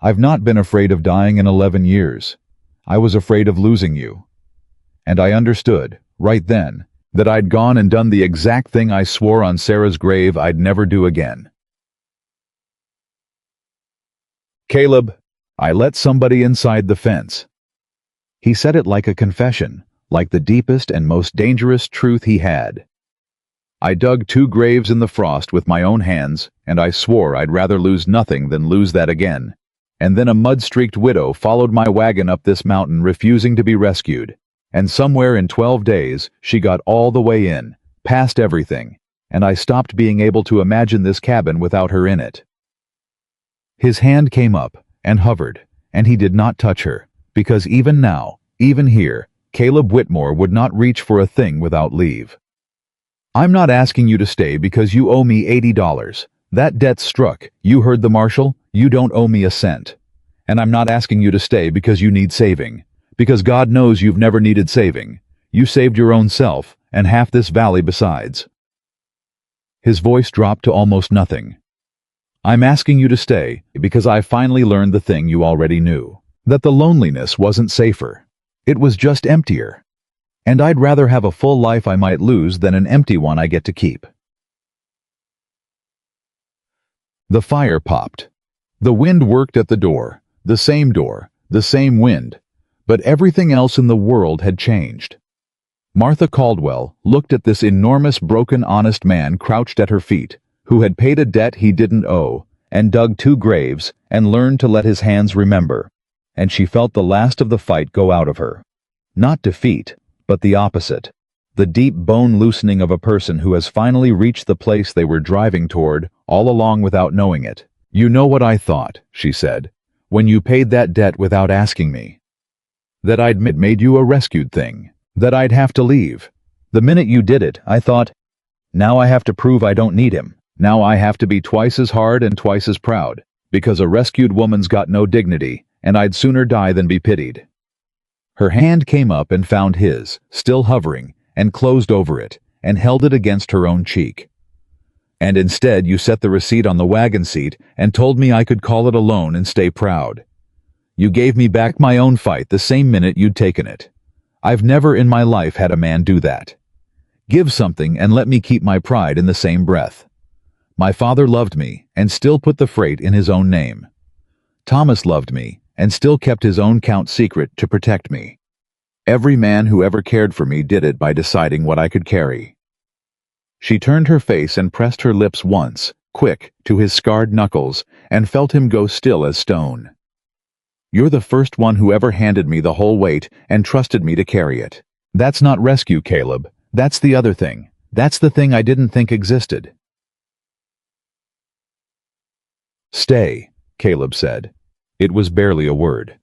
I've not been afraid of dying in 11 years. I was afraid of losing you. And I understood, right then, that I'd gone and done the exact thing I swore on Sarah's grave I'd never do again. Caleb, I let somebody inside the fence." He said it like a confession, like the deepest and most dangerous truth he had. "I dug 2 graves in the frost with my own hands, and I swore I'd rather lose nothing than lose that again. And then a mud-streaked widow followed my wagon up this mountain refusing to be rescued. And somewhere in 12 days, she got all the way in, past everything, and I stopped being able to imagine this cabin without her in it." His hand came up and hovered, and he did not touch her, because even now, even here, Caleb Whitmore would not reach for a thing without leave. "I'm not asking you to stay because you owe me $80. That debt's struck. You heard the marshal? You don't owe me a cent. And I'm not asking you to stay because you need saving. Because God knows you've never needed saving. You saved your own self, and half this valley besides." His voice dropped to almost nothing. "I'm asking you to stay because I finally learned the thing you already knew. That the loneliness wasn't safer. It was just emptier. And I'd rather have a full life I might lose than an empty one I get to keep." The fire popped. The wind worked at the door, the same wind, but everything else in the world had changed. Martha Caldwell looked at this enormous, broken, honest man crouched at her feet, who had paid a debt he didn't owe, and dug 2 graves, and learned to let his hands remember. And she felt the last of the fight go out of her. Not defeat, but the opposite. The deep bone loosening of a person who has finally reached the place they were driving toward, all along without knowing it. "You know what I thought," she said, "when you paid that debt without asking me. That I'd made you a rescued thing. That I'd have to leave. The minute you did it, I thought, now I have to prove I don't need him. Now I have to be twice as hard and twice as proud, because a rescued woman's got no dignity, and I'd sooner die than be pitied." Her hand came up and found his, still hovering, and closed over it, and held it against her own cheek. "And instead you set the receipt on the wagon seat and told me I could call it a loan and stay proud. You gave me back my own fight the same minute you'd taken it. I've never in my life had a man do that. Give something and let me keep my pride in the same breath. My father loved me and still put the freight in his own name. Thomas loved me and still kept his own count secret to protect me. Every man who ever cared for me did it by deciding what I could carry." She turned her face and pressed her lips once, quick, to his scarred knuckles, and felt him go still as stone. "You're the first one who ever handed me the whole weight and trusted me to carry it. That's not rescue, Caleb. That's the other thing. That's the thing I didn't think existed." "Stay," Caleb said. It was barely a word.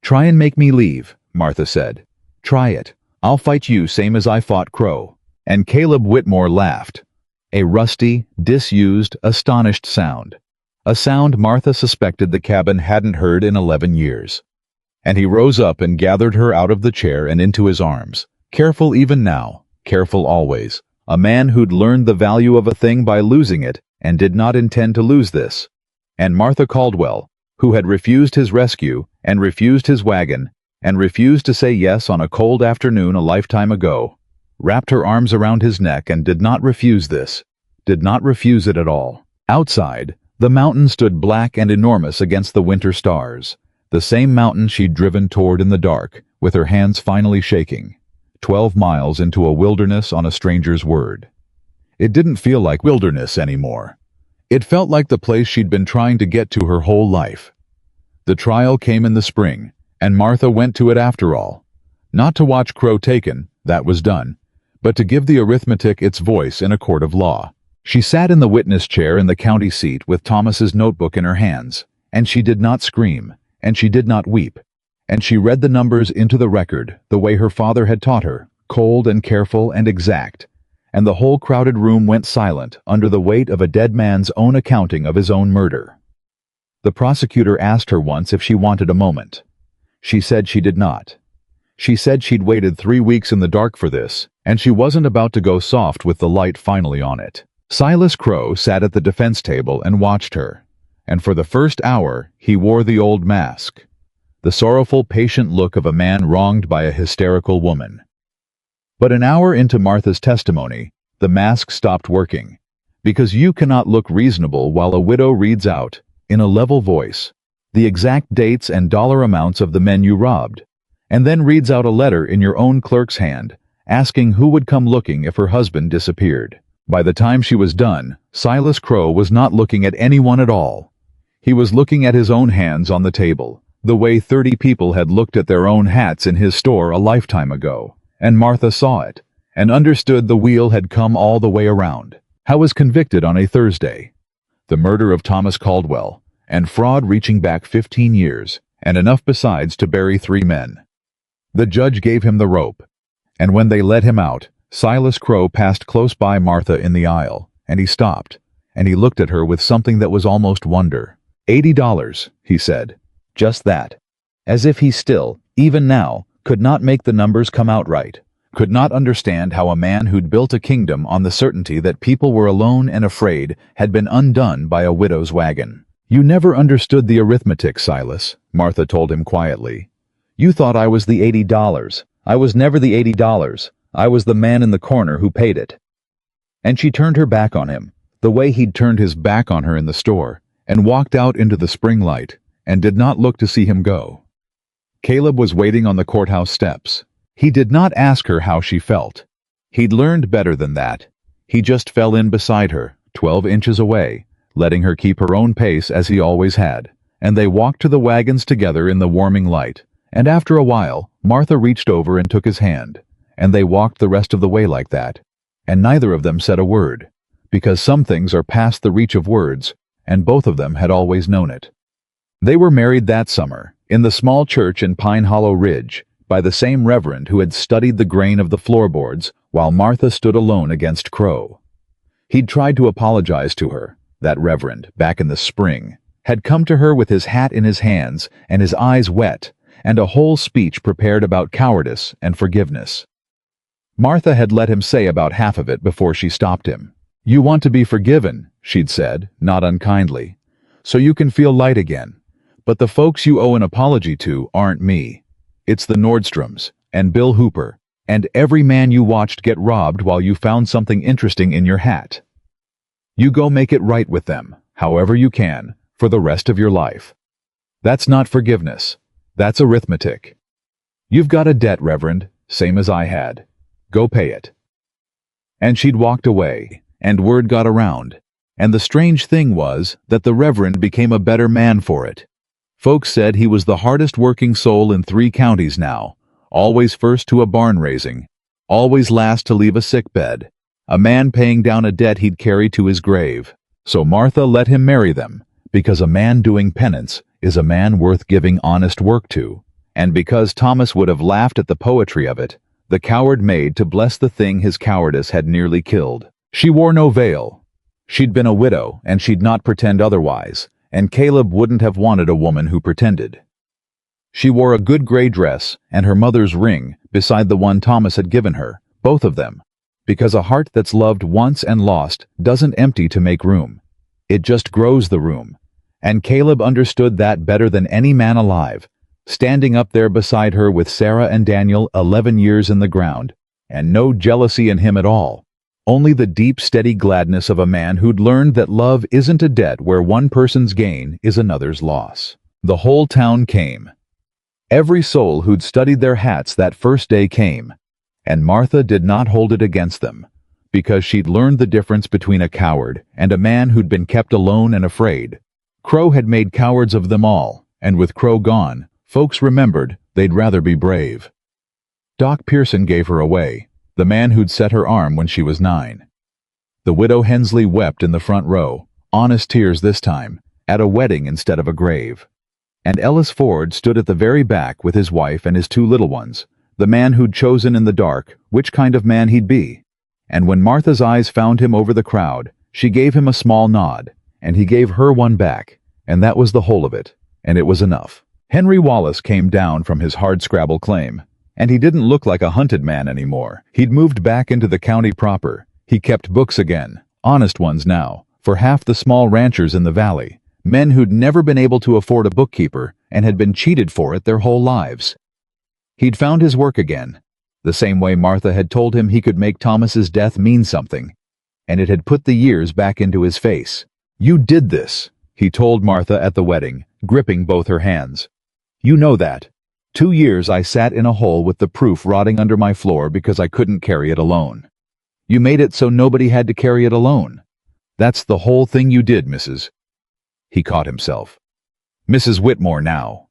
"Try and make me leave," Martha said. "Try it. I'll fight you same as I fought Crow." And Caleb Whitmore laughed. A rusty, disused, astonished sound. A sound Martha suspected the cabin hadn't heard in 11 years. And he rose up and gathered her out of the chair and into his arms. Careful even now, careful always. A man who'd learned the value of a thing by losing it and did not intend to lose this. And Martha Caldwell, who had refused his rescue and refused his wagon and refused to say yes on a cold afternoon a lifetime ago, wrapped her arms around his neck and did not refuse this, did not refuse it at all. Outside, the mountain stood black and enormous against the winter stars, the same mountain she'd driven toward in the dark, with her hands finally shaking, 12 miles into a wilderness on a stranger's word. It didn't feel like wilderness anymore. It felt like the place she'd been trying to get to her whole life. The trial came in the spring, and Martha went to it after all. Not to watch Crow taken, that was done, but to give the arithmetic its voice in a court of law. She sat in the witness chair in the county seat with Thomas's notebook in her hands, and she did not scream, and she did not weep, and she read the numbers into the record the way her father had taught her, cold and careful and exact, and the whole crowded room went silent under the weight of a dead man's own accounting of his own murder. The prosecutor asked her once if she wanted a moment. She said she did not. She said she'd waited 3 weeks in the dark for this, and she wasn't about to go soft with the light finally on it. Silas Crow sat at the defense table and watched her, and for the first hour he wore the old mask, the sorrowful, patient look of a man wronged by a hysterical woman. But an hour into Martha's testimony, the mask stopped working, because you cannot look reasonable while a widow reads out, in a level voice, the exact dates and dollar amounts of the men you robbed, and then reads out a letter in your own clerk's hand, asking who would come looking if her husband disappeared. By the time she was done, Silas Crow was not looking at anyone at all. He was looking at his own hands on the table, the way 30 people had looked at their own hats in his store a lifetime ago. And Martha saw it, and understood the wheel had come all the way around. Howe was convicted on a Thursday. The murder of Thomas Caldwell, and fraud reaching back 15 years, and enough besides to bury 3 men. The judge gave him the rope, and when they let him out, Silas Crow passed close by Martha in the aisle, and he stopped, and he looked at her with something that was almost wonder. $80, he said. Just that. As if he still, even now, could not make the numbers come out right, could not understand how a man who'd built a kingdom on the certainty that people were alone and afraid had been undone by a widow's wagon. "You never understood the arithmetic, Silas," Martha told him quietly. "You thought I was the $80. I was never the $80. I was the man in the corner who paid it." And she turned her back on him, the way he'd turned his back on her in the store, and walked out into the spring light, and did not look to see him go. Caleb was waiting on the courthouse steps. He did not ask her how she felt. He'd learned better than that. He just fell in beside her, 12 inches away, letting her keep her own pace as he always had, and they walked to the wagons together in the warming light, and after a while, Martha reached over and took his hand, and they walked the rest of the way like that, and neither of them said a word, because some things are past the reach of words, and both of them had always known it. They were married that summer, in the small church in Pine Hollow Ridge, by the same reverend who had studied the grain of the floorboards while Martha stood alone against Crow. He'd tried to apologize to her, that reverend, back in the spring, had come to her with his hat in his hands and his eyes wet, and a whole speech prepared about cowardice and forgiveness. Martha had let him say about half of it before she stopped him. "You want to be forgiven," she'd said, not unkindly, "so you can feel light again. But the folks you owe an apology to aren't me. It's the Nordstroms, and Bill Hooper, and every man you watched get robbed while you found something interesting in your hat. You go make it right with them, however you can, for the rest of your life. That's not forgiveness. That's arithmetic. You've got a debt, Reverend, same as I had. Go pay it." And she'd walked away, and word got around, and the strange thing was that the Reverend became a better man for it. Folks said he was the hardest working soul in 3 counties now, always first to a barn raising, always last to leave a sick bed, a man paying down a debt he'd carry to his grave. So Martha let him marry them, because a man doing penance is a man worth giving honest work to, and because Thomas would have laughed at the poetry of it, the coward made to bless the thing his cowardice had nearly killed. She wore no veil. She'd been a widow, and she'd not pretend otherwise, and Caleb wouldn't have wanted a woman who pretended. She wore a good gray dress and her mother's ring beside the one Thomas had given her, both of them, because a heart that's loved once and lost doesn't empty to make room. It just grows the room, and Caleb understood that better than any man alive, standing up there beside her with Sarah and Daniel 11 years in the ground, and no jealousy in him at all. Only the deep, steady gladness of a man who'd learned that love isn't a debt where one person's gain is another's loss. The whole town came. Every soul who'd studied their hats that first day came, and Martha did not hold it against them, because she'd learned the difference between a coward and a man who'd been kept alone and afraid. Crow had made cowards of them all, and with Crow gone, folks remembered they'd rather be brave. Doc Pearson gave her away, the man who'd set her arm when she was 9. The widow Hensley wept in the front row, honest tears this time, at a wedding instead of a grave. And Ellis Ford stood at the very back with his wife and his 2 little ones, the man who'd chosen in the dark which kind of man he'd be. And when Martha's eyes found him over the crowd, she gave him a small nod, and he gave her one back, and that was the whole of it, and it was enough. Henry Wallace came down from his hardscrabble claim, and he didn't look like a hunted man anymore. He'd moved back into the county proper. He kept books again, honest ones now, for half the small ranchers in the valley, men who'd never been able to afford a bookkeeper and had been cheated for it their whole lives. He'd found his work again, the same way Martha had told him he could make Thomas's death mean something, and it had put the years back into his face. "You did this," he told Martha at the wedding, gripping both her hands. "You know that. 2 years I sat in a hole with the proof rotting under my floor because I couldn't carry it alone. You made it so nobody had to carry it alone. That's the whole thing you did, Mrs." He caught himself. "Mrs. Whitmore now."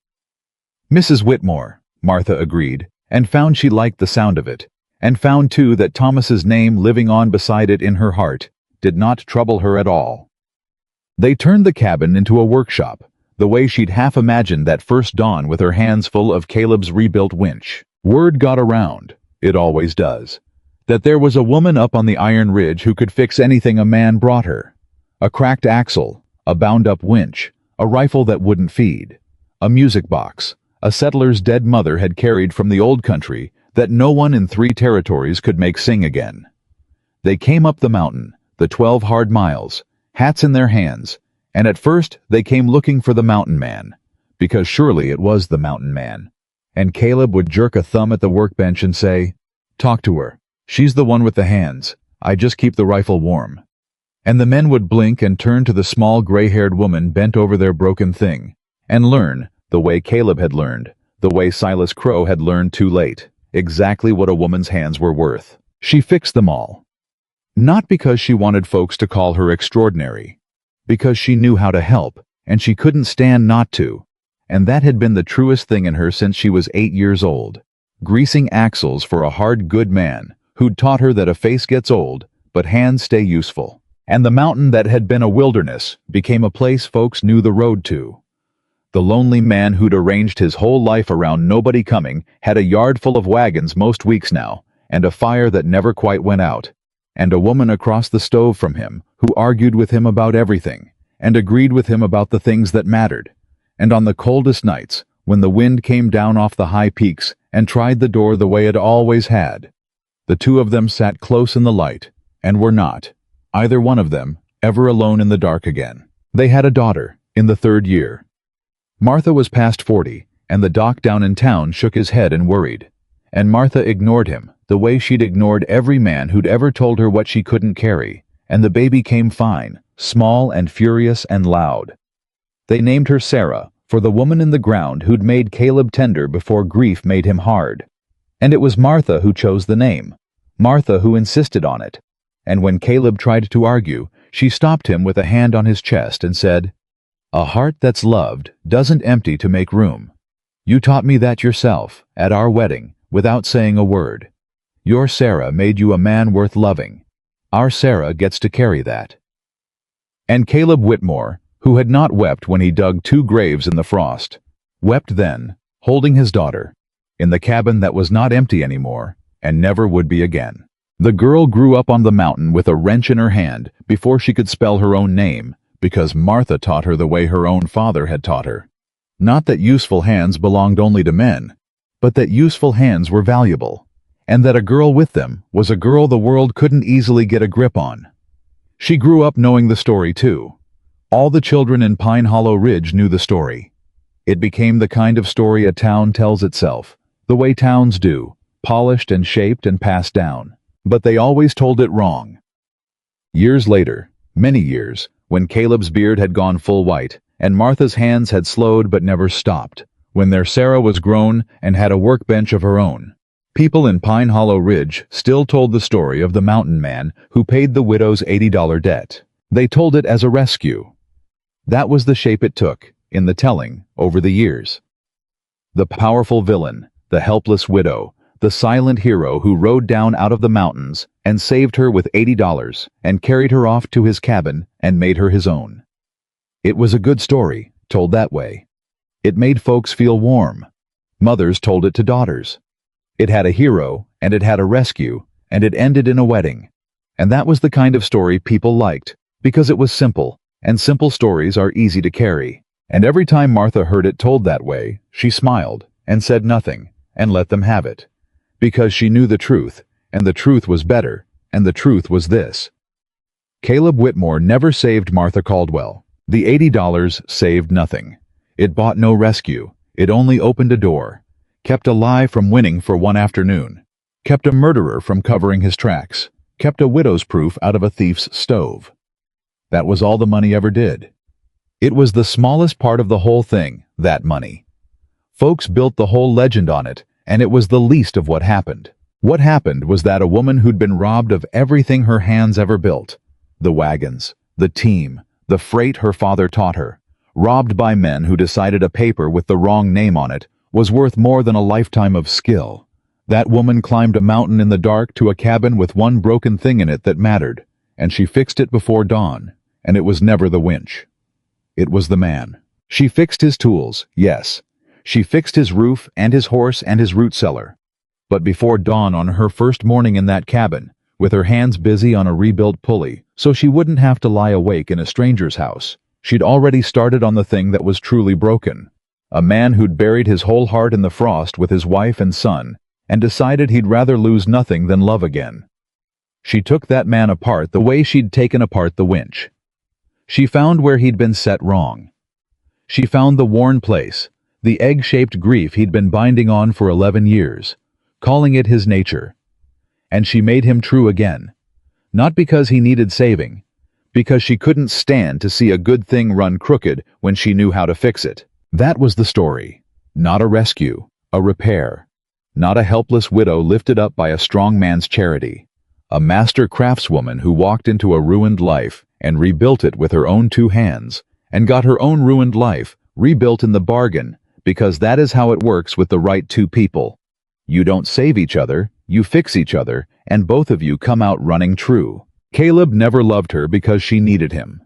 "Mrs. Whitmore," Martha agreed, and found she liked the sound of it, and found too that Thomas's name living on beside it in her heart did not trouble her at all. They turned the cabin into a workshop, the way she'd half imagined that first dawn with her hands full of Caleb's rebuilt winch. Word got around, it always does, that there was a woman up on the Iron Ridge who could fix anything a man brought her. A cracked axle, a bound-up winch, a rifle that wouldn't feed, a music box, a settler's dead mother had carried from the old country that no one in 3 territories could make sing again. They came up the mountain, the 12 hard miles, hats in their hands, and at first they came looking for the mountain man, because surely it was the mountain man. And Caleb would jerk a thumb at the workbench and say, "Talk to her. She's the one with the hands. I just keep the rifle warm." And the men would blink and turn to the small gray-haired woman bent over their broken thing, and learn, the way Caleb had learned, the way Silas Crow had learned too late, exactly what a woman's hands were worth. She fixed them all. Not because she wanted folks to call her extraordinary, because she knew how to help, and she couldn't stand not to, and that had been the truest thing in her since she was 8 years old, greasing axles for a hard good man who'd taught her that a face gets old, but hands stay useful. And the mountain that had been a wilderness became a place folks knew the road to. The lonely man who'd arranged his whole life around nobody coming had a yard full of wagons most weeks now, and a fire that never quite went out, and a woman across the stove from him who argued with him about everything, and agreed with him about the things that mattered. And on the coldest nights, when the wind came down off the high peaks and tried the door the way it always had, the two of them sat close in the light, and were not, either one of them, ever alone in the dark again. They had a daughter, in the 3rd year. Martha was past 40, and the doc down in town shook his head and worried. And Martha ignored him, the way she'd ignored every man who'd ever told her what she couldn't carry, and the baby came fine, small and furious and loud. They named her Sarah, for the woman in the ground who'd made Caleb tender before grief made him hard. And it was Martha who chose the name, Martha who insisted on it. And when Caleb tried to argue, she stopped him with a hand on his chest and said, "A heart that's loved doesn't empty to make room. You taught me that yourself, at our wedding, without saying a word. Your Sarah made you a man worth loving. Our Sarah gets to carry that." And Caleb Whitmore, who had not wept when he dug 2 graves in the frost, wept then, holding his daughter, in the cabin that was not empty anymore, and never would be again. The girl grew up on the mountain with a wrench in her hand before she could spell her own name, because Martha taught her the way her own father had taught her. Not that useful hands belonged only to men, but that useful hands were valuable, and that a girl with them was a girl the world couldn't easily get a grip on. She grew up knowing the story too. All the children in Pine Hollow Ridge knew the story. It became the kind of story a town tells itself, the way towns do, polished and shaped and passed down. But they always told it wrong. Years later, many years, when Caleb's beard had gone full white, and Martha's hands had slowed but never stopped, when their Sarah was grown and had a workbench of her own, people in Pine Hollow Ridge still told the story of the mountain man who paid the widow's $80 debt. They told it as a rescue. That was the shape it took, in the telling, over the years. The powerful villain, the helpless widow, the silent hero who rode down out of the mountains and saved her with $80 and carried her off to his cabin and made her his own. It was a good story, told that way. It made folks feel warm. Mothers told it to daughters. It had a hero, and it had a rescue, and it ended in a wedding. And that was the kind of story people liked, because it was simple, and simple stories are easy to carry. And every time Martha heard it told that way, she smiled, and said nothing, and let them have it. Because she knew the truth, and the truth was better, and the truth was this. Caleb Whitmore never saved Martha Caldwell. The $80 saved nothing. It bought no rescue. It only opened a door, kept a lie from winning for one afternoon, kept a murderer from covering his tracks, kept a widow's proof out of a thief's stove. That was all the money ever did. It was the smallest part of the whole thing, that money. Folks built the whole legend on it, and it was the least of what happened. What happened was that a woman who'd been robbed of everything her hands ever built, the wagons, the team, the freight her father taught her, robbed by men who decided a paper with the wrong name on it was worth more than a lifetime of skill. That woman climbed a mountain in the dark to a cabin with one broken thing in it that mattered, and she fixed it before dawn, and it was never the winch. It was the man. She fixed his tools, yes. She fixed his roof and his horse and his root cellar. But before dawn on her first morning in that cabin, with her hands busy on a rebuilt pulley, so she wouldn't have to lie awake in a stranger's house, she'd already started on the thing that was truly broken. A man who'd buried his whole heart in the frost with his wife and son, and decided he'd rather lose nothing than love again. She took that man apart the way she'd taken apart the winch. She found where he'd been set wrong. She found the worn place, the egg-shaped grief he'd been binding on for 11 years, calling it his nature. And she made him true again, not because he needed saving, because she couldn't stand to see a good thing run crooked when she knew how to fix it. That was the story. Not a rescue, a repair. Not a helpless widow lifted up by a strong man's charity. A master craftswoman who walked into a ruined life and rebuilt it with her own 2 hands, and got her own ruined life rebuilt in the bargain, because that is how it works with the right 2 people. You don't save each other, you fix each other, and both of you come out running true. Caleb never loved her because she needed him.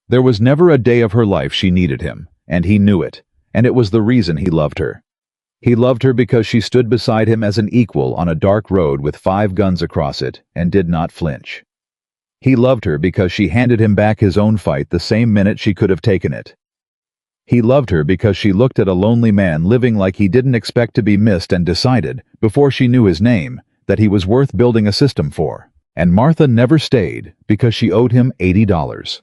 There was never a day of her life she needed him, and he knew it, and it was the reason he loved her. He loved her because she stood beside him as an equal on a dark road with 5 guns across it and did not flinch. He loved her because she handed him back his own fight the same minute she could have taken it. He loved her because she looked at a lonely man living like he didn't expect to be missed and decided, before she knew his name, that he was worth building a system for. And Martha never stayed because she owed him $80.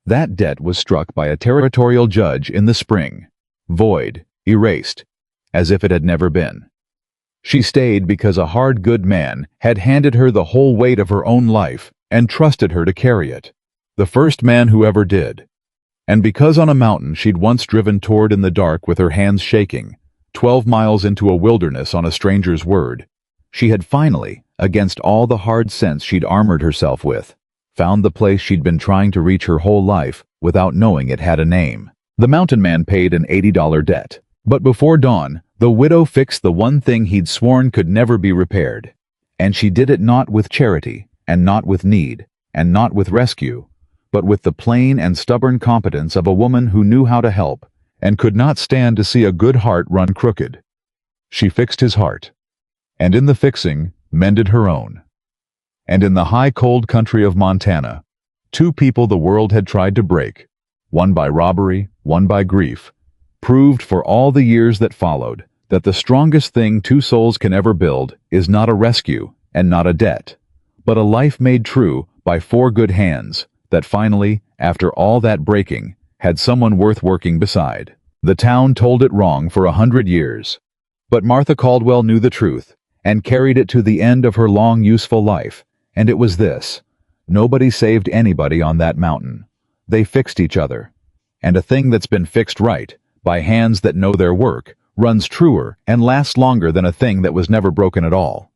That debt was struck by a territorial judge in the spring. Void, erased, as if it had never been. She stayed because a hard good man had handed her the whole weight of her own life and trusted her to carry it. The first man who ever did. And because on a mountain she'd once driven toward in the dark with her hands shaking, 12 miles into a wilderness on a stranger's word, she had finally, against all the hard sense she'd armored herself with, found the place she'd been trying to reach her whole life without knowing it had a name. The mountain man paid an $80 debt. But before dawn, the widow fixed the one thing he'd sworn could never be repaired. And she did it not with charity, and not with need, and not with rescue, but with the plain and stubborn competence of a woman who knew how to help, and could not stand to see a good heart run crooked. She fixed his heart, and in the fixing, mended her own. And in the high cold country of Montana, 2 people the world had tried to break, one by robbery, one by grief, proved for all the years that followed that the strongest thing 2 souls can ever build is not a rescue and not a debt, but a life made true by 4 good hands that finally, after all that breaking, had someone worth working beside. The town told it wrong for 100 years. But Martha Caldwell knew the truth and carried it to the end of her long, useful life, and it was this: nobody saved anybody on that mountain. They fixed each other. And a thing that's been fixed right, by hands that know their work, runs truer and lasts longer than a thing that was never broken at all.